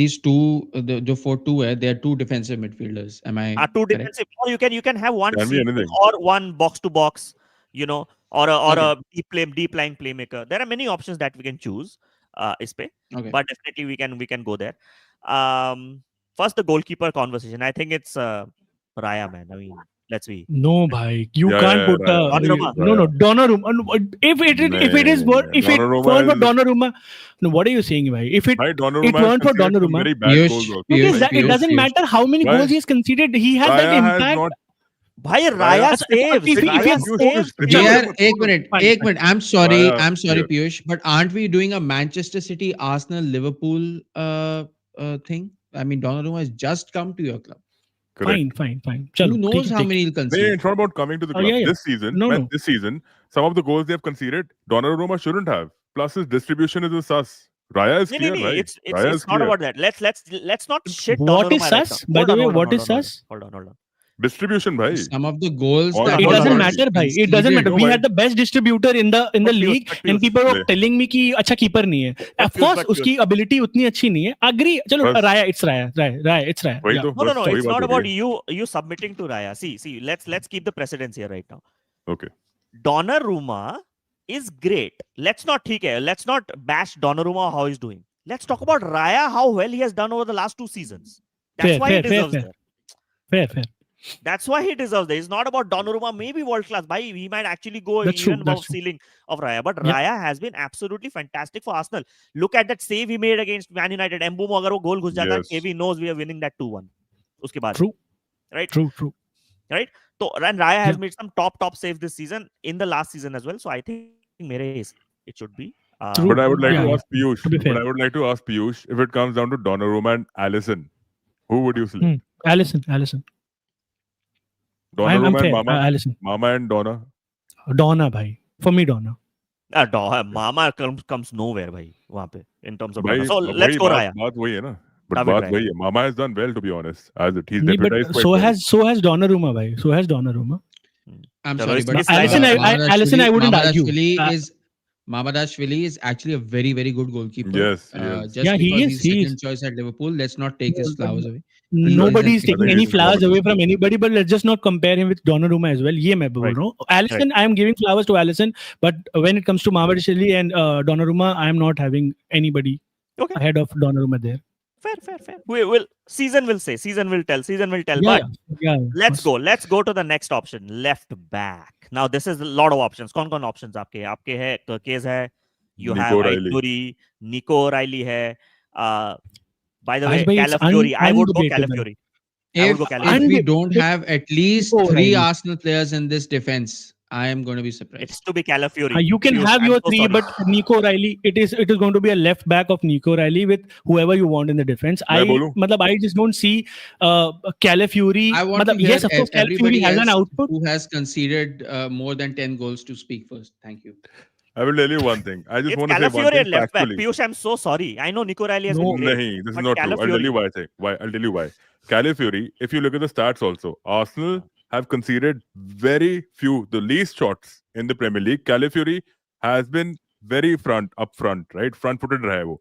these two जो 4-2 है, they are two defensive midfielders. Am I Two correct? defensive, or you can have one Can be CM anything. or one box to box, you know, or Okay. a deep lying playmaker. There are many options that we can choose. इस पे, Okay. but definitely we can go there. First the goalkeeper conversation. I think it's Rayan, man. I mean, let's be. No, bhai, you Yeah, can't yeah, put right. Donnarumma. no Donnarumma. If it is what if it Donnarumma falls for is- Donnarumma, no, what are you saying, bhai? If it Bhai, Donnarumma has weren't for conceded some Donnarumma, very bad Piyush, goals also. it, Piyush, is that, it Piyush, doesn't Piyush. matter how many Bhai, goals he has conceded. He has that Raya has impact. not- Bhai, Raya If- saves. if- if- Raya if- saves. if- We Yeah. are एक minute. I'm sorry, Piyush, but aren't we doing a Manchester City, Arsenal, Liverpool thing? I mean, Donnarumma has just come to your club. Correct. Fine. Chalo, Who knows take how it. many he'll No, concede? it's not about coming to the Oh, club. yeah. This season, No. this season, some of the goals they have conceded, Donnarumma shouldn't have. Plus, his distribution is a sus. Raya is No, clear, right? it's Raya is not clear. about that. Let's not shit What Donnarumma is right sus? now. By the way, Hold on, what hold is on, sus? Hold on. Distribution, bhai. Some of the goals All that It Hold on, doesn't hold on. matter, bhai. It doesn't matter. No, We bhai. had the best distributor in the But league, Piyush, and people were Play. telling me कि अच्छा keeper नहीं है. Of Piyush, course, but उसकी ability उतनी अच्छी नहीं है. Agree. चलो बस. Raya, it's Raya. वही Yeah. तो, No, बस वही it's बात not हो about रही है. you submitting to Raya. See, let's keep the precedence here right now. Okay. Donnarumma is great. Let's not bash Donnarumma how he's doing. Let's talk about Raya, how well he has done over the last 2 seasons. That's why he deserves there. Fair. That's why he deserves there. It's not about Donnarumma, maybe world class. He might actually go That's even true, above that's true. ceiling of Raya. But Yeah. Raya has been absolutely fantastic for Arsenal. Look at that save he made against Man United. Mbeumo अगर वो goal घुस जाता, Yes. KV knows we are winning that 2-1. उसके बाद, True. right? True. Right? So, and Raya has Yeah. made some top saves this season, in the last season as well. So I think it should be. True. But I would like Yeah, to yeah. ask Piyush. To be fair. But I would like to ask Piyush, if it comes down to Donnarumma and Alisson, who would you select? Alisson. I'm Donnarumma fair. and Mama? Alisson. Mama and Donna? Donna, bhai. For me, Donna. Mama comes nowhere, भाई वहाँ पे in terms of. भाई So let's go Raya. बात वही है ना. But David बात Raya. वही है. Mama has done well, to be honest. He's नहीं, but deputized quite so well. has Donnarumma, bhai. So has Donnarumma. I'm Chalo, sorry, it's- but it's like- Alisson, I wouldn't argue. Mamardashvili is actually a very, very good goalkeeper. Yes. Just Yeah, he because is, he's he second is. choice at Liverpool, let's not take his flowers away. Nobody is I taking think any he's flowers one of away the- from anybody, but let's just not compare him with Donnarumma as well. ये मैं बोल रहा हूँ. Alisson, I am giving flowers to Alisson, but when it comes to Mamardashvili and Donnarumma, I am not having anybody Okay. ahead of Donnarumma there. Fair. Season will tell. Yeah, But yeah. let's go to the next option, left back. Now this is a lot of options. कौन options आपके है? Kerkez है. You Nico have O'Reilly. Aït-Nouri, Nico O'Reilly है. By the way, Bhai, it's Calafiori. I would go undebatable. Calafiori. I would If go Calafiori. we don't have at least Nico 3 O'Reilly. Arsenal players in this defense, I am going to be surprised. It's to be Calafiori. You can Piyush, have I'm your so 3, sorry. but Nico O'Reilly, it is going to be a left back of Nico O'Reilly with whoever you want in the defense. मैं बोलूं? I just don't see Calafiori. I want to hear yes, of course, Calafiori everybody has an else output. who has conceded more than 10 goals to speak first. Thank you. I will tell you one thing. I just It's want to say one Calafiori thing at left back. factually. Piyush, I'm so sorry. I know Nico O'Reilly has No. been great. Nahi, this is but not true. I'll tell Calafiori- you why. I'll tell you why. Calafiori, if you look at the stats also, Arsenal have conceded very few, the least shots in the Premier League. Calafiori has been very up front, right? Front-footed raha hai wo.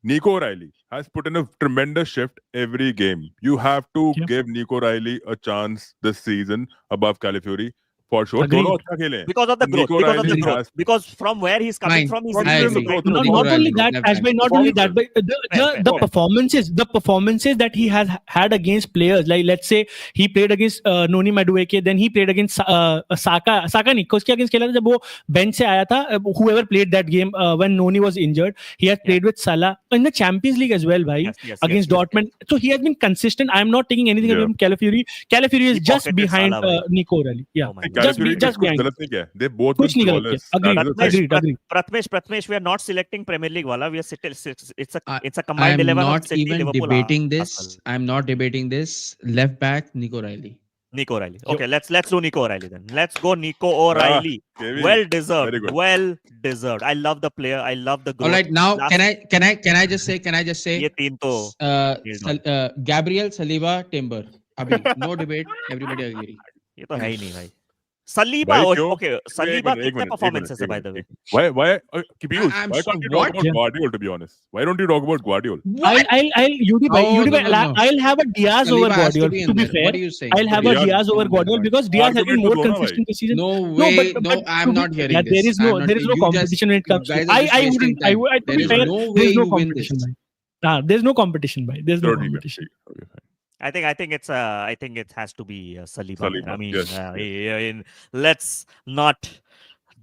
Nico O'Reilly has put in a tremendous shift every game. You have to Yeah. give Nico O'Reilly a chance this season above Calafiori. For sure. Agreed. दोनों अच्छा खेले हैं. because of the growth. Nico Because of the O'Reilly growth. has- Because from where he's coming Fine. from, he's I really agree. right. No, Not only that, Left Ashbay, not only that, but Fair. the performances that he has had against players, like let's say he played against Noni Madueke, then he played against Saka नहीं, उसके against खेला था जब वो bench से आया था. Whoever played that game when Noni was injured, he has played with Salah in the Champions League as well, bhai, Yes, against Dortmund. So he has been consistent. I am not taking anything away Yeah. from Calafiori. Calafiori is He just pocketed behind Salah, bhai. Nico O'Reilly. Yeah, Oh my God. just Calafiori behind. कुछ गलत नहीं किया है. They've both been कुछ नहीं गलत flawless. किया. Agreed. That is the thing. Agreed. Pratmesh, we are not selecting Premier League wala. We are it's a I combined am 11 of not City, even Liverpool, debating this. Arsenal. I'm not debating this. Left back, Nico O'Reilly. Nico O'Reilly. Okay, let's do Nico O'Reilly then. Let's go Nico O'Reilly. Kevin, Well very deserved. good. Well deserved. I love the player. I love the growth. All right, now Last- can I just say ये तीन तो Gabriel Saliba Timber. Abhi, no debate. Everybody agree. ये तो है ही नहीं भाई. Saliba, भाई क्यों? okay. एक Saliba minute, कितने performances है by the way? Why Piyush, I'm why so- can't you talk what? about Guardiola, to be honest? Why don't you talk about Guardiola? I'll Yudi bhai, Oh, Yudi bhai, no. I'll have a Diaz Saliba over has to Guardiola. be in To be there. fair, What are you saying? I'll have a Diaz Diaz over Guardiola because Diaz has been Argument more to do na, consistent this season. No No, way. but No, I'm not hearing this. there is no competition when it comes to. You guys are just I wasting wouldn't. I time. would. To There be is fair, no way there's no you win competition. this. Bhai. There's no competition, bhai. There's no Third week, competition. okay, fine. I think it has to be Saliba. Saliba, I mean, yes. let's not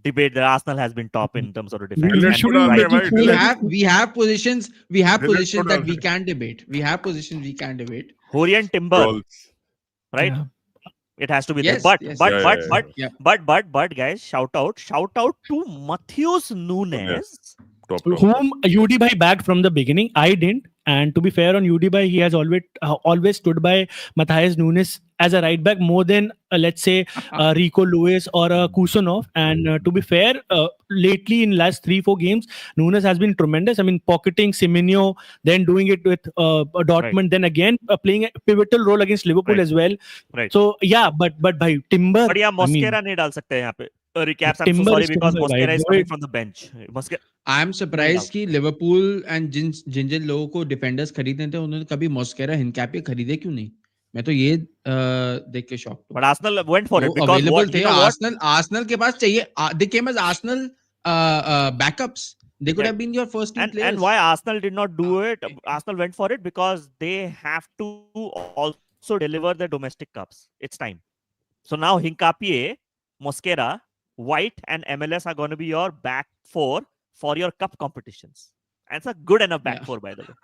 debate that Arsenal has been top in terms of the defense. We Let's And put it on right- there, right? We have positions. We have Let's positions put that on we there. can debate. We have positions we can debate. Horian Timber, Goals. right? Yeah. It has to be Yes, there. yes, But yeah. but guys, shout out to Matheus Nunes top. Whom UD Bhai backed from the beginning. I didn't. And to be fair on UD Bhai, he has always stood by Matthias Nunes as a right back more than let's say Rico Lewis or Kusanov. And to be fair, lately in last 3-4 games, Nunes has been tremendous. I mean, pocketing Semenyo, then doing it with Dortmund, Right. then again playing a pivotal role against Liverpool Right. as well. Right. So yeah, but bhai Timber. But yeah, I mean, Mosquera नहीं डाल सकते हैं यहाँ पे. Recaps. I'm so Timber sorry is because Timber, Mosquera bhai. is coming from the bench. Mosquera. I am surprise कि Liverpool and जिन जिन लोगों को defenders खरीदने थे उन्होंने कभी मॉस्केरा हिनकैपे खरीदे क्यों नहीं? मैं तो ये देख के शॉक हूं. But Arsenal went for it because available what, थे. you know what? आर्सेनल के पास चाहिए. They came as Arsenal backups. They could Yeah. have been your first team players. And why Arsenal did not do it? Arsenal went for it because they have to also deliver the domestic cups. It's time. So now Hincapié, Mosquera, White, and MLS are going to be your back four for your cup competitions. And it's a good enough back Yeah. four, by the way.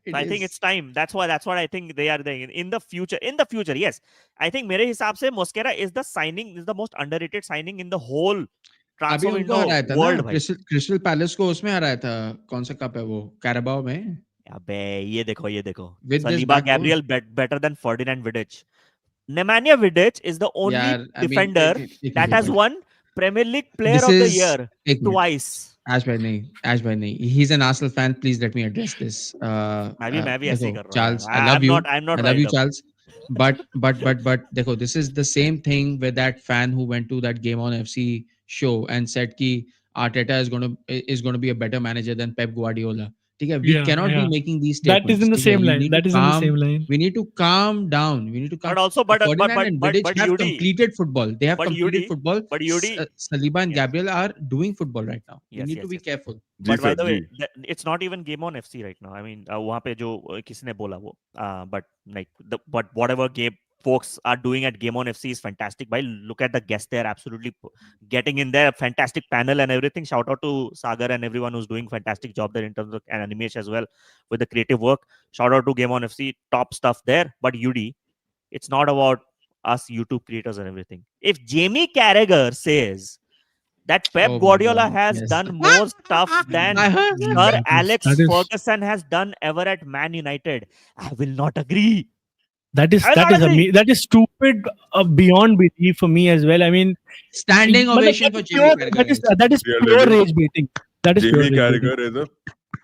It So I think is. it's time. That's what I think they are doing in the future. In the future, yes. I think मेरे हिसाब से Mosquera is the most underrated signing in the whole अभी transfer उनको window हराया था world. ना भाई. Crystal palace को उसमें हराया था. कौन सा कप है वो? कैराबाओ में. अबे ये देखो With this Saliba back four. Gabriel better than Ferdinand Vidic. Nemanja Vidic is the only यार, I mean, defender एक that has minute. won Premier League Player This of the is Year एक minute. twice. Ash bhai nahi. He's an Arsenal fan. Please let me address this. मैं भी ऐसे ही कर रहा हूँ. Charles, I I'm love you. I'm not I love right you, up. Charles. But देखो, this is the same thing with that fan who went to that Game On FC show and said कि Arteta is going to be a better manager than Pep Guardiola. ठीक है? We Yeah, cannot be yeah. making these That statements. is in the ठीक है? same You line. need That to is in the calm- same line. We need to calm down. We need to calm. But also, but Ferdinand and Vidic have UD, completed football. They have but completed UD, football. but UD, Saliba and yes. Gabriel are doing football right now. We Yes, need yes, to be yes. careful. But by sir, the way, ji. it's not even Game On FC right now. I mean, वहाँ पे जो किसी ने बोला वो, but like but whatever game folks are doing at Game On FC is fantastic. By look at the guests there, absolutely getting in there, fantastic panel and everything. Shout out to Sagar and everyone who's doing fantastic job there in terms of and animation as well with the creative work. Shout out to Game On FC, top stuff there. But UD, it's not about us YouTube creators and everything. If Jamie Carragher says that Pep Oh my Guardiola God, has yes. done more stuff than I heard. Sir Alex that is- Ferguson has done ever at Man United, I will not agree. That is I will not agree. that is stupid beyond belief for me as well. I mean, Standing मतलब ovation that for is Jamie pure- Carragher. that is Yeah, pure legit. rage baiting. That is pure Jamie rage baiting. Carragher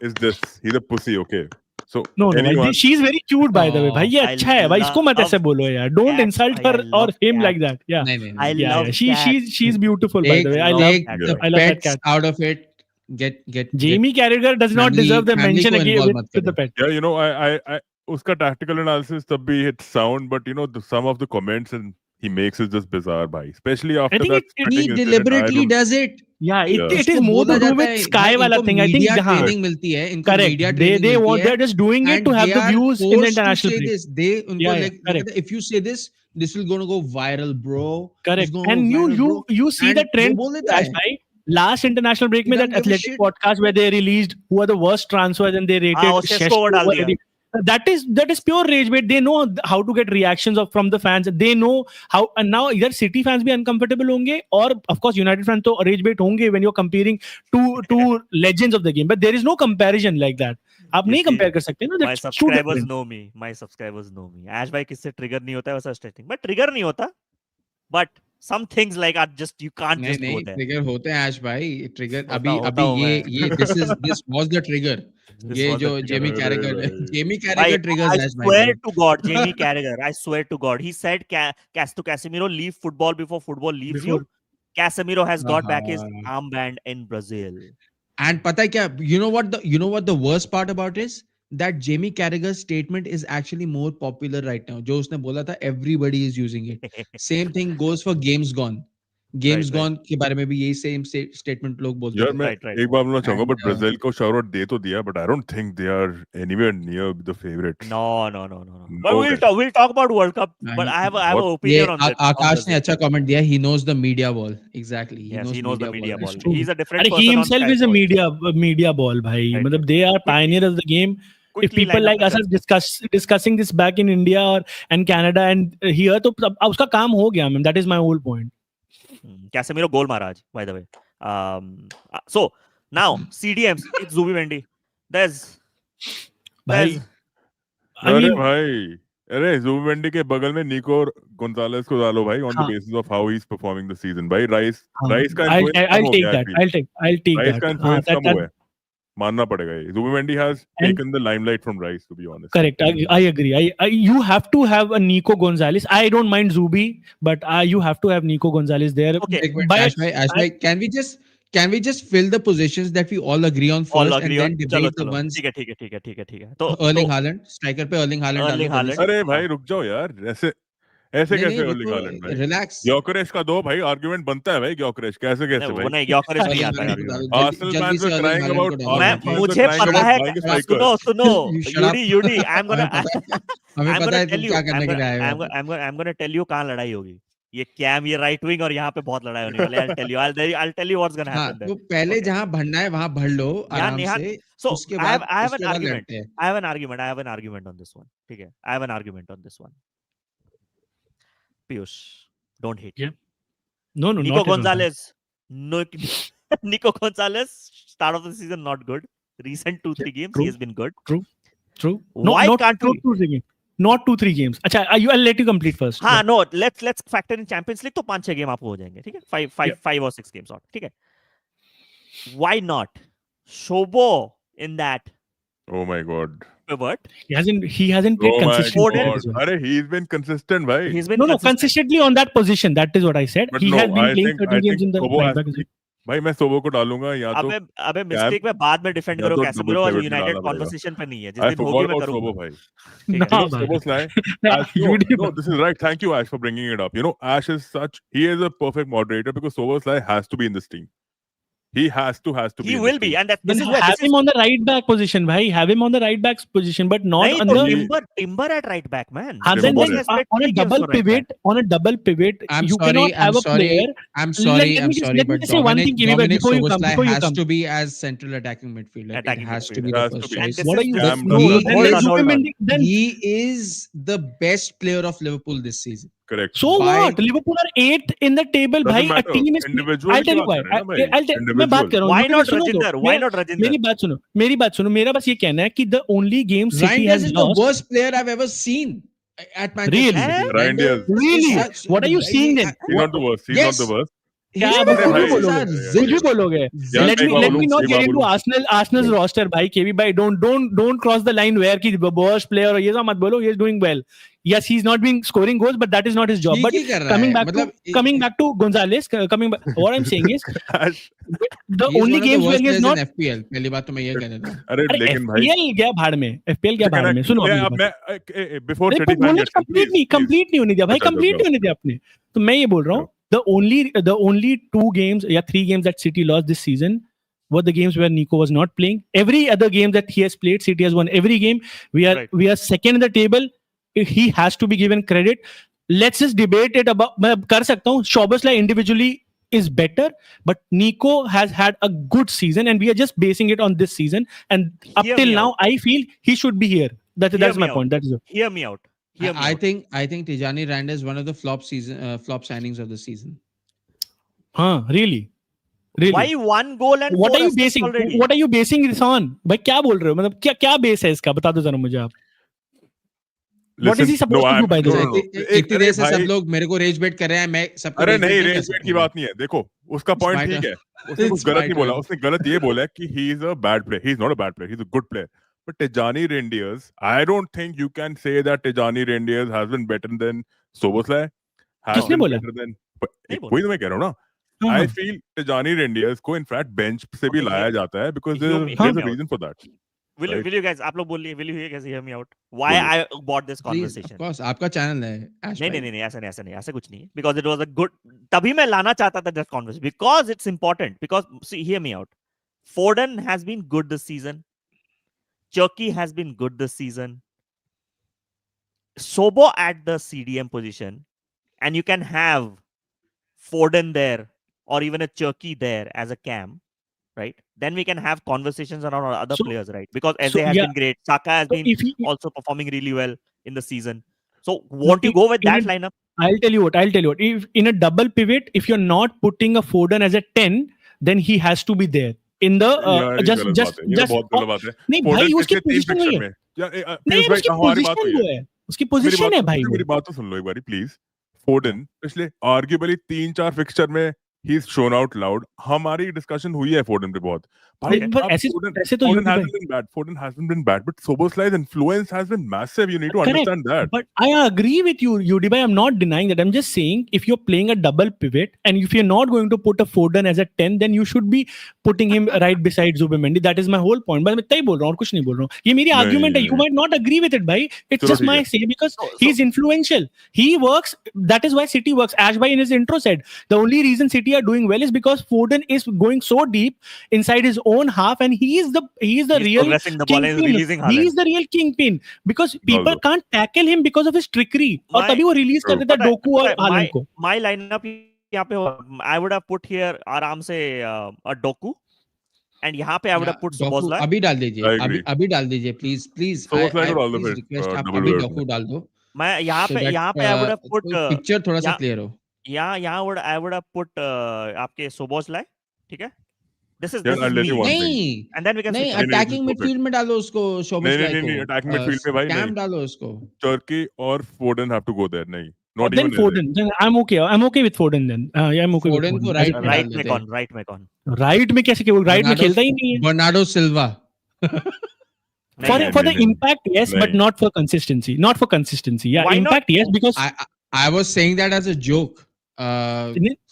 is this. He's a pussy. Okay. So No, anyone, she's very cute by the way. भाई ये I अच्छा है भाई, इसको मत love ऐसे बोलो यार. Don't cats. insult I her or love him cats. like that. Yeah. नहीं, नहीं, I नहीं. Yeah, love cats. she's beautiful by the way. I love Take that the guy. I love that pets cat. out of it. Get Jamie Carragher does not family- deserve the family mention को again involve with, मत with the करो. pet. yeah, you know, I उसका tactical analysis तब भी hits sound, but you know, some of the comments and he makes is just bizarre, bhai. Especially after think that. it- spitting He incident, I deliberately don't- does it. Yeah, it Yeah. is इसको more to बोला do जाता with है, Sky भाई, वाला इनको thing. I think media हाँ, training मिलती है, इनको correct. media They training they मिलती want है, they're just doing it and to have they the are views in the forced to international say break. this. They उनको Yeah, like correct. if you say this will gonna go viral, bro. Correct. It's gonna And go viral, bro. you see And the trend. वो बोल देता Ash है. bhai, last international break He में doesn't that give a athletic shit. podcast where they released who are the worst transfers and they rated वो Sesko को डाल दिया. that is pure rage bait. They know how to get reactions from the fans. They know how, and now either City fans भी uncomfortable होंगे or of course United fans तो rage bait होंगे when you're comparing two legends of the game. But there is no comparison like that. आप You नहीं see, compare कर सकते ना. My That's too subscribers different. know me. My subscribers know me. Ash भाई किससे trigger नहीं होता है वैसा स्टेटिंग. But trigger नहीं होता. But some things like are just you can't नहीं just go नहीं there. ट्रिगर होते हैं आश भाई. ट्रिगर होता अभी हूँ ये this was the trigger. This ये was the जो trigger. जेमी अरे कैरेगर भाई. जेमी Bhai, कैरेगर triggers I आश swear भाई. to God, Jamie Carragher, I swear to God, he said to Casemiro, leave football before football leaves you. Casemiro has got back his armband in Brazil. And पता है क्या? You know what the worst part about is that Jamie Carragher's statement is actually more popular right now. जो उसने बोला था, everybody is using it. Same thing goes for Games Gone. Games Right, Gone के बारे में भी यही same statement लोग बोलते यार थे. मैं Right. एक बार बोलना चाहूंगा, And, but Brazil को shout out दे तो दिया, but I don't think they are anywhere near the favorites. No. But No, we'll talk about World Cup. But I have an What? ये opinion on that. आकाश ने अच्छा comment दिया. He knows the media ball. Exactly. Yes, he knows the media ball. True. He's a different And person. he on himself Sky is a Sports. media ball bhai. Right, मतलब they are pioneers of the game. If Quickly people line like up us the- are discussing this back in India and Canada and here तो उसका काम हो गया man. That is my whole point. Casemiro goal मारा आज, by the way. So Now CDMs, it's Zubimendi. There's भाई I अरे mean, भाई, अरे जुबिमेंडी के बगल में निको और गोंजालेस को डालो भाई on the हाँ, basis of how he's performing this season भाई. राइस हाँ, का influence कम I'll हो take गया that. actually. I'll take rice that. का हाँ, influence that कम हुआ है, मानना पड़ेगा ये. Zubimendi has and taken the limelight from Rice, to be honest. correct. I agree. You have to have a Nico Gonzalez. I don't mind Zubi, but you have to have Nico Gonzalez there. okay. Wait, wait, By Ash bhai, can we just fill the positions that we all agree on All first agree and on. then चलो debate the चलो. ones? ठीक है. तो Erling Haaland, striker पे Erling Haaland Erling डालो Haaland. जल्दी से. अरे भाई रुक जाओ यार, ऐसे ऐसे नहीं कैसे नहीं अर्लिंग हालैंड भाई? रिलैक्स. ग्योकरेश का दो भाई, आर्गुमेंट बनता है भाई. ग्योकरेश कैसे नहीं, कैसे वो भाई? नहीं, ग्योकरेश नहीं Erling आता Haaland को यार. डालो आर्सेनल जल्दी फैंस से वर Erling क्राइंग Haaland अबाउट को डालो. मैं आर्सेनल फैंस वर मुझे क्राइंग पता अबाउट है. बाइंग अ सुनो स्ट्राइकर. सुनो. Shut up. यूडी आई एम गोना हमें पता है तुम क्या करने के लिए आए हो. I'm gonna tell you कहाँ लड़ाई होगी. ये कैम, ये राइट विंग, और यहाँ पे बहुत लड़ाई होने वाली है. I'll tell you what's gonna हाँ happen there. तो पहले Okay. जहाँ भरना है वहां भर लो यहाँ आराम नेहा. से. So उसके I have बाद an argument. लड़ते हैं. I have an argument on this one. ठीक है. I have an argument on this one. Piyush, don't hate. Yeah. No, Nico not at all. Gonzalez. No, Nico Gonzalez. Start of the season not good. Recent 2-3 games true. he has been good. True. Why not can't we? 2-3 games. Not 2-3 games. अच्छा, I'll let you complete first. हाँ, no, let's factor in Champions League, तो 5-6 game आपको हो जाएंगे. ठीक है. 5 or 6 games out. ठीक है. Why not Shobo in that Oh my god. pivot? He hasn't played Oh my consistently. Foden. god. as well. अरे he's been consistent भाई. He's been No, consistent. consistently on that position. That is what I said. But He no, has been I playing think 30 games in the Sobo right has back to as well. be- भाई मैं सोबो को डालूंगा या तो अबे mistake में बाद में डिफेंड या करो तो कैसे double ब्रो. pivot यूनाइटेड डालना पड़ेगा. कॉन्वर्सेशन पे नहीं है. जिस I दिन होगी forgot मैं about करूंगा. Sobo भाई. ठीक है. Nah, You know, man. Sobo's line. Ash, You did, no, this is right. Thank you, Ash, for bringing it up. You know, Ash is he is a perfect moderator because Sobo's line has to be in this team. He has to be. He in will this be, team. and that Then this is where have him on the right back position, bhai. Have him on the right back position, but not नहीं on तो the. Timber at right back, man. हाँ, Timber then is- has played on a 3 games double for right pivot, I'm you sorry, cannot have I'm a sorry, player. I'm sorry, Let I'm me just- sorry, let me but just say one thing, Kiwi, Dominic before you come, Szoboszlai before you has come. to be as central attacking midfielder. Attacking It has to midfielder. be It the has first to be. And choice. this What are is you? this Damn is- good. No, He then hold let's on, hold on. Zubimendi- then He is the best player of Liverpool this season. Correct. so by- what? Liverpool are 8th in the table, Doesn't bhai. A matter. team is. Individual I'll tell की you बात why. कर रहे हैं ना भाई. मैं Individual. बात कर रहा हूँ. Why You can not सुनो तो. Rajinder? Why not Rajinder? मेरी बात सुनो. मेरा बस ये कहना है कि the only game City Reinders has is lost. the worst player I've ever seen at Manchester Really? City. Reinders. Really? is such- What are you seeing then? He's not the worst. He's Yes. not the worst. क्या His आप कुछ भी भाई, performances बोलोगे? are कुछ कुछ भी zilch. बोलोगे? यार, Let एक me बार let me बोलूं, not एक get बार into बोलूं. Arsenal's roster, भाई. KB भाई, don't cross the line where कि worst player और ये सब मत बोलो. He is doing well. Yes, he's not been scoring goals, but that is not his job. ठीक But ही कर रहा coming है. back मतलब to coming back to Gonzalez, what I'm saying is Ash, the he is only one of the games where worst he is players not. in FPL. पहली बात तो मैं ये कहना था. अरे अरे लेकिन भाई FPL गया भाड़ में. FPL गया भाड़ में. सुनो मैं अभी अब बात. मैं before अरे City पर fan बोलना gets in, कंप्लीट नहीं please. कंप्लीट नहीं होने दिया भाई. अच्छा, कंप्लीट जाओ. नहीं होने दिया आपने. तो मैं ये बोल रहा हूँ the only 2 games या 3 games that City lost this season were the games where Nico was not playing. Every other game that he has played, City has won every game. We are second in the table. He has to be given credit. Let's just debate it about. मैं कर सकता हूँ. Szoboszlai individually is better, but Nico has had a good season, and we are just basing it on this season. And up Hear till me now, out. I feel he should be here. That's Hear my me point. out. That is it. Hear me out. Hear me I out. think Tijani Reinders is one of the flop signings of the season. हाँ, really. Why 1 goal and What 4 are you assists basing? already? What are you basing this on? भाई क्या बोल रहे हो? मतलब क्या base है इसका? बता दो जरा मुझे आप. What is he supposed to do by the way? इतनी देर से सब लोग मेरे को रेज बेट कर रहे हैं. मैं सबको अरे rage bait नहीं कर रेस सकता की हूँ. बात नहीं है. देखो उसका पॉइंट It's my ठीक है. उसने कुछ It's गलत my नहीं बोला. turn. उसने गलत ये बोला कि he is a bad player. He is not a bad player. He's a good player. But Tijani Reinders, I don't think you can say that Tijani Reinders has been better than Szoboszlai. Has किसने been बोला? better than. नहीं बोला. वही तो मैं कह रहा हूँ ना. हाँ, I feel Tijani Reinders को in fact bench से भी Okay, लाया जाता है because hear there's me a out. reason for that. Will Right. you guys आप लोग बोलिए. Will you guys hear me out? Why बोलिए. I bought this Please, conversation? of course, आपका चैनल है. Ash नहीं भाई. नहीं नहीं ऐसा नहीं ऐसा कुछ नहीं है. Because it was a good. तभी मैं लाना चाहता था this conversation because it's important. Because see, hear me out. Foden has been good this season. Cherki has been good this season. Sobo at the CDM position, and you can have Foden there or even a Cherki there as a cam, right? Then we can have conversations around our other So- players, right? Because Eze so, has yeah. been great. Saka has So been if he, also performing really well in the season. So won't you go with that lineup? I'll tell you what. If in a double pivot, if you're not putting a Foden as a 10, then he has to be there. in the यार ये just गलत just बात है, ये just बहुत गलत बात है। नहीं फोर्डन भाई उसकी पिछले 3 पोजीशन वही फिक्चर है, में यार नहीं पीयूष भाई उसकी हमारी बात पोजीशन हुई वो है, है, उसकी मेरी पोजीशन बात है तो भाई सुनो, वो। मेरी बात तो सुन लो एक बारी प्लीज। फोर्डन पिछले आर्ग्यूबली 3-4 फिक्चर में he is shown out loud. हमारी डिस्कशन हुई है फोर्डन पे बहुत भाई। पर अब ऐसे फोर्डन ऐसे तो Foden यूटी भाई hasn't been bad. Foden hasn't been bad, but Soboslai's influence has been massive. You need to correct, understand that. but I agree with you, Udibhai. I'm not denying that. I'm just saying if you're playing a double pivot and if you're not going to put a Foden as a 10, then you should be putting him right beside Zubimendi. That is my whole point. But मैं तय बोल रहा हूँ और कुछ नहीं बोल रहा हूँ, ये मेरी नहीं, argument है. नहीं, You might not agree with it, भाई. It's चलो just ठीक my है। say because So- he's influential. He works. That is why City works. Ash bhai in his intro said the only reason City are doing well is because Foden is going so deep inside his own half, and he is the He's real progressing the ball and kingpin. releasing He Haaland. is the real kingpin because डाल people दो। can't tackle him because of his trickery. और My- तभी वो release कर True. देता पता है- Docu और पता है, हालैंड को. my lineup यहाँ पे I would have put here आराम से a Doku and यहाँ पे I would have put डॉकू Szoboszlai. अभी डाल दीजिए, I अभी agree. अभी डाल दीजिए प्लीज प्लीज। Szoboszlai को डाल दो प्लीज फिर, रिक्वेस्ट आप double अभी pivot डॉकू में। डाल दो मैं यहाँ so पे that, I would have put picture थोड़ा सा यहाँ- क्लियर हो। यहाँ I would have put आपके Szoboszlai, ठीक है? This is यार, I'll tell you me. one thing. नहीं And then we can नहीं, switch. नहीं, नहीं, अटैकिंग this is मिडफील्ड में डालो उसको, नहीं, शोबोस्लाई नहीं, को। नहीं, attacking midfield में भाई स्कैम नहीं। डालो उसको। Turkey और Foden have to go there. नहीं, not Then even Foden. Then I'm okay with Foden then. Yeah, I'm okay with Foden Foden. को right As a- में Right डाल में देते कौन? Right में कौन? right में कैसे वो right में खेलता ही नहीं है. Bernardo Silva. For नहीं, for the नहीं, impact, yes, but नहीं। not for consistency. Not for consistency. Yeah, Why not? impact, yes, because I was saying that as a joke.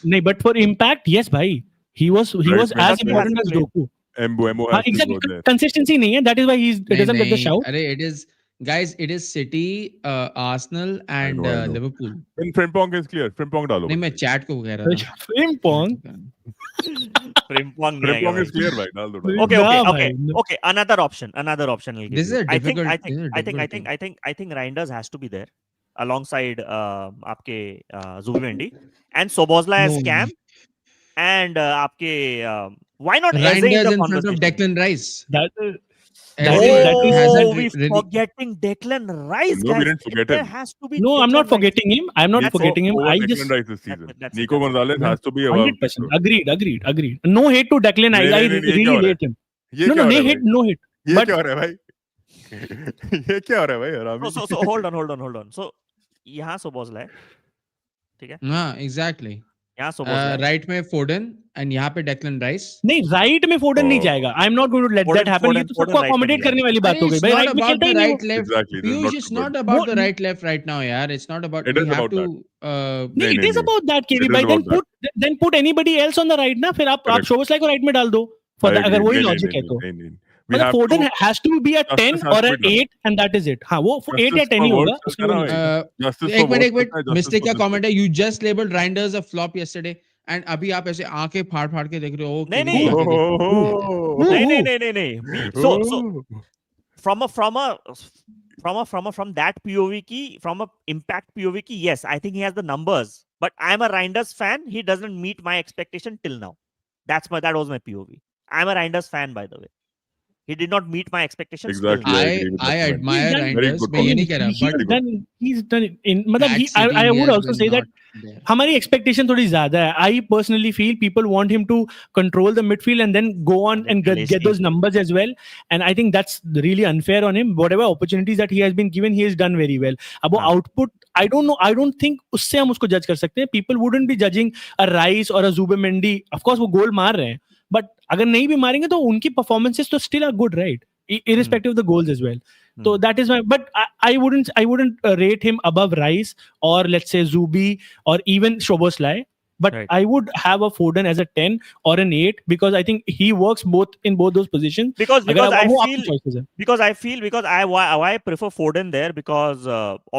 नहीं, but for impact, yes, bhai. He was Right, as man. important as Hasn't played. Doku. Mbeumo हाँ, has to go exactly. there. Consistency नहीं है. That is why he doesn't get the shout. अरे it is guys, it is City, Arsenal and I know. Liverpool. Then Frimpong is clear. Frimpong डालो नहीं, मैं भाई। Chat को कह रहा था। Frimpong. Frimpong नहीं आएगा Frimpong भाई. is clear भाई, डाल दो। Okay, No, okay, bhai, okay, no. okay. Another option. I'll give This is you. a difficult- I this is a difficult thing. think Reinders has to be there alongside आपके Zubimendi and Szoboszlai as No. Cam and आपके why not Eze in Reinders the in front of conversation? Declan Rice. That Eze is- hasn't Oh, we really- forgetting Declan Rice, No, we guys. didn't forget There him. has to be. no, I'm Declan not Rice. forgetting him. I'm not That's forgetting him. Over I Declan just Rice this season. That's Nico it. Gonzalez has to be above. 100%. Agreed. No hate to Declan. नहीं, I नहीं, नहीं, ये क्या really हो रहा है? hate him. ये No, क्या हो रहा है hate, भाई? no hate. ये but- क्या हो रहा है भाई? ये क्या हो रहा है भाई? हरामी। So hold on. So यहाँ Szoboszlai, ठीक है? हाँ, exactly. यहाँ Szoboszlai. राइट में फोर्डन एंड यहाँ पे डेक्लन राइस। नहीं, राइट में फोर्डन नहीं जाएगा. I'm not going to let that happen. ये तो सबको Foden right accommodate में करने वाली बात हो गई. भाई राइट में खेलता ही नहीं वो. right left. Exactly, this is Piyush, not it's good. not about the No, right left right now, yaar. It's not about. It We is have about to. नहीं, नहीं, it is नहीं. about that, It KV is भाई. about Then put anybody else on the right ना. फिर आप Correct. Szoboszlai को right में डाल दो. For I the, अगर agree. वही नहीं, लॉजिक नहीं, है तो. नहीं, नहीं. We मतलब have फोर्डन to- has to be a 10 Justice has or to an be done. 8 and that is it. हाँ, वो 8 या 10 ही for होगा. words उसके करना बाद- है। Justice एक for मिनट words करना है, justice मिस्टेक for का justice. कमेंट है। You just labeled Reinders a flop yesterday and अभी आप ऐसे आंखें फाड़ के देख रहे हो। नहीं, KV नहीं। को आके देख रहे हो। नहीं. So from that POV की, from a impact POV की, yes, I think he has the numbers. But I'm a Reinders fan. He doesn't meet my expectation till now. That was my POV. I'm a Reinders fan, by the way. He did not meet my expectations. Exactly. Till now. I agree with I that comment. admire He's done very Reinders. good मैं ये नहीं comment. कह रहा, but he's done it in मतलब that he City I he would has also been say that not there. हमारी expectation थोड़ी ज़्यादा है. I personally feel people want him to control the midfield and then go on and get those numbers as well. And I think that's really unfair on him. Whatever opportunities that he has been given, he has done very well. अब वो output, I don't know. I don't think उससे हम उसको judge कर सकते हैं. People wouldn't be judging a Rice or a Zubimendi. Of course वो goal मार रहे हैं. But अगर नहीं भी मारेंगे तो उनकी performances तो still are good, right? Irrespective of the goals as well. So that is why, but I wouldn't rate him above Rice or let's say Zubi or even Szoboszlai. But Right. I would have a Foden as a 10 or an 8 because I think he works in both those positions. Because अगर I वो feel आपकी choices हैं. because why I prefer Foden there, because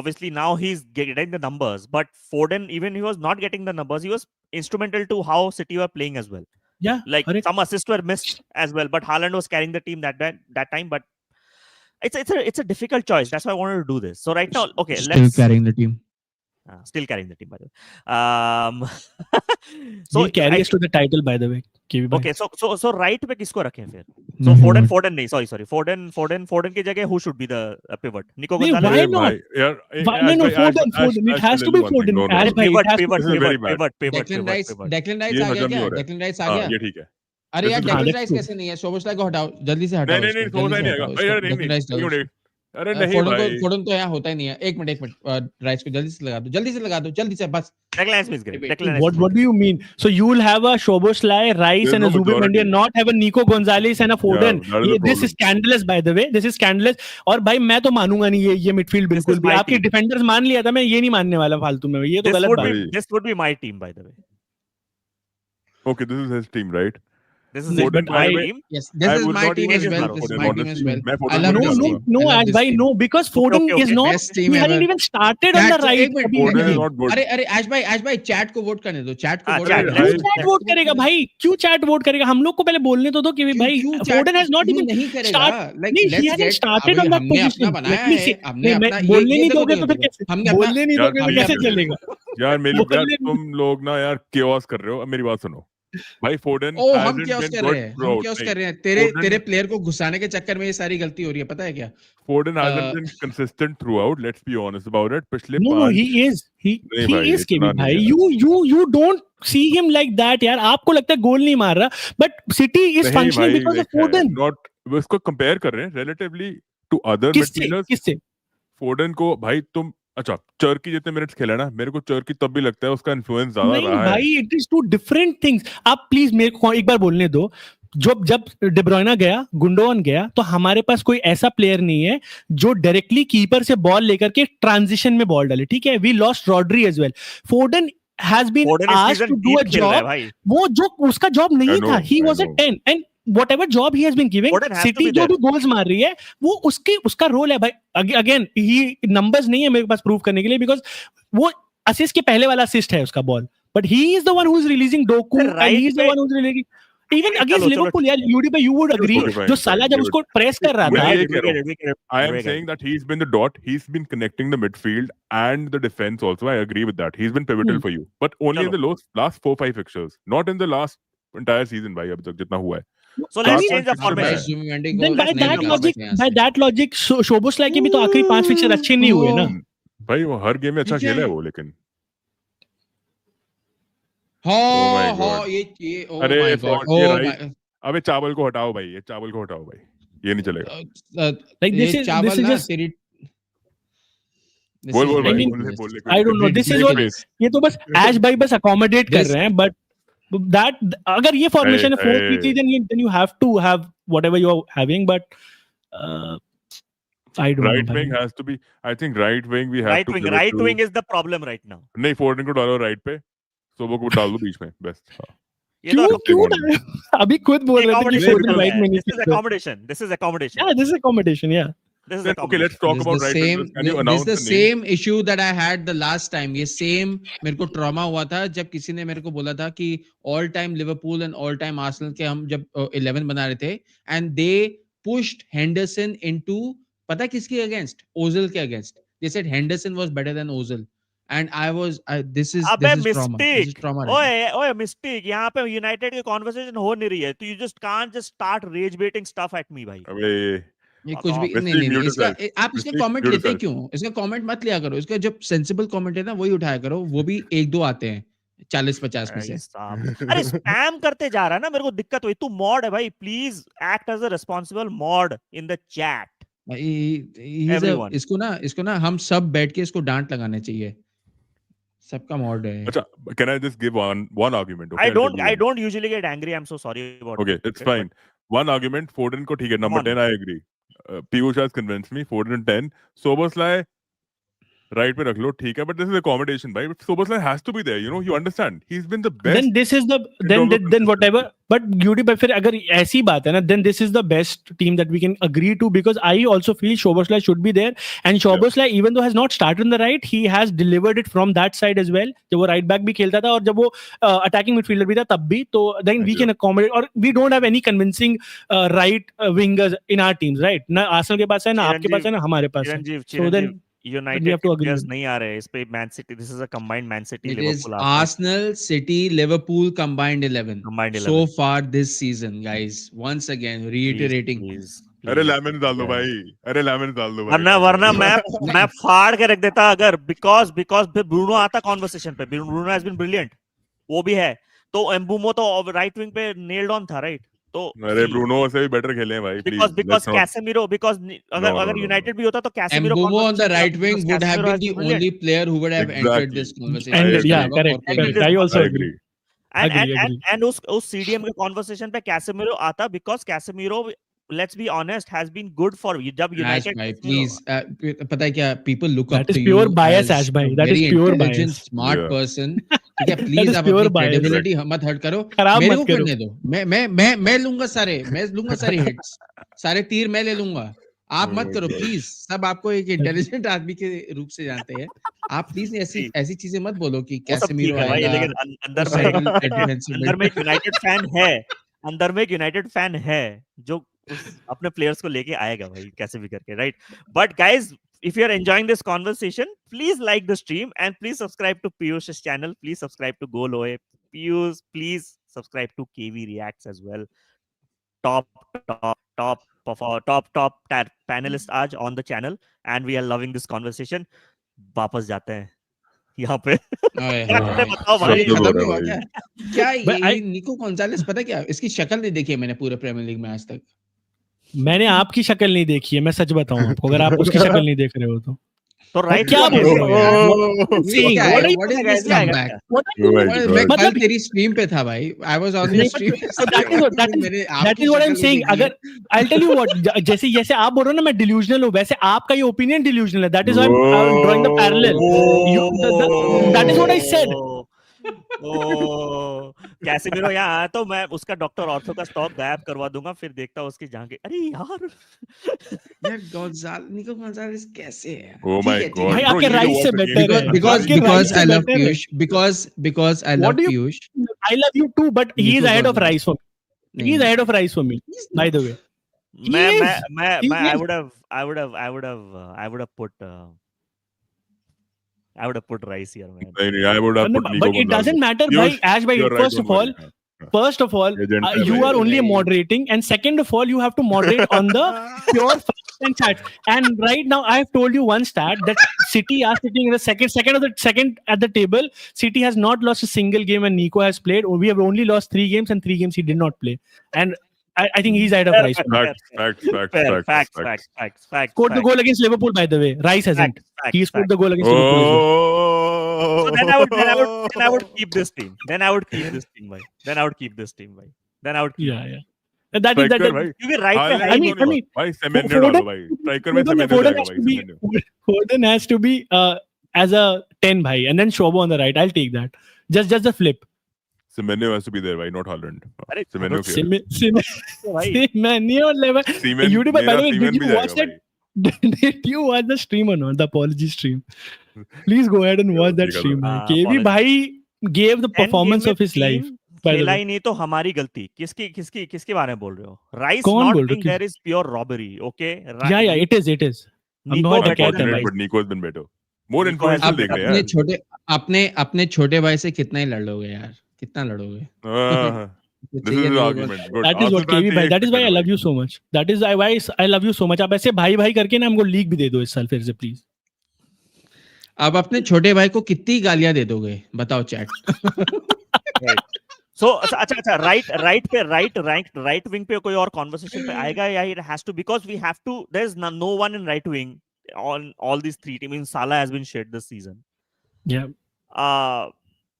obviously now he's getting the numbers, but Foden, even he was not getting the numbers, he was instrumental to how City were playing as well. Yeah, Like correct. some assists were missed as well, but Haaland was carrying the team that time. But it's a difficult choice. That's why I wanted to do this. So right now, okay, Still carrying the team. Still carrying the team, by the way. So He carries to the title, by the way. KV bhai. okay, so right पे किसको रखें फिर? No, So no, Foden नहीं, sorry. Foden की जगह who should be the pivot? Nico नहीं, Gonzalez? why अरे not? भाई, यार, No, Ash, Foden. It has to be Foden. No. Ash bhai, it has to be This is very bad. Pivot. Declan Rice ये आ गया हजम नहीं क्या? हो रहा है। Declan Rice आ हाँ, गया? ये ठीक है। अरे यार This is double that's rice true. कैसे नहीं है? सोबोस्लाई को हटाओ, जल्दी से हटाओ नहीं इसको, नहीं सोच जल्दी से नहीं आएगा हटाओ भाई, इसको, अरे नहीं डबल राइस नहीं डालो। अरे नहीं फोडन भाई, को यहाँ होता ही नहीं है। एक मिनट राइस को जल्दी से लगा दो, जल्दी से बस। Declan Rice is great. Wait, Declan Rice is What do you mean? So you will have a Szoboszlai, Rice, there's and no a Zubi majority. Mendy, and not have a Nico Gonzalez and a Yeah, Foden. that is the This is problem. scandalous, by the way. This is scandalous. और भाई मैं तो मानूंगा नहीं ये midfield This बिल्कुल is भी। my आपके team. डिफेंडर्स मान लिया था, मैं ये नहीं मानने वाला फालतू में, ये तो This गलत would बात be है। है। this would be my team, by the way. Okay, this is his team, right? This is नहीं, it. but My I- team. Yes, this I is would my not team even as well. give This is Foden, my team as honestly. well. मैं I Foden love को No, this नहीं no, team. डालूंगा। no, I love Ash this bhai, team. no, because Foden Okay, is okay. not. Best team He hasn't ever. even started on the Chat, right. एक minute, अभी Foden is तक। not good. अरे ऐश भाई chat को vote करने दो, chat को हाँ, वोट chat, करने let's- क्यों दो। चैट वोट करेगा भाई? क्यों चैट वोट करेगा? हम लोग को पहले बोलने तो दो कि भाई Foden has not even नहीं करेगा, start. like नहीं, he let's hasn't get, started अभी on that हमने अपना position. बनाया Let me है, see. हमने नहीं, मैं अपना बोलने नहीं देखो, दोगे तो फिर कैसे? हमने अपना बोलने नहीं यार, दोगे तो हमने कैसे अपना- चलेगा? यार मेरी यार बोलने नहीं- तुम लोग ना यार chaos कर रहे हो। अब मेरी बात सुनो भाई, फोडन ओ हम hasn't क्या been कर good रहे हैं, हम throughout. क्या नहीं, कर रहे हैं? तेरे Foden- तेरे प्लेयर को घुसाने के चक्कर में ये सारी गलती हो रही है, पता है क्या? Foden hasn't Uh, been consistent throughout. Let's be honest about it. पिछले No, 5 he is. नहीं He भाई, is इतना KB नहीं भाई. है। You don't see him like that यार. आपको लगता है गोल नहीं मार रहा, but City is नहीं functioning भाई, because of देख, Foden. not वो इसको कंपेयर कर रहे हैं relatively to other किससे? midfielders. किससे? फोडन को भाई तुम अच्छा चर्की जितने मिनट्स खेला ना, मेरे को चर्की तब भी लगता है उसका इन्फ्लुएंस ज्यादा नहीं रहा है। भाई, it is two different things. आप प्लीज मेरे को एक बार बोलने दो। जब डेब्रोइना गया, गुंडोगन गया, तो हमारे पास कोई ऐसा प्लेयर नहीं है जो डायरेक्टली कीपर से बॉल लेकर के ट्रांजिशन में बॉल डाले। ठीक है, we lost Rodri as well. Foden has been Foden is asked season to do a deep खेल रहा है job, भाई. वो जो उसका जॉब नहीं I know, था। He I was a know. 10 and whatever job he has been giving, Foden has to City be जो there. भी गोल्स मार रही है वो उसका रोल है भाई। अगेन ही नंबर्स नहीं है मेरे पास प्रूव करने के लिए, बिकॉज वो असिस्ट के पहले वाला असिस्ट है उसका ball, but he is the one who is releasing Doku and right he is the पे- one who is releasing even चलो, against चलो, Liverpool यार। you would agree Okay, fine, जो fine, साला जब give उसको प्रेस कर रहा मैं था, ये कह रहा हूँ। We get it. I am saying that he's been the dot. He's been connecting the midfield and the defense also. I agree with that. He's been pivotal for you, but only in the last 4-5 fixtures, not in the last entire season. भाई अभी तक जितना हुआ है। So let's I change the mean, formation. then by नहीं that निकाल logic शोबोस्लाई के भी तो आखिरी 5 फिक्चर अच्छे नहीं हुए ना। भाई वो हर गेम में अच्छा ठीक है। खेला है वो, लेकिन हाँ God. हाँ ये oh अरे my God, fraud, ये oh right. my अबे चावल को हटाओ भाई, ये चावल को हटाओ भाई, ये नहीं चलेगा। Like ये this is चावल ना just तेरी बोल बोल I भाई, mean, बोल I don't know, this is what ये तो बस ऐश भाई बस accommodate कर रहे हैं, but that अगर ये formation है 4-3-3 then you have to have whatever you are having, but I don't Right know wing भाई। has to be. I think right wing we have Right to wing. pivot Right to- wing is the problem right now. नहीं, फोर्डन को डालो right पे, सोबो को डाल दो बीच में, best. ये तो क्यों अभी खुद बोल रहे थे कि accommodation Foden है. right में नहीं This is खेलते। accommodation. This is accommodation. Yeah, this is accommodation, yeah. This is Okay, accommodation. let's talk This about is the right same, wingers. Can you this announce is the the name? same issue that I had the last time. ये same मेरे को trauma हुआ था जब किसी ने मेरे को बोला था कि all time Liverpool and all time Arsenal के हम जब 11 बना रहे थे and they pushed Henderson into पता किसके against? Ozil के against. They said Henderson was better than Ozil and this is अबे trauma. This is mistake. trauma. right now. ओए mistake. यहाँ पे यूनाइटेड की कॉन्वर्सेशन हो नहीं रही है, तो you just can't just start rage baiting stuff at me भाई. अबे ये कुछ भी Mistake, नहीं mute इसका yourself. आप इसका Mistake, कमेंट mute लेते yourself. क्यों? इसका कमेंट मत लिया करो, इसका जब सेंसिबल कमेंट है ना वही उठाया करो, वो भी 1-2 आते हैं 40-50 में से। अरे स्पैम करते जा रहा है ना, मेरे को दिक्कत हुई। तू मॉड है भाई, please act as a responsible mod in the chat. इसको ना हम सब बैठ के इसको डांट लगाने चाहिए, सबका मॉड है। अच्छा, can I just give one argument? Okay, I I'll don't give you one. I don't usually get angry. I'm so sorry about Okay, it. it's fine. One argument, Foden को ठीक है, number Come on. 10 I agree. Piyush has convinced me. Foden 10. Soboslai right पे रख लो, ठीक है, but this is accommodation, भाई. Soboslai has to be there, you know. You understand? He's been the best. Then this is the then whatever. But beauty, but फिर अगर ऐसी बात है ना, then this is the best team that we can agree to, because I also feel Szoboszlai should be there, and Szoboszlai even though has not started on the right, he has delivered it from that side as well. जब वो right back भी खेलता था और जब वो attacking midfielder भी था तब भी, तो then we can accommodate, or we don't have any convincing right wingers in our teams, right? ना आर्सेनल के पास है, ना आपके पास है, ना हमारे पास है. So then we United have to agree players with नहीं आ रहे इस पे। Man city, this is a combined man city It is Liverpool Arsenal, City, Liverpool combined 11. Combined 11. So far this season, guys. Once again, reiterating. अरे lemon डाल दो भाई, अरे lemon डाल दो भाई। वरना मैं फाड़ के रख देता अगर, बिकॉज फिर ब्रूनो आता कॉन्वर्सेशन पे। ब्रूनो हैज बीन ब्रिलियंट, वो भी है, तो एम्बुमो तो राइट विंग पे नेल्ड ऑन था, राइट? तो अरे ब्रूनो से भी बेटर खेले हैं भाई, because Casemiro, because अगर यूनाइटेड भी होता तो Casemiro Mbumo on the right wing would have been the only player who would have entered this conversation. And yeah, correct. I also agree. And उस CDM के conversation पे Casemiro आता because Casemiro, let's be honest, has been good for जब United. Ash bhai, please, पता है क्या? People look up to you. That is pure bias, Ash bhai. That is pure bias. Smart person. ठीक है, please आप अपनी credibility मत hurt करो. मेरे को करने दो. मैं लूंगा सारे hits, सारे तीर मैं ले लूंगा. आप मत करो प्लीज. सब आपको एक इंटेलिजेंट आदमी के रूप से जानते हैं. आप प्लीज ऐसी चीजें मत बोलो कि कैसेमीरो आएगा. लेकिन अंदर में एक यूनाइटेड फैन है जो अपने प्लेयर्स को लेके आएगा भाई, कैसे भी करके, right? But guys, if you are enjoying this conversation, please like the stream and please subscribe to Piyush's channel. Please subscribe to Goloe. Piyush, please subscribe to KV Reacts as well. Top panelist आज on the channel and we are loving this conversation. वापस जाते हैं यहाँ पे. बताओ भाई, क्या ये निको गोंजालेस, पता क्या? इसकी शक्ल नहीं देखी है मैंने पूरे प्रीमियर लीग में आज तक. मैंने आपकी शक्ल नहीं देखी है, मैं सच बताऊं आपको, अगर आप उसकी शक्ल नहीं देख रहे हो तो राइट क्या बोल रहे हो? मैं कल तेरी स्ट्रीम पे था भाई. I was on the stream. That is what I'm saying. अगर I'll tell you what, जैसे आप बोल रहे हो ना मैं delusional हूँ, वैसे आपका ये ओपिनियन delusional है. That is why I'm drawing the parallel. That is what I said. Casemiro यहाँ आया तो मैं उसका डॉक्टर ऑर्थो का स्टॉक गायब करवा दूंगा, फिर देखता हूँ उसकी जहाँ के. अरे यार निको गोंजालेस कैसे है? Oh my God, भाई आपके राइट से बेटर है. Because I love Piyush. Because I love Piyush. I love you too, but he is ahead of Rice for me. He is ahead of Rice for me. By the way, I would have put Rice here, man. I would have put Nico. But it doesn't matter, bhai. Ash bhai, first of all, you are only moderating, and second of all, you have to moderate on the pure facts and stats. And right now, I have told you one stat that City are sitting in the second at the table. City has not lost a single game, and Nico has played. We have only lost 3 games, and 3 games he did not play. And I think he's ahead of Rice. Facts. Scored the goal against Liverpool, by the way. Rice hasn't. He scored the goal against Liverpool. So then I would keep this team. Then I would keep this team, bhai. Yeah. That is that. You be right. I mean, Foden has to be as a 10, bhai, and then Shobo on the right. I'll take that. Just the flip. Semenyo has to be there, why not Haaland? Semenyo level. YouTube, by the way, did you watch that? Did you watch the stream or not? The apology stream. Please go ahead and watch that stream. KV bhai gave the performance of his life. खेला ही नहीं तो हमारी गलती. किसके बारे में बोल रहे हो? Rice not being there is pure robbery. Okay. Yeah, it is. Nico has been better. More influential देख रहे हैं. अपने छोटे भाई से कितना ही लड़ लोगे यार? कितना लड़ोगे? This is the argument. Good. That is what KV भाई. That is why I love you so much. That is why I love you so much. आप ऐसे भाई करके ना हमको लीग भी दे दो इस साल फिर से प्लीज. आप अपने छोटे भाई को कितनी गालियां दे दोगे? बताओ चैट. So अच्छा right wing पे कोई और conversation पे आएगा या it has to, because we have to, there's no one in right wing on all these 3 teams. Salah has been shit this season. Yeah.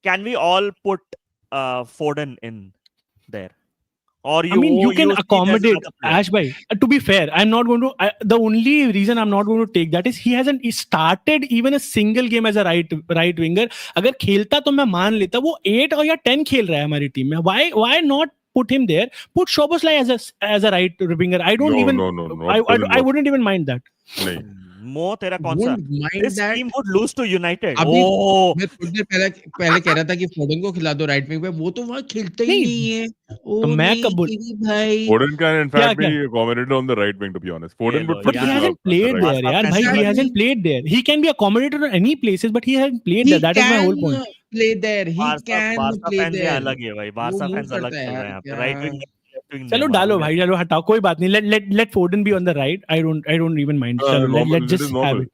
Can we all put Foden in there? Or you can accommodate Ash bhai. To be fair, I'm not going to. The only reason I'm not going to take that is he hasn't started even a single game as a right winger. अगर खेलता तो मैं मान लेता. वो 8 or 10 खेल रहा है हमारी टीम में. Why not put him there? Put Szoboszlai as a right winger. I wouldn't even mind that. Mo तेरा कौन सा? This team would lose to United. अभी मैं थोड़ी देर पहले कह रहा था कि फोडन को खिला दो राइट विंग पे. वो तो वहाँ खेलता ही नहीं है. तो मैं कब बोल? Foden can in fact be accommodated on the right wing, to be honest. Foden but he hasn't played there, yaar. Bhai, he hasn't played there. He can be accommodated on any places, but he hasn't played there. That is my whole point. Play there. He can play there. अलग है भाई. Barca fans अलग चल रहे हैं यहाँ पे. Right wing चलो डालो भाई, चलो हटाओ, कोई बात नहीं. Let Foden be on the right. I don't even mind. Let's just have it.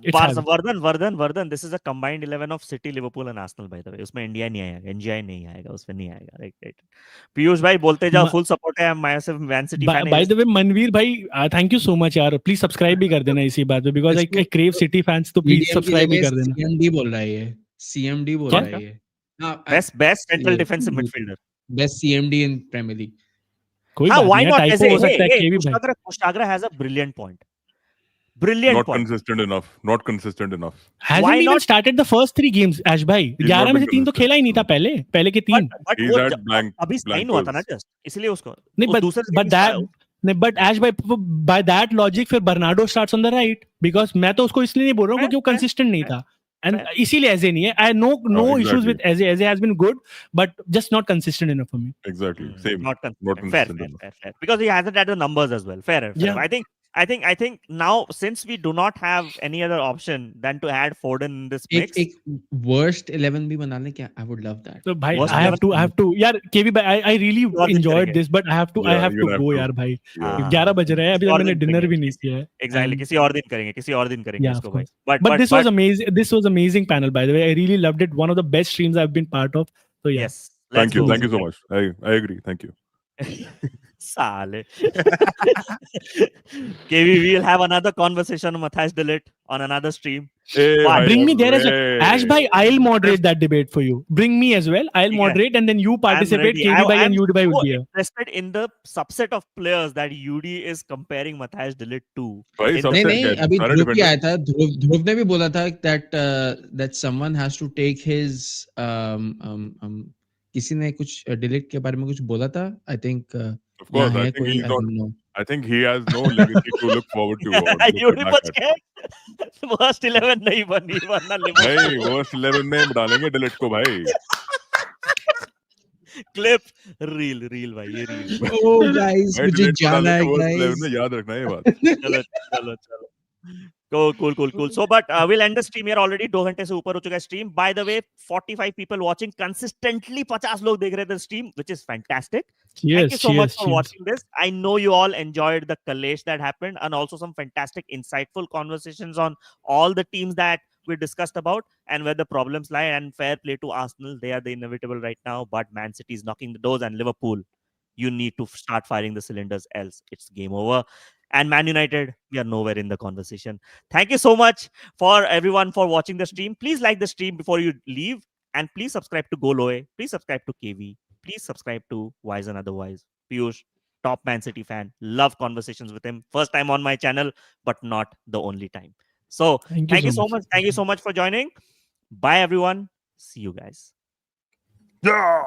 It's happening. Vardhan, this is a combined 11 of City, Liverpool and Arsenal, by the way. उसमें India नहीं आएगा, NGI नहीं आएगा, उसमें नहीं आएगा, right. Piyush भाई बोलते जाओ, full support है, मैं सिर्फ Man City fan By the way, Manveer भाई, thank you so much यार. Please subscribe भी कर देना इसी बात पे, because I crave City fans, तो please subscribe भी कर देना. CMD बोल रहा है ये. CMD बोल रहा है ये. Best central defensive midfielder. Best CMD in Premier League. कोई बात why नहीं, not? typo हो सकता है, केवी भाई. Kushtagra has a brilliant point. Not consistent enough. Hasn't Why even not? started the first 3 games, Ash भाई. He's 11 not में से been 3 तो खेला ही नहीं था पहले के 3. But He's वो had blank अभी साइन हुआ था ना goals. जस्ट, इसलिए उसको नहीं, but Ash भाई, by that logic फिर Bernardo starts on the right, because मैं तो उसको इसलिए नहीं बोल रहा हूँ क्योंकि वो consistent नहीं था. And इसीलिए ऐसे नहीं है. I know no issues with Eze. Eze has been good, but just not consistent enough for me. Exactly. Same. Not Not consistent. Fair. Because he hasn't had the numbers as well. Fair. Yeah. I think now, since we do not have any other option than to add Foden in this mix. एक worst 11 भी बना ले क्या? I would love that. So भाई, Worst I have to यार केवी भाई, I really enjoyed this, but I have to go यार भाई. 11 बज रहे हैं, अभी तक मैंने डिनर भी नहीं किया है. Exactly. किसी और दिन करेंगे Yeah, इसको of भाई. course. But this was amazing. This was amazing panel, by the way. I really loved it. One of the best streams I've been part of. So yeah. Yes. Thank you so much. I agree. Thank you. Sale. KV, we'll have another conversation on Matthias de Ligt on another stream. Hey, Bring me there as well. hey. Ash bhai, I'll moderate that debate for you. Bring me as well. I'll moderate and then you participate. ready. KV bhai I'm and UD bhai would so be here. interested in the subset of players that UD is comparing Matthias de Ligt to. भाई In- सबसे नहीं क्या- अभी सारे ध्रुव भी defender- आया था. ध्रुव ने भी बोला था that someone has to take his किसी ने कुछ डिलीट के बारे में कुछ बोला था. I think Of course, यहाँ I है think कोई, he's I not. don't know. I think he has no legacy to look forward to. or look UD back बच at. गए. Worst 11 नहीं बनी, वरना नहीं, Liverpool. worst 11 में डालेंगे डिलीट को भाई. Clip reel भाई, ये reel. Oh guys, भाई मुझे delete को जाना है डालेंगे, worst 11 guys. में याद रखना है ये बात. चलो. Cool. So, but we'll end the stream here already. 2 घंटे से ऊपर हो चुका है stream. By the way, 45 people watching consistently. 50 लोग देख रहे थे stream, which is fantastic. Thank you so much for watching this. I know you all enjoyed the collage that happened and also some fantastic, insightful conversations on all the teams that we discussed about and where the problems lie. And fair play to Arsenal. They are the inevitable right now, but Man City is knocking the doors, and Liverpool, you need to start firing the cylinders, else it's game over. And Man United, we are nowhere in the conversation. Thank you so much for everyone for watching the stream. Please like the stream before you leave. And please subscribe to Goloe. Please subscribe to KV. Please subscribe to Wise and Otherwise. Piyush, top Man City fan. Love conversations with him. First time on my channel, but not the only time. So thank you so much. Thank you so much for joining. Bye, everyone. See you guys. Yeah.